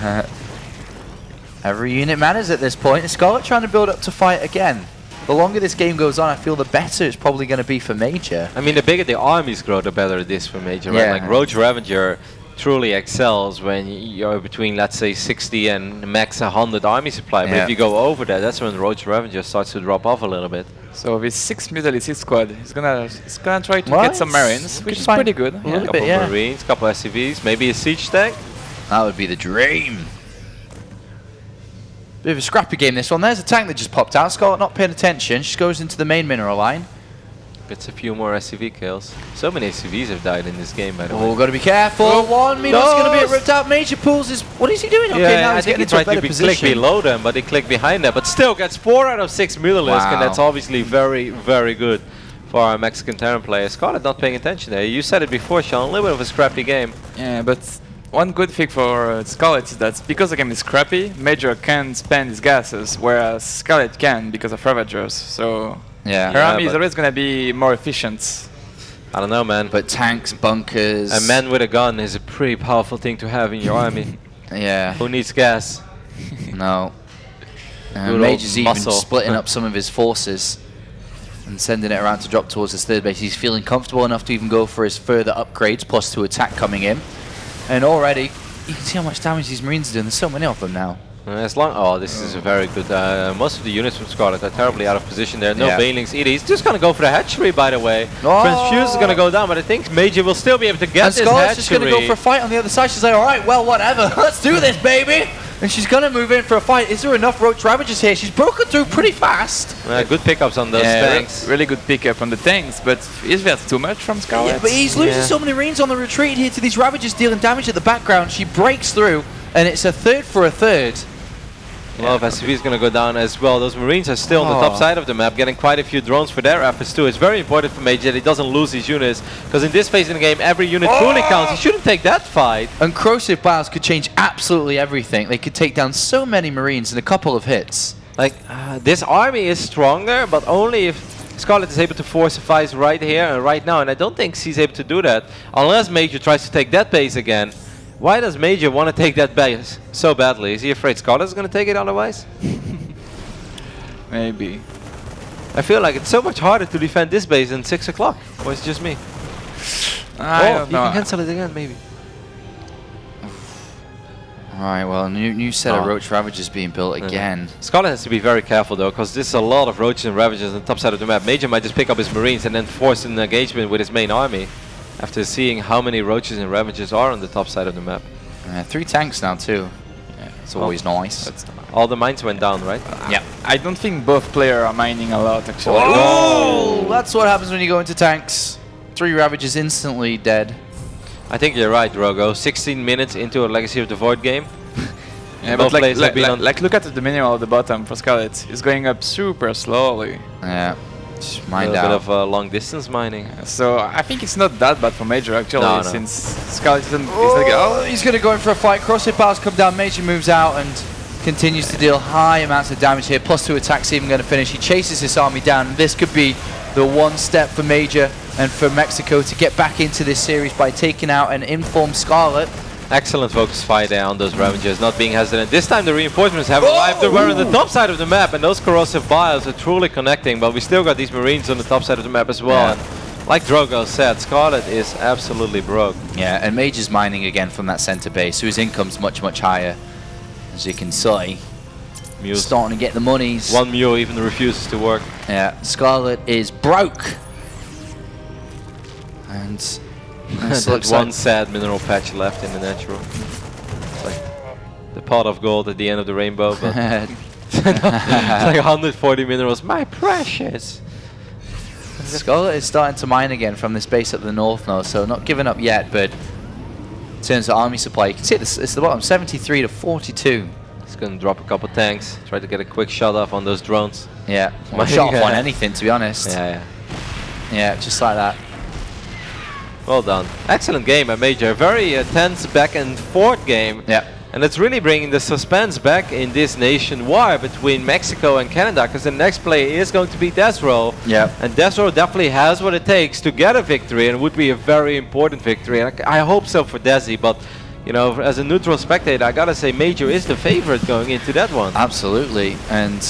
Every unit matters at this point. Scarlet trying to build up to fight again. The longer this game goes on, I feel the better it's probably going to be for Major. I mean, the bigger the armies grow, the better it is for Major, right? Like Roach Ravager truly excels when you're between, let's say, 60 and max 100 army supply. But if you go over that, that's when Roach Ravager starts to drop off a little bit. So with 6 Mutalistic squad, he's gonna try to get some Marines, which is pretty good. Yeah, a couple of Marines, couple SCVs, maybe a siege tank. That would be the dream. Bit of a scrappy game this one. There's a tank that just popped out. Scarlet not paying attention. She goes into the main mineral line. Gets a few more SCV kills. So many SCVs have died in this game, by the way. Oh, got to be careful. One Milo's going to be ripped out. Major pulls his... What is he doing? Yeah, Okay, now I he's think getting he into a tried better to position. click below them, but he clicked behind them. But still gets 4 out of 6 Mutalisks, and that's obviously very, very good for our Mexican Terran players. Scarlet not paying attention there. You said it before, Sean. A little bit of a scrappy game. Yeah, but one good thing for Scarlet is that because the game is scrappy, Major can spend his gases, whereas Scarlet can because of Ravagers. So her army is always going to be more efficient. I don't know, man. But tanks, bunkers... A man with a gun is a pretty powerful thing to have in your army. Yeah. Who needs gas? No. Major's even splitting up some of his forces and sending it around to drop towards his third base. He's feeling comfortable enough to even go for his further upgrades, +2 attack coming in. And already, you can see how much damage these Marines are doing. There's so many of them now. Oh, this is a very good. Most of the units from Scarlet are terribly out of position there. No banelings either. He's just going to go for the hatchery, by the way. Prince Fuse is going to go down, but I think Major will still be able to get this hatchery. And Scarlet's just going to go for a fight on the other side. She's like, alright, well, whatever. Let's do this, baby. And she's going to move in for a fight. Is there enough Roach Ravagers here? She's broken through pretty fast. Good pickups on those tanks. Really good pickup on the tanks, but is that too much from Scarlet? Yeah, but he's losing so many Marines on the retreat here to these Ravagers dealing damage at the background. She breaks through, and it's a third for a third. A lot of SCV is going to go down as well. Those Marines are still on the top side of the map, getting quite a few drones for their efforts too. It's very important for Major that he doesn't lose these units, because in this phase in the game, every unit truly counts. He shouldn't take that fight. And corrosive biles could change absolutely everything. They could take down so many Marines in a couple of hits. Like, this army is stronger, but only if Scarlet is able to force a fight right here and right now, and I don't think he's able to do that unless Major tries to take that base again. Why does Major want to take that base so badly? Is he afraid Scarlet is going to take it otherwise? Maybe. I feel like it's so much harder to defend this base than 6 o'clock. Or it's just me? I don't know. You can cancel it again, maybe. Alright, well, new set of Roach Ravagers being built again. Scarlet has to be very careful though, because there's a lot of Roaches and Ravagers on the top side of the map. Major might just pick up his Marines and then force an engagement with his main army after seeing how many Roaches and Ravagers are on the top side of the map. 3 tanks now too. Yeah, it's always nice. All the mines went down, right? Yeah. I don't think both players are mining a lot actually. Oh! That's what happens when you go into tanks. 3 Ravagers instantly dead. I think you're right, Drogo. 16 minutes into a Legacy of the Void game. Yeah, but like look at the minimal at the bottom for Scarlet. It's going up super slowly. Yeah, just mine a down. bit of long distance mining. So I think it's not that bad for Major actually, No. since Scarlet isn't. He's going to go in for a fight. Crosshair powers come down. Major moves out and continues to deal high amounts of damage here. +2 attacks even going to finish. He chases his army down. This could be the one step for Major and for Mexico to get back into this series by taking out an informed Scarlet. Excellent focus fire there on those Ravagers, not being hesitant. This time the reinforcements have arrived. They're on the top side of the map, and those corrosive biles are truly connecting. But we still got these Marines on the top side of the map as well. Yeah. And like Drogo said, Scarlet is absolutely broke. Yeah, and Major's mining again from that center base, so his income's much higher. As you can see, Mule's starting to get the monies. One mule even refuses to work. Yeah, Scarlet is broke. And there's one sad mineral patch left in the natural. It's like the pot of gold at the end of the rainbow, but it's like 140 minerals. My precious! Scarlet is starting to mine again from this base up the north now, so not giving up yet, but in terms of army supply, you can see it's the bottom, 73 to 42. He's going to drop a couple tanks, try to get a quick shot off on those drones. Yeah, well, shot off on anything, to be honest. Yeah, just like that. Well done. Excellent game at Major. Very tense back and forth game. Yeah. And it's really bringing the suspense back in this nation war between Mexico and Canada, because the next play is going to be Desro. Yeah. And Desro definitely has what it takes to get a victory, and it would be a very important victory. And I hope so for Desi, but you know, as a neutral spectator, I gotta say Major is the favorite going into that one. Absolutely. And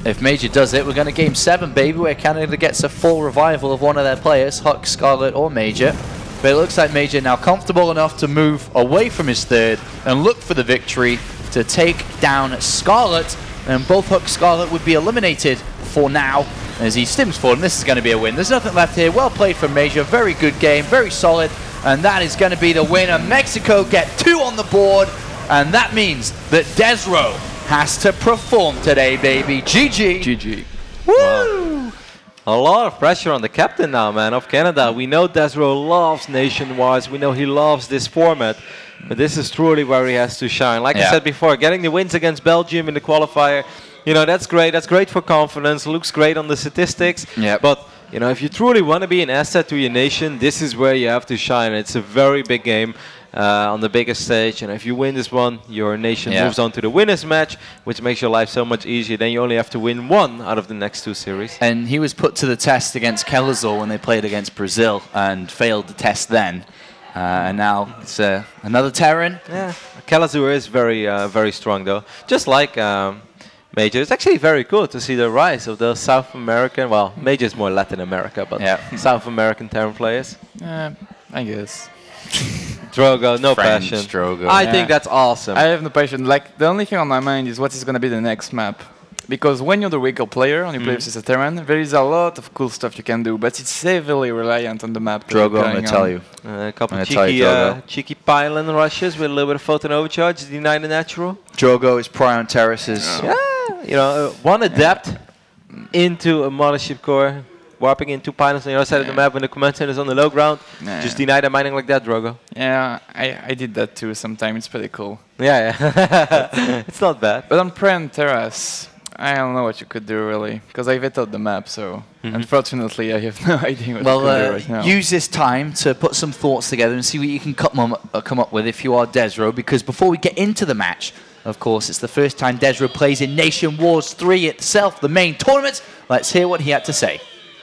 if Major does it, we're going to game 7, baby, where Canada gets a full revival of one of their players, Huck, Scarlet, or Major. But it looks like Major now comfortable enough to move away from his third and look for the victory to take down Scarlet. And both Huck, Scarlet would be eliminated for now as he stims forward. And this is going to be a win. There's nothing left here. Well played from Major. Very good game. Very solid. And that is going to be the winner. Mexico get 2 on the board. And that means that Desro has to perform today, baby. GG. GG. Woo! Wow. A lot of pressure on the captain now, man, of Canada. We know Desro loves NationWars. We know he loves this format. But this is truly where he has to shine. Like I said before, getting the wins against Belgium in the qualifier, you know, that's great. That's great for confidence. Looks great on the statistics. But, you know, if you truly want to be an asset to your nation, this is where you have to shine. It's a very big game. On the biggest stage, and if you win this one, your nation moves on to the winners match, which makes your life so much easier. Then you only have to win 1 out of the next 2 series. And he was put to the test against Kelazor when they played against Brazil and failed the test then. And now it's another Terran. Yeah, Kelazor is very strong though. Just like Major, it's actually very cool to see the rise of the South American. Well, Major is more Latin America, but South American Terran players. I guess. Drogo, no French passion. Drogo. I think that's awesome. I have no passion. Like, the only thing on my mind is what is going to be the next map. Because when you're the weaker player and you play with a Terran, there is a lot of cool stuff you can do, but it's heavily reliant on the map. Drogo, I'm going to tell you. A couple of cheeky pylon rushes with a little bit of photon overcharge, deny the natural. Drogo is prone on terraces. Yeah, you know, one adept into a mothership core. Warping in 2 pylons on the other side of the map when the command center is on the low ground. Just deny the mining like that, Drogo. Yeah, I did that too sometimes. It's pretty cool. Yeah. It's not bad. But on Prem Terrace, I don't know what you could do really, because I vetoed the map, so unfortunately I have no idea what you could do right now. Use this time to put some thoughts together and see what you can come up with if you are Desro, because before we get into the match, of course, it's the first time Desro plays in NationWars 3 itself, the main tournament. Let's hear what he had to say.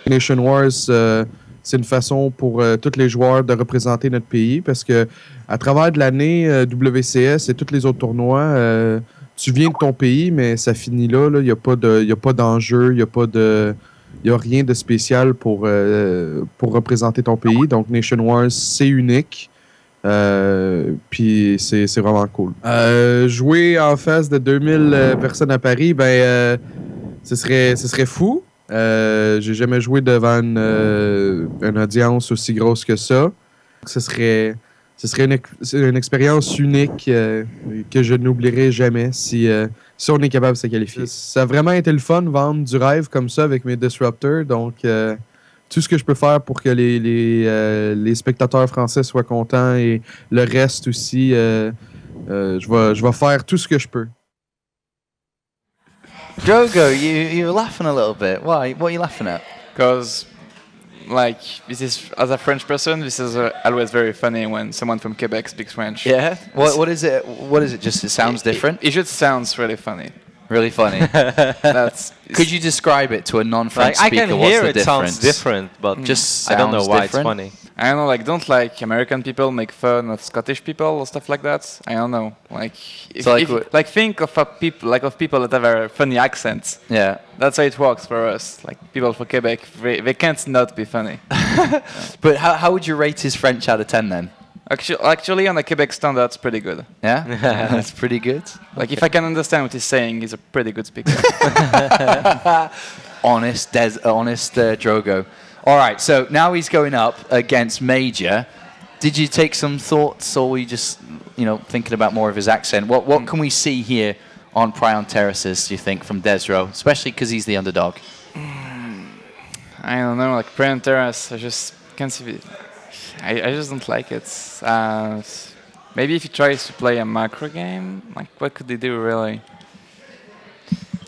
NationWars, c'est une façon pour tous les joueurs de représenter notre pays parce que à travers de l'année, WCS et tous les autres tournois, tu viens de ton pays, mais ça finit là. Il n'y a pas d'enjeu, il n'y a rien de spécial pour représenter ton pays. Donc NationWars, c'est unique. Puis c'est vraiment cool. Jouer en face de 2000 personnes à Paris, ce serait fou. J'ai jamais joué devant une audience aussi grosse que ça. Ce serait une expérience unique que je n'oublierai jamais si on est capable de se qualifier. Ça a vraiment été le fun, vendre du rêve comme ça avec mes disruptors. Donc, tout ce que je peux faire pour que les spectateurs français soient contents et le reste aussi, je vais faire tout ce que je peux. Drogo, you're laughing a little bit. Why? What are you laughing at? Because, like, this is, as a French person, this is always very funny when someone from Quebec speaks French. Yeah? What is it? What is it? Just it sounds different? It just sounds really funny. Really funny. Could you describe it to a non-French speaker? I can hear it sounds different, but just I don't know why different? it's funny. I don't know, like, don't like American people make fun of Scottish people or stuff like that. I don't know, like, think of people that have a funny accents. Yeah, that's how it works for us. Like people from Quebec, they can't not be funny. But how would you rate his French out of 10 then? Actually, on a Quebec standard, it's pretty good. Yeah, that's pretty good. Like if I can understand what he's saying, he's a pretty good speaker. honest Drogo. All right, so now he's going up against Major. Did you take some thoughts, or were you just, thinking about more of his accent? What can we see here on Prion Terraces, do you think, from Desro, especially because he's the underdog? I don't know, like Prion Terrace, I just can't see it. I just don't like it. Maybe if he tries to play a macro game, like what could he do really?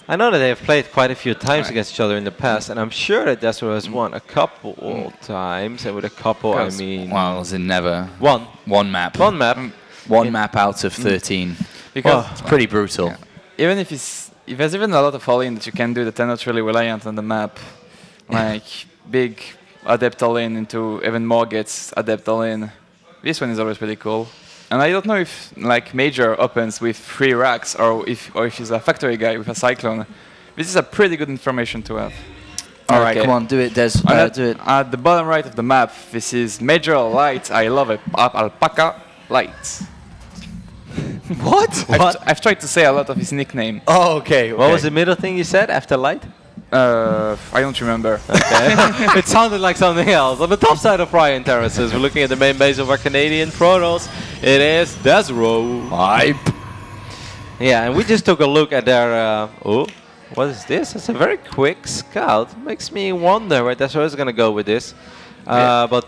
I know that they've played quite a few times against each other in the past, and I'm sure that Desro has won a couple times, and with a couple I mean... Well, as in never. One map. One map. One map out of 13. Because it's pretty brutal. Yeah. Even if there's even a lot of all-in that you can do that are not really reliant on the map, like big Adept all-in into even more gets Adept all-in. This one is always pretty cool. And I don't know if like Major opens with 3 racks or if he's a factory guy with a Cyclone. This is a pretty good information to have. Alright, come on, do it, Des. Do it. At the bottom right of the map, this is Major Light. I love it. Alpaca Light. What? I've tried to say a lot of his nickname. Oh, okay. What was the middle thing you said after Light? I don't remember. Okay. It sounded like something else. On the top side of Prion Terraces, we're looking at the main base of our Canadian Protoss. It is Desro. Hype. Yeah, and we just took a look at their... oh, what is this? It's a very quick scout. Makes me wonder where Desro is going to go with this. But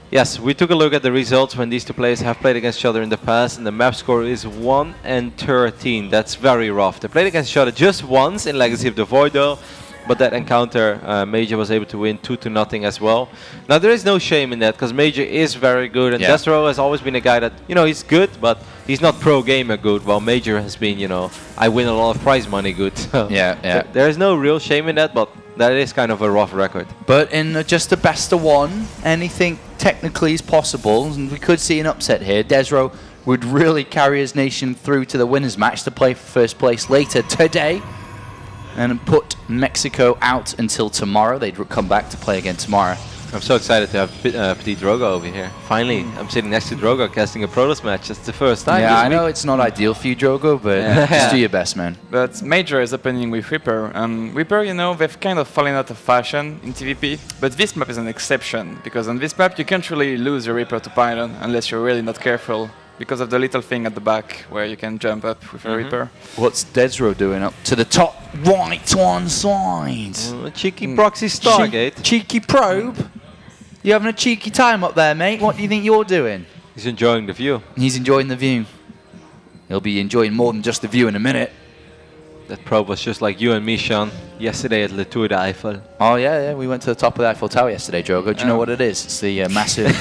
yes, we took a look at the results when these two players have played against each other in the past, and the map score is 1-13. That's very rough. They played against each other just once in Legacy of the Void, though. But that encounter, Major was able to win 2-0 as well. Now, there is no shame in that, because Major is very good, and Desro has always been a guy that, he's good, but he's not pro-gamer good, while Major has been, I win a lot of prize money good. So yeah. There is no real shame in that, but that is kind of a rough record. But in just a best of one, anything technically is possible, and we could see an upset here. Desro would really carry his nation through to the winners match to play for first place later today, and put Mexico out until tomorrow. They'd come back to play again tomorrow. I'm so excited to have Petit Drogo over here. Finally, I'm sitting next to Drogo casting a Protoss match. It's the first time. Yeah, I know it's not ideal for you, Drogo, but just do your best, man. But Major is opening with Reaper. Reaper, they've kind of fallen out of fashion in TVP. But this map is an exception, because on this map you can't really lose your Reaper to Python unless you're really not careful, because of the little thing at the back where you can jump up with a Reaper. What's Desro doing up to the top right-hand side? Cheeky proxy Stargate. Cheeky probe? You having a cheeky time up there, mate? What do you think you're doing? He's enjoying the view. He's enjoying the view. He'll be enjoying more than just the view in a minute. That probe was just like you and me, Sean, yesterday at Le Tour de Eiffel. Oh, yeah, we went to the top of the Eiffel Tower yesterday, Drogo. Do you know what it is? It's the massive...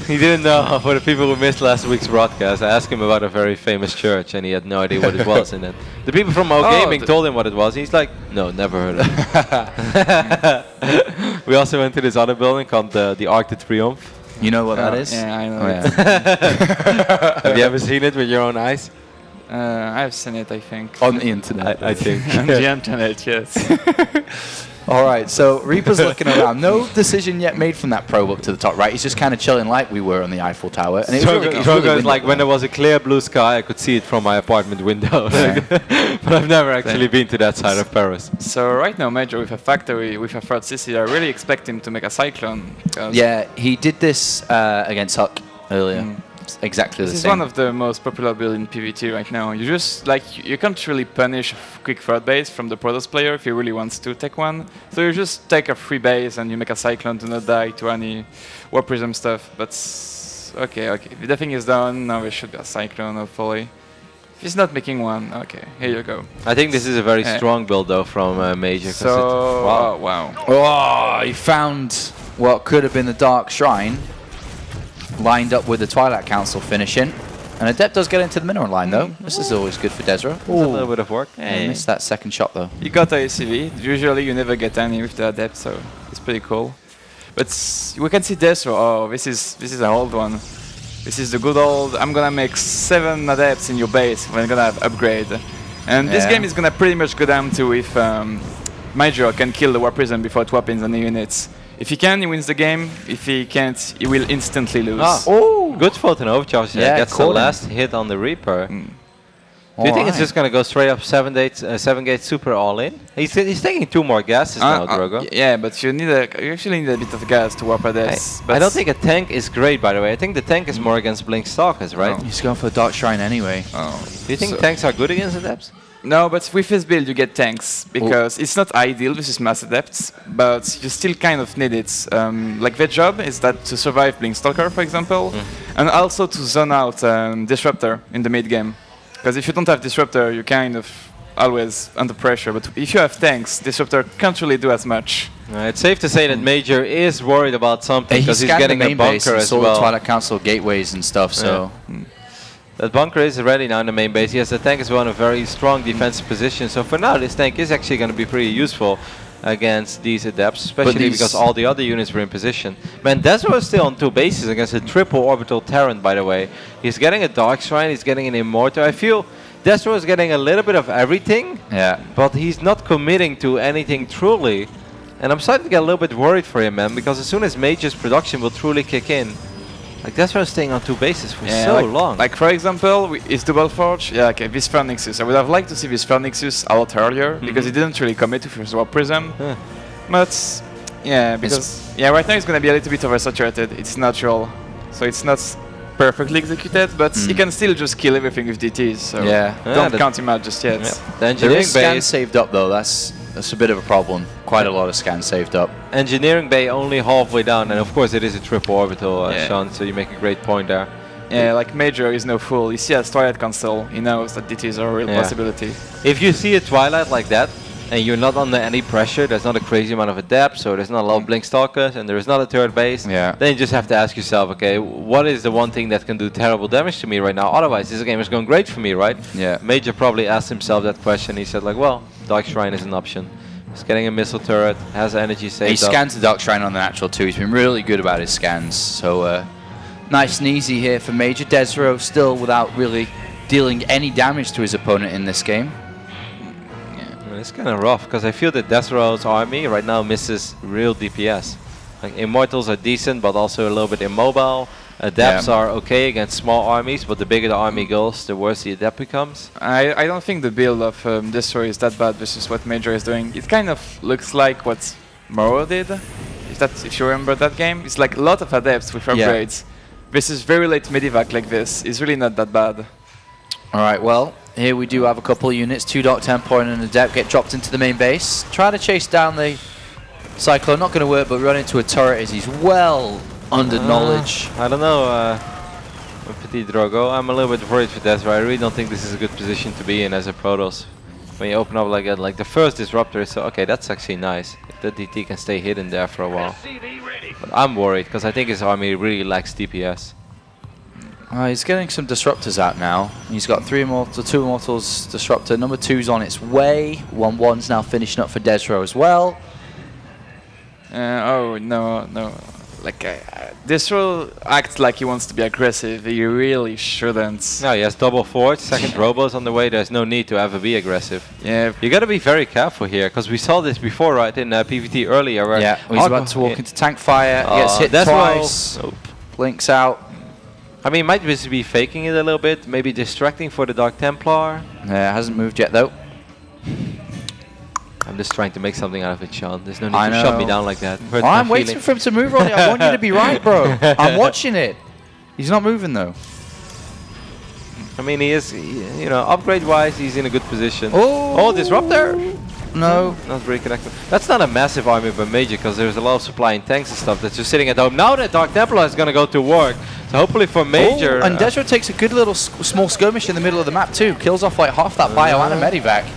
He didn't know. For the people who missed last week's broadcast, I asked him about a very famous church, and he had no idea what it was. And then the people from Mo Gaming told him what it was. He's like, no, never heard of it. We also went to this other building called the Arc de Triomphe. You know what that is? Yeah, I know it. Have you ever seen it with your own eyes? I've seen it, I think. On the internet. I think. On the internet, yes. All right, so Reaper's looking around. No decision yet made from that probe up to the top right. He's just kind of chilling like we were on the Eiffel Tower. And it was really like when there was a clear blue sky, I could see it from my apartment window. Yeah. But I've never actually been to that side of Paris. So right now, Major with a factory, with a third city, I really expect him to make a cyclone. Yeah, he did this against Huck earlier. Exactly the This is same. one of the most popular builds in PvT right now. You just you can't really punish a quick third base from the Protoss player if he really wants to take one. So you just take a free base and you make a cyclone to not die to any War Prism stuff. But okay. If the thing is done, now there should be a cyclone hopefully. If he's not making one, okay, here you go. I think this is a very strong build though from Major. So wow. Oh, he found what could have been the Dark Shrine. Lined up with the Twilight Council finishing. And Adept does get into the mineral line though. This is always good for Desra. It's a little bit of work. He missed that second shot though. You got a ACV. Usually you never get any with the Adept, so it's pretty cool. But we can see Desra. Oh, this is an old one. This is the good old, I'm gonna make 7 Adepts in your base when I'm gonna have upgrade. And this game is gonna pretty much go down to if Major can kill the War Prism before it weapons on the units. If he can, he wins the game. If he can't, he will instantly lose. Good fault in overcharge. Yeah, that's the last hit on the Reaper. Do you think it's just gonna go straight up 7-gate super all in? He's taking 2 more gases now, Drogo. Yeah, but you actually need a bit of gas to warp Adepts. I don't think a tank is great, by the way. I think the tank is more against Blink Stalkers, right? He's going for the Dark Shrine anyway. Do you think tanks are good against Adepts? No, but with this build you get tanks, because it's not ideal versus mass Adepts, but you still kind of need it. Like their job is that to survive Blink Stalker, for example, and also to zone out Disruptor in the mid game. Because if you don't have Disruptor, you're kind of always under pressure, but if you have tanks, Disruptor can't really do as much. It's safe to say that Major is worried about something, because he's getting a bunker as well. The Twilight Council gateways and stuff, so... That bunker is ready now in the main base. Yes, the tank is in a very strong defensive position. So for now, this tank is actually going to be pretty useful against these Adepts, especially because all the other units were in position. Man, Desro is still on 2 bases against a triple orbital Terran, by the way. He's getting a Dark Shrine, he's getting an Immortal. I feel Desro is getting a little bit of everything, but he's not committing to anything truly. And I'm starting to get a little bit worried for him, man, because as soon as Major's production will truly kick in, like that's why I'm staying on 2 bases for so long. Like for example, is Double Forge? Yeah, okay, this Phoenixus. I would have liked to see this Phoenixus a lot earlier, because he didn't really commit to his War Prism. But yeah, because right now it's gonna be a little bit oversaturated. It's natural, so it's not perfectly executed, but he can still just kill everything with DTs. So don't count him out just yet. The engineering scan saved up though. That's a bit of a problem. Quite a lot of scans saved up. Engineering bay only halfway down, and of course it is a triple orbital, Sean, so you make a great point there. Yeah, like Major is no fool. You see a Twilight Council, he knows that DTs are a real possibility. If you see a Twilight like that, and you're not under any pressure, there's not a crazy amount of Adepts, so there's not a lot of Blink Stalkers, and there is not a third base, then you just have to ask yourself, okay, what is the one thing that can do terrible damage to me right now? Otherwise, this game is going great for me, right? Yeah. Major probably asked himself that question. He said, like, well, Dark Shrine is an option. He's getting a missile turret, has energy saved He scans the Dark Shrine on the natural too. He's been really good about his scans. So nice and easy here for Major. Desro still without really dealing any damage to his opponent in this game. It's kind of rough, because I feel that Desro's army right now misses real DPS. Like Immortals are decent, but also a little bit immobile. Adepts are okay against small armies, but the bigger the army goes, the worse the Adept becomes. I don't think the build of Destroy is that bad versus what Major is doing. It kind of looks like what Moro did. If you remember that game, it's like a lot of Adepts with upgrades. This is very late Medivac like this. It's really not that bad. Alright, well, here we do have a couple of units. 2 Dark Tempo and an Adept get dropped into the main base. Try to chase down the Cyclone. Not going to work, but run into a turret as he's well under knowledge. I don't know, Petit Drogo. I'm a little bit worried for Desra. I really don't think this is a good position to be in as a Protoss. when you open up like the first disruptor. So okay, that's actually nice. If the DT can stay hidden there for a while. But I'm worried because I think his army really lacks DPS. He's getting some disruptors out now. He's got 2 Immortals disruptor. Number 2's on its way. 1-1's now finishing up for Desro as well. Oh no. Like Desro acts like he wants to be aggressive. He really shouldn't. No, he has double forge, second robo's on the way. There's no need to ever be aggressive. Yeah, you got to be very careful here because we saw this before, right, in PvT earlier. Where he's about to walk into tank fire. Gets hit twice. Blinks out. I mean, might just be faking it a little bit, maybe distracting for the Dark Templar. Yeah, hasn't moved yet though. I'm just trying to make something out of it, Sean. There's no need to shut me down like that. I'm waiting for him to move, Roddy. I want you to be right, bro. I'm watching it. He's not moving though. I mean, he is, you know, upgrade-wise, he's in a good position. Oh, Disruptor! No. Not very connected. That's not a massive army by Major, because there's a lot of supply and tanks and stuff that's just sitting at home. Now that Dark Templar is going to go to work, so hopefully for Major... and Desro takes a good little small skirmish in the middle of the map too. Kills off like half that bio and a medivac.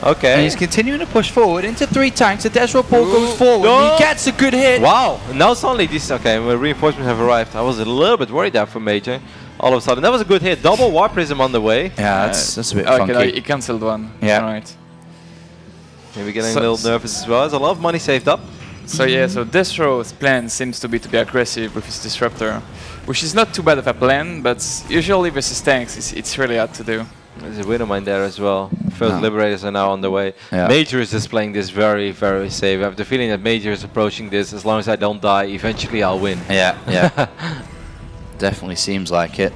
Okay. And he's continuing to push forward into 3 tanks. The Desro ball goes forward. No. He gets a good hit. Wow. Now suddenly this... Okay, when reinforcements have arrived. I was a little bit worried there for Major. All of a sudden. That was a good hit. Double War Prism on the way. Yeah, that's a bit funky. Okay, he cancelled one. Yeah. Right. Maybe getting a little nervous as well. There's a lot of money saved up. So yeah, so Desro's plan seems to be aggressive with his Disruptor, which is not too bad of a plan, but usually versus tanks it's really hard to do. There's a Widowmine there as well. First Liberators are now on the way. Yeah. Major is just playing this very, very safe. I have the feeling that Major is approaching this. As long as I don't die, eventually I'll win. Yeah, yeah. Definitely seems like it.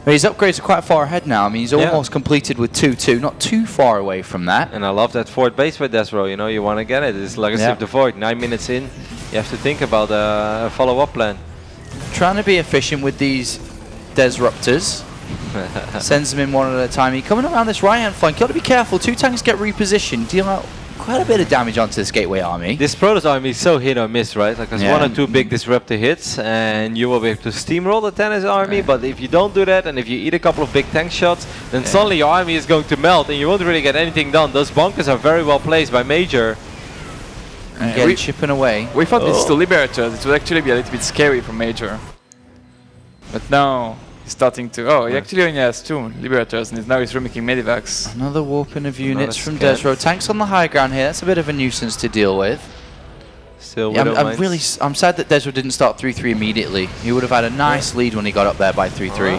But his upgrades are quite far ahead now. I mean, he's almost completed with 2-2, not too far away from that. And I love that forward base with Desro. You know, you want to get it. It's Legacy of the Void. 9 minutes in, you have to think about a follow-up plan. Trying to be efficient with these Disruptors. Sends them in one at a time. He's coming around this right-hand flank. Got to be careful. 2 tanks get repositioned. Deal out quite a bit of damage onto this Gateway army. This Protoss army is so hit or miss, right? Like there's 1 or 2 big Disruptor hits, and you will be able to steamroll the Tennis army. But if you don't do that, and if you eat a couple of big tank shots, then suddenly your army is going to melt, and you won't really get anything done. Those bunkers are very well placed by Major. Again, chipping away. We thought this to Liberators. It would actually be a little bit scary for Major. But now he's starting to... Oh, he actually only has 2 Liberators, and now he's remaking medivacs. Another warping of units from Desro. Tanks on the high ground here. That's a bit of a nuisance to deal with. Still, I'm sad that Desro didn't start 3-3 immediately. He would have had a nice lead when he got up there by 3-3.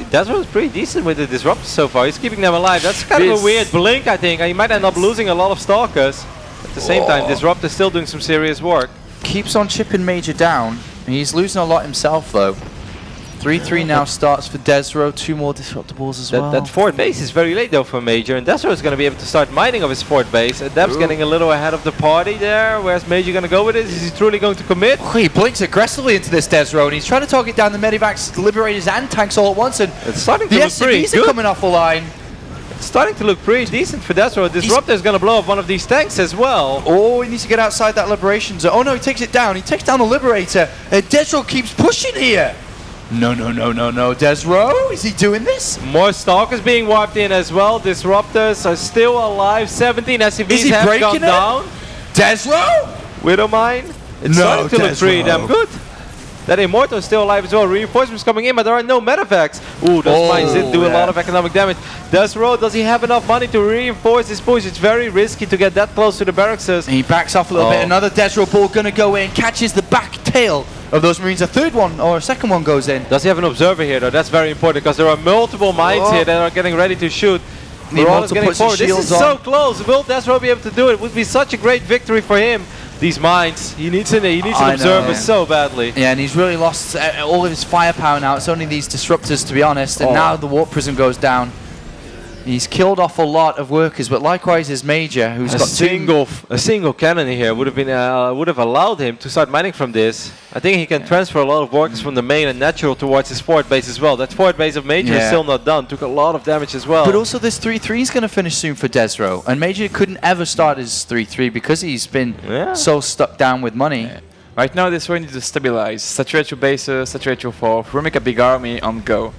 Desro was pretty decent with the Disruptors so far. He's keeping them alive. That's kind of a weird blink, I think. He might end up losing a lot of Stalkers. At the same time, Disruptor's still doing some serious work. Keeps on chipping Major down. He's losing a lot himself, though. 3-3 now starts for Desro. 2 more Disruptor balls as well. That forward base is very late though for Major, and Desro is going to be able to start mining of his forward base. Adept's getting a little ahead of the party there. Where's Major going to go with this? Is he truly going to commit? He blinks aggressively into this Desro, and he's trying to target down the medivacs, Liberators, and tanks all at once. And it's starting to look pretty SCVs are coming off the line. It's starting to look pretty decent for Desro. Disruptor is going to blow up one of these tanks as well. Oh, he needs to get outside that Liberation zone. Oh no, he takes it down. He takes down the Liberator. Desro keeps pushing here. No, Desro, is he doing this? More Stalkers being wiped in as well. Disruptors are still alive. 17 SCVs have gone down. Desro? Widowmine. It's starting to look pretty damn good. That Immortal is still alive as well. Reinforcements coming in, but there are no medivacs. Ooh, those mines did do a lot of economic damage. Desro, does he have enough money to reinforce this push? It's very risky to get that close to the barracks. He backs off a little bit. Another Desro ball gonna go in, catches the back tail of those Marines. A third one or a second one goes in. Does he have an observer here though? That's very important because there are multiple mines here that are getting ready to shoot. This is so close. Will Desro be able to do it? It would be such a great victory for him. These mines, he needs an observer so badly. Yeah, and he's really lost all of his firepower now. It's only these Disruptors, to be honest. And now the Warp Prism goes down. He's killed off a lot of workers, but likewise his Major, who's got a single cannon here would have allowed him to start mining from this. I think he can transfer a lot of workers from the main and natural towards his forward base as well. That forward base of Major is still not done. Took a lot of damage as well. But also this 3-3 is going to finish soon for Desro, and Major couldn't ever start his 3-3 because he's been so stuck down with money. Yeah. Right now, Desro needs to stabilize, saturate your bases, saturate your fort, remake a big army on go.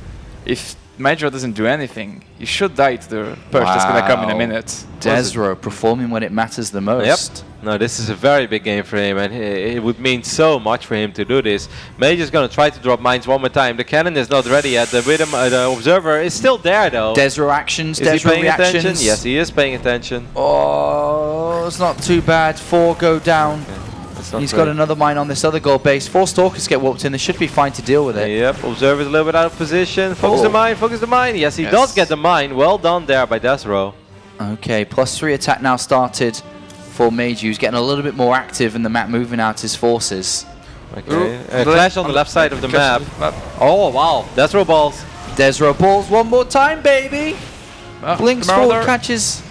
If Major doesn't do anything, you should die to the perch that's going to come in a minute. Desro performing when it matters the most. Yep. No, this is a very big game for him, and it would mean so much for him to do this. Major's going to try to drop mines one more time. The cannon is not ready yet. The rhythm, the observer is still there, though. Desro actions, is he Desro paying reactions. attention? Yes, he is paying attention. Oh, it's not too bad. 4 go down. He's got another mine on this other gold base. 4 stalkers get whooped in. They should be fine to deal with it. Yep, observer's a little bit out of position. Focus the mine, focus the mine. Yes, he does get the mine. Well done there by Desro. Okay, +3 attack now started for Major, who's getting a little bit more active in the map, moving out his forces. Okay, clash on the left side of the map. Oh, wow. Desro balls. Desro balls one more time, baby. Blinks forward, catches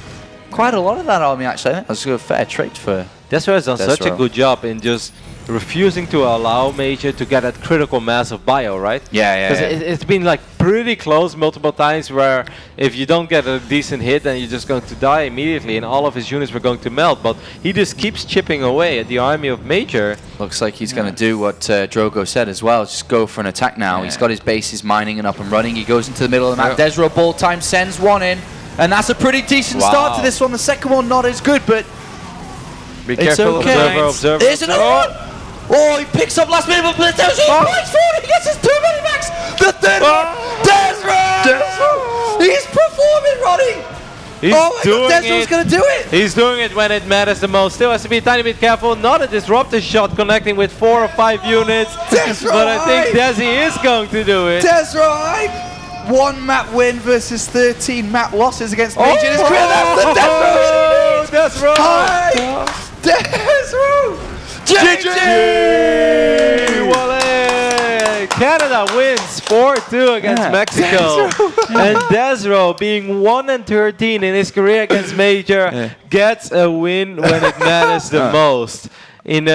quite a lot of that army, actually. I think that's a fair trade for Desro has done such a good job in just refusing to allow Major to get that critical mass of bio, right? Yeah. Because it's been like pretty close multiple times where if you don't get a decent hit, then you're just going to die immediately and all of his units were going to melt. But he just keeps chipping away at the army of Major. Looks like he's going to do what Drogo said as well, just go for an attack now. He's got his bases mining and up and running. He goes into the middle of the map. Desro ball time sends one in, and that's a pretty decent start to this one. The second one not as good, but be careful, okay. Observer. There's another one! Oh, he picks up last minute, but there's he gets his 2 minimax! The third one! Desro! He's performing, Roddy! He's doing Desro's gonna do it! He's doing it when it matters the most. Still has to be a tiny bit careful. Not a disruptor shot connecting with 4 or 5 units. Desro, but I think Desi is going to do it. Desro! 1 map win versus 13 map losses against Major. That's the Desro! Desro! Desro! GG! Wale! Canada wins 4-2 against Mexico. And Desro, being 1-13 in his career against Major, gets a win when it matters the most. In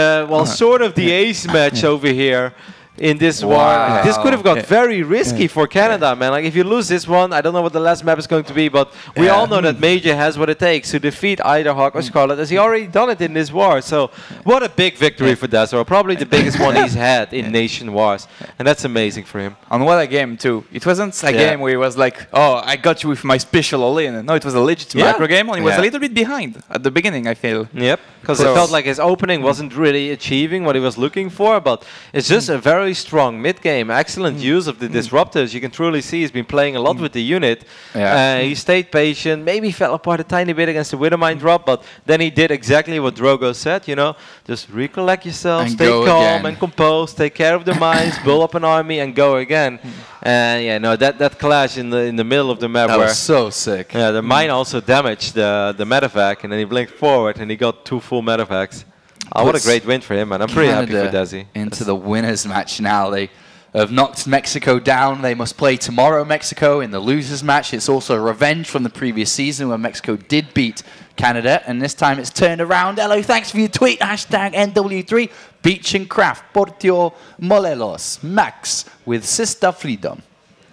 sort of the ace match over here. In this war, this could have got very risky for Canada, man. Like if you lose this one, I don't know what the last map is going to be, but we all know that Major has what it takes to defeat either Hawk or Scarlet, as he already done it in this war. So what a big victory for Desro, probably the biggest one he's had in NationWars, and that's amazing for him. And what a game too! It wasn't a game where he was like, "Oh, I got you with my special all-in." No, it was a legit macro game, and he was a little bit behind at the beginning, I feel. Yep, because it felt like his opening wasn't really achieving what he was looking for, but it's just a very strong mid-game, excellent use of the disruptors. You can truly see he's been playing a lot with the unit. He stayed patient, maybe fell apart a tiny bit against the Widowmine drop, but then he did exactly what Drogo said, you know, just recollect yourself, and stay calm and composed, take care of the mines, build up an army and go again. And that clash in the middle of the map was so sick. Yeah, the mine also damaged the medevac, and then he blinked forward and he got 2 full medevacs. Oh, what a great win for him, man. I'm pretty happy for Desi. Into the winners match now. They have knocked Mexico down. They must play tomorrow, Mexico, in the losers match. It's also revenge from the previous season where Mexico did beat Canada, and this time it's turned around. Hello, thanks for your tweet. Hashtag NW3. Beach and Craft. Portio Molelos. Max with Sister Freedom.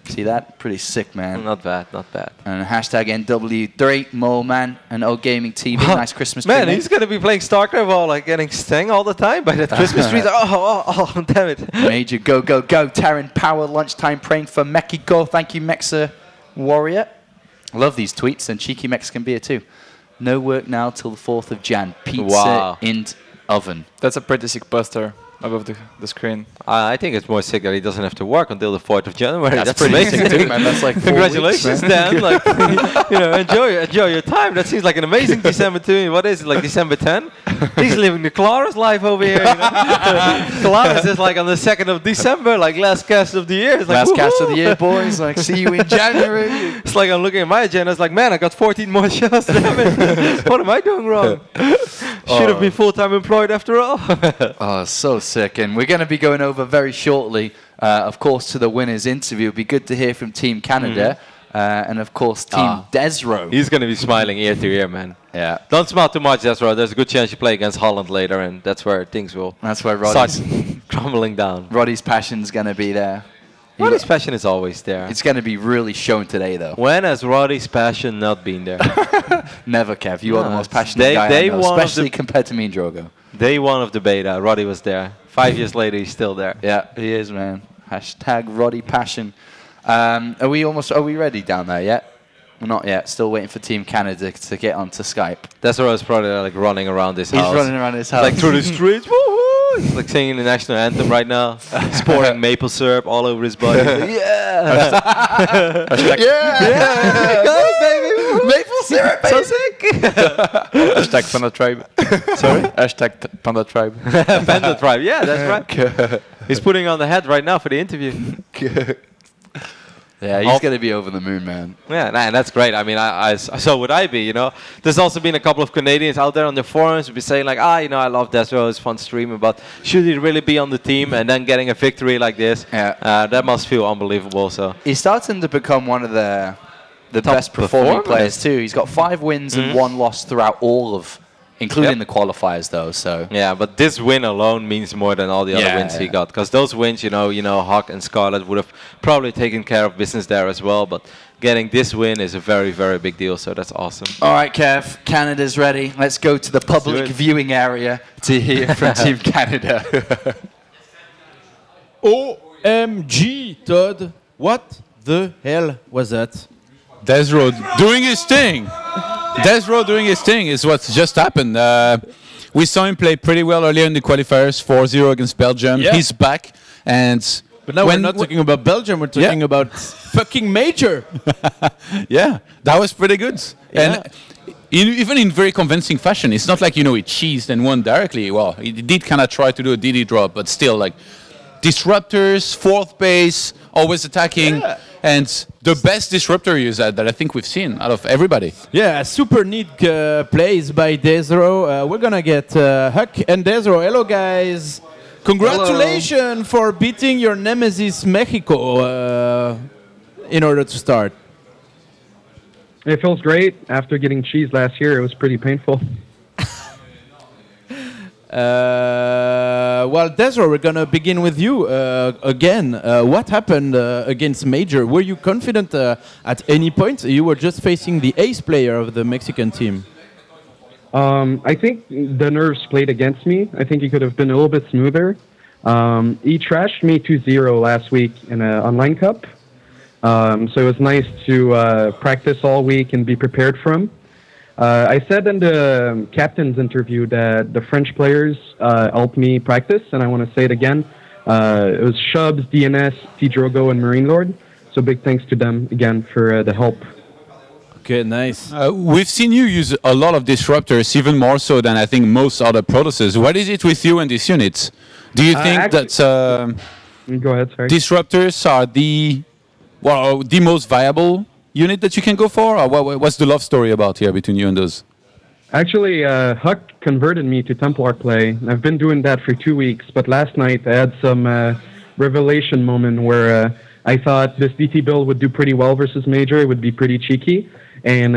See that? Pretty sick, man. Not bad, not bad. And hashtag NW3, Mo Man, and O Gaming TV. Nice Christmas tree. Man, he's going to be playing Starcraft while like getting stung all the time by that Christmas tree. Oh, damn it. Major, go, go, go. Terran Power, lunchtime praying for Mexico. Thank you, Mexa Warrior. Love these tweets, and cheeky Mexican beer too. No work now till the 4th of Jan. Pizza in oven. That's a pretty sick poster above the screen. I think it's more sick that he doesn't have to work until the 4th of January. That's pretty amazing too, man. That's like 4 congratulations, weeks, Dan. Like, enjoy your time. That seems like an amazing December to me. What is it, like December 10? He's living the Claris life over here. Claris is like on the 2nd of December, like last cast of the year. It's like, last cast of the year, boys. Like, see you in January. It's like I'm looking at my agenda. It's like, man, I got 14 more shows. Damn it. What am I doing wrong? Should have been full-time employed after all. Oh, so sick. And we're going to be going over very shortly, of course, to the winners interview. It'd be good to hear from Team Canada and, of course, Team Desro. He's going to be smiling ear to ear, man. Yeah. Don't smile too much, Desro. There's a good chance you play against Holland later, and that's where things will start crumbling down. Roddy's passion's going to be there. Roddy's passion is always there. It's going to be really shown today, though. When has Roddy's passion not been there? Never, Kev. You are the most passionate guy I know, especially compared to me and Drogo. Day 1 of the beta, Roddy was there. 5 years later, he's still there. Yeah, he is, man. Hashtag Roddy Passion. Are we ready down there yet? Well, not yet. Still waiting for Team Canada to get onto Skype. That's where I was probably like running around this house. He's running around his house. Like through the streets. Woohoo! He's like singing the national anthem right now. Sporting maple syrup all over his body. Like, yeah! Yeah! Go, baby! Maple syrup, baby! So sick! Hashtag Panda Tribe. Sorry? Hashtag Panda Tribe. Panda Tribe, yeah, that's right. He's putting on the hat right now for the interview. Yeah, he's going to be over the moon, man. Yeah, nah, that's great. I mean, so would I be, you know. There's also been a couple of Canadians out there on the forums who be saying like, you know, I love Desro, it's fun streaming, but should he really be on the team and then getting a victory like this? Yeah. That must feel unbelievable. So he's starting to become one of the best performing players too. He's got 5 wins and 1 loss throughout all of, including the qualifiers though. So yeah, but this win alone means more than all the other wins he got, because those wins, you know, Hawk and Scarlet would have probably taken care of business there as well. But getting this win is a very, very big deal. So that's awesome. All right, Kev, Canada's ready. Let's go to the public viewing area to hear from Team Canada. OMG, Todd. What the hell was that? Desro doing his thing. Desro doing his thing is what just happened. We saw him play pretty well earlier in the qualifiers, 4-0 against Belgium. Yeah. He's back. But now we're not talking about Belgium, we're talking about fucking Major. Yeah, that was pretty good. Yeah. And even in very convincing fashion. It's not like, you know, he cheesed and won directly. Well, he did kind of try to do a DD drop, but still, like, disruptors, 4th base, always attacking. Yeah. And the best disruptor user that I think we've seen out of everybody. Yeah, super neat plays by Desro. We're gonna get Huck and Desro. Hello, guys. Congratulations for beating your nemesis Mexico in order to start. It feels great. After getting cheese last year, it was pretty painful. Well, Desro, we're gonna begin with you again. What happened against Major? Were you confident at any point? You were just facing the ace player of the Mexican team. I think the nerves played against me. I think he could have been a little bit smoother. He trashed me 2-0 last week in an online cup. So it was nice to practice all week and be prepared for him. I said in the captain's interview that the French players helped me practice, and I want to say it again. It was Shubs, DNS, T-Drogo, and Marine Lord. So big thanks to them again for the help. Okay, nice. We've seen you use a lot of disruptors, even more so than I think most other Protosses. What is it with you and these units? Do you think that go ahead, sorry. Disruptors are the most viable unit that you can go for? Or what's the love story about here between you and those? Actually, Huck converted me to Templar play. I've been doing that for 2 weeks, but last night I had some revelation moment where I thought this DT build would do pretty well versus Major. It would be pretty cheeky. And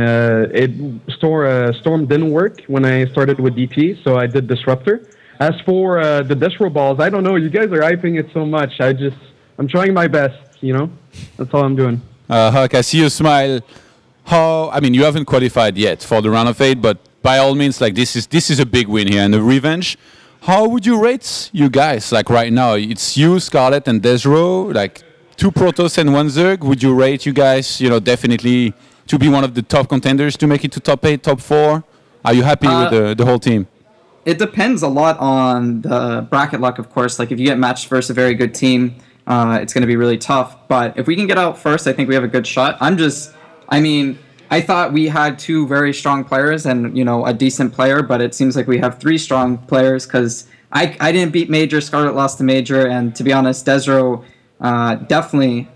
Storm didn't work when I started with DT, so I did Disruptor. As for the Destro balls, I don't know. You guys are hyping it so much. I'm trying my best, you know? That's all I'm doing. Huck, I see you smile. You haven't qualified yet for the round of 8, but by all means, like this is a big win here and a revenge. How would you rate you guys? Like right now, it's you, Scarlet, and Desro, like 2 Protoss and 1 Zerg. Would you rate you guys, definitely to be one of the top contenders to make it to top 8, top 4? Are you happy with the whole team? It depends a lot on the bracket luck, of course. Like if you get matched versus a very good team, it's going to be really tough. But if we can get out first, I think we have a good shot. I thought we had 2 very strong players and, a decent player, but it seems like we have 3 strong players because I didn't beat Major, Scarlet lost to Major, and to be honest, Desro definitely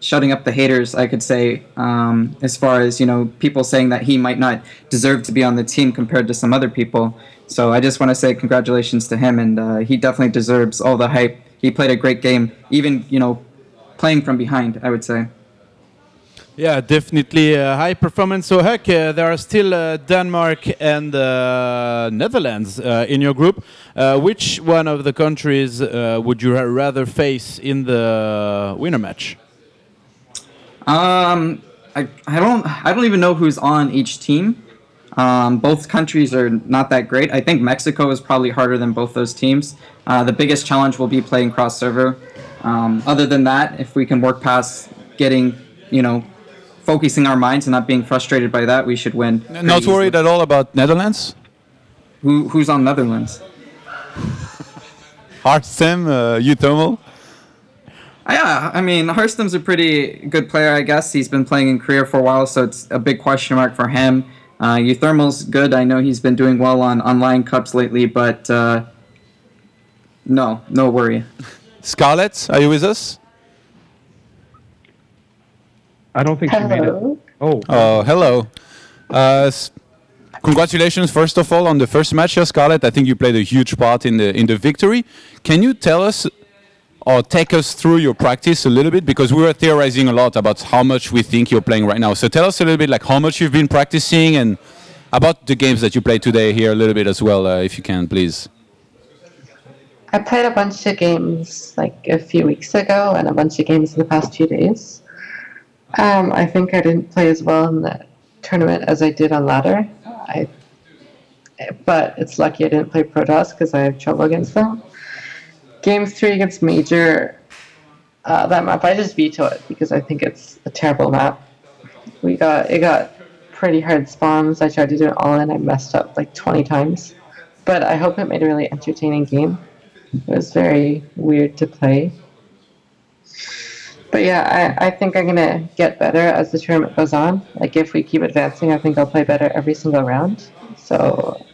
shutting up the haters, I could say, as far as, people saying that he might not deserve to be on the team compared to some other people. So I just want to say congratulations to him, and he definitely deserves all the hype. He played a great game, even, playing from behind, I would say. Yeah, definitely high performance. So, Huck, there are still Denmark and Netherlands in your group. Which one of the countries would you rather face in the winner match? I don't even know who's on each team. Both countries are not that great. I think Mexico is probably harder than both those teams. The biggest challenge will be playing cross server. Other than that, if we can work past getting, focusing our minds and not being frustrated by that, we should win. Not worried at all about Netherlands? Who's on Netherlands? Hearthstone, Uthermal? Yeah, I mean, Harstem's a pretty good player, I guess. He's been playing in Korea for a while, so it's a big question mark for him. Uthermal's good. I know he's been doing well on online cups lately, but no worry. Scarlett, are you with us? I don't think she made it. Oh, hello. Congratulations, first of all, on the first match here, Scarlett. I think you played a huge part in the victory. Can you tell us or take us through your practice a little bit? Because we were theorizing a lot about how much we think you're playing right now. So tell us a little bit like how much you've been practicing and about the games that you played today here a little bit as well, if you can, please. I played a bunch of games like a few weeks ago and a bunch of games in the past few days. I think I didn't play as well in the tournament as I did on ladder. But it's lucky I didn't play Protoss because I have trouble against them. Game 3 against Major, that map, I just veto it because I think it's a terrible map. It got pretty hard spawns. I tried to do it all in. I messed up like 20 times. But I hope it made a really entertaining game. It was very weird to play. But yeah, I think I'm going to get better as the tournament goes on. Like if we keep advancing, I think I'll play better every single round. So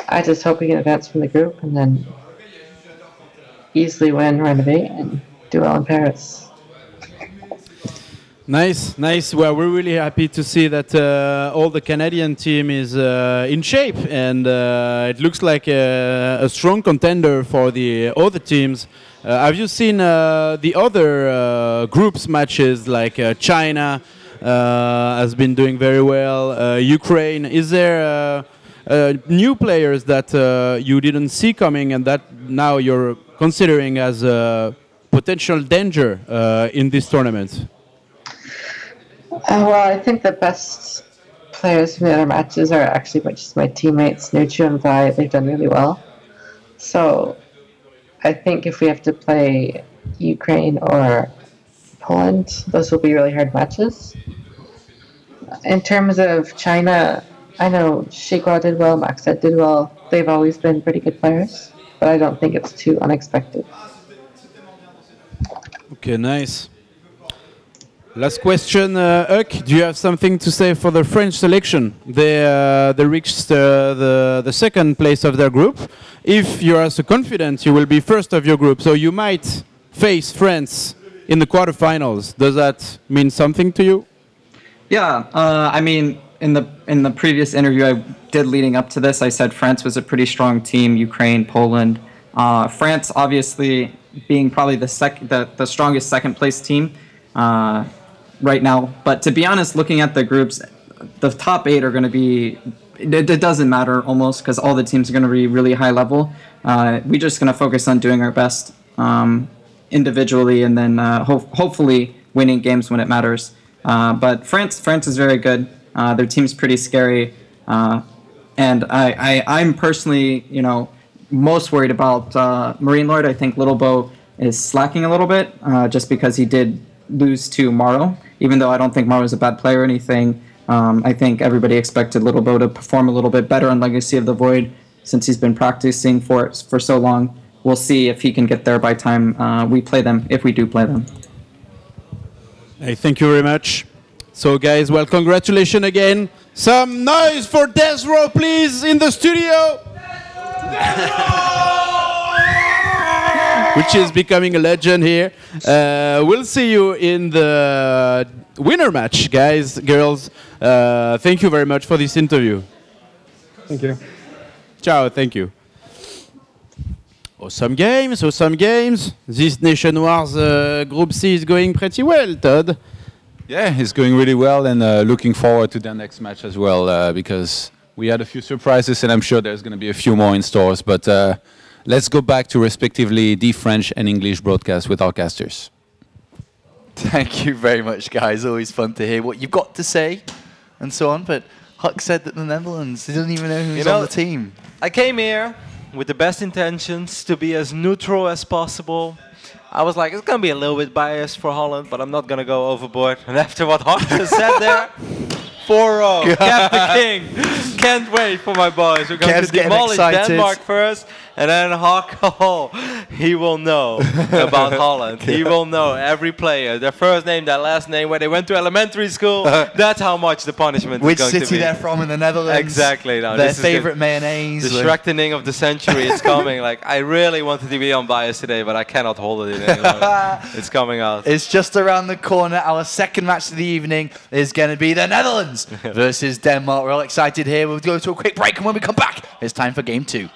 I just hope we can advance from the group and then easily win Renovate and do well in Paris. Nice. Well, we're really happy to see that all the Canadian team is in shape, and it looks like a strong contender for the other teams. Have you seen the other groups matches, like China has been doing very well, Ukraine? Is there new players that you didn't see coming and that now you're considering as a potential danger in this tournament? Well, I think the best players from the other matches are actually just my teammates, Notre and Vi. They've done really well. So I think if we have to play Ukraine or Poland, those will be really hard matches. In terms of China, I know Shigua did well, Maxed did well. They've always been pretty good players, but I don't think it's too unexpected. Okay, nice. Last question, Huck, do you have something to say for the French selection? They reached the second place of their group. If you are so confident, you will be first of your group, so you might face France in the quarterfinals. Does that mean something to you? Yeah, I mean, in the previous interview I did leading up to this, I said France was a pretty strong team, Ukraine, Poland. France obviously being probably the strongest second place team right now. But to be honest, looking at the groups, the top 8 are going to be, it doesn't matter almost because all the teams are going to be really high level. We're just going to focus on doing our best individually and then hopefully winning games when it matters. But France is very good. Their team's pretty scary. And I'm personally, most worried about Marine Lord. I think Little Bo is slacking a little bit just because he did lose to Maro. Even though I don't think Maro is a bad player or anything, I think everybody expected Little Bo to perform a little bit better on Legacy of the Void since he's been practicing for so long. We'll see if he can get there by time we play them, if we do play them. Hey, thank you very much. So guys, well, congratulations again. Some noise for Desro, please, in the studio. Which is becoming a legend here. We'll see you in the winner match, guys, girls. Thank you very much for this interview. Thank you. Ciao, thank you. Awesome games. This NationWars Group C is going pretty well, Todd. Yeah, it's going really well, and looking forward to the next match as well, because we had a few surprises, and I'm sure there's going to be a few more in stores. But let's go back to respectively the French and English broadcast with our casters. Thank you very much, guys. Always fun to hear what you've got to say and so on. But Huck said that the Netherlands, he doesn't even know who's on the team. I came here with the best intentions to be as neutral as possible, I was like, it's going to be a little bit biased for Holland, but I'm not going to go overboard. And after what Hawk just said there, 4-0, Cap the King. Can't wait for my boys. We're going to demolish Denmark first, and then Hawk, he will know about Holland. He will know every player, their first name, their last name, where they went to elementary school. That's how much the punishment Which is going to be. city they're from in the Netherlands. Exactly. No, their favorite mayonnaise. The Shrek-tening of the century is coming. Like, I really wanted to be unbiased today, but I cannot hold it any longer. It's coming out. It's just around the corner. Our second match of the evening is going to be the Netherlands versus Denmark. We're all excited here. We'll go to a quick break, and when we come back, it's time for game 2.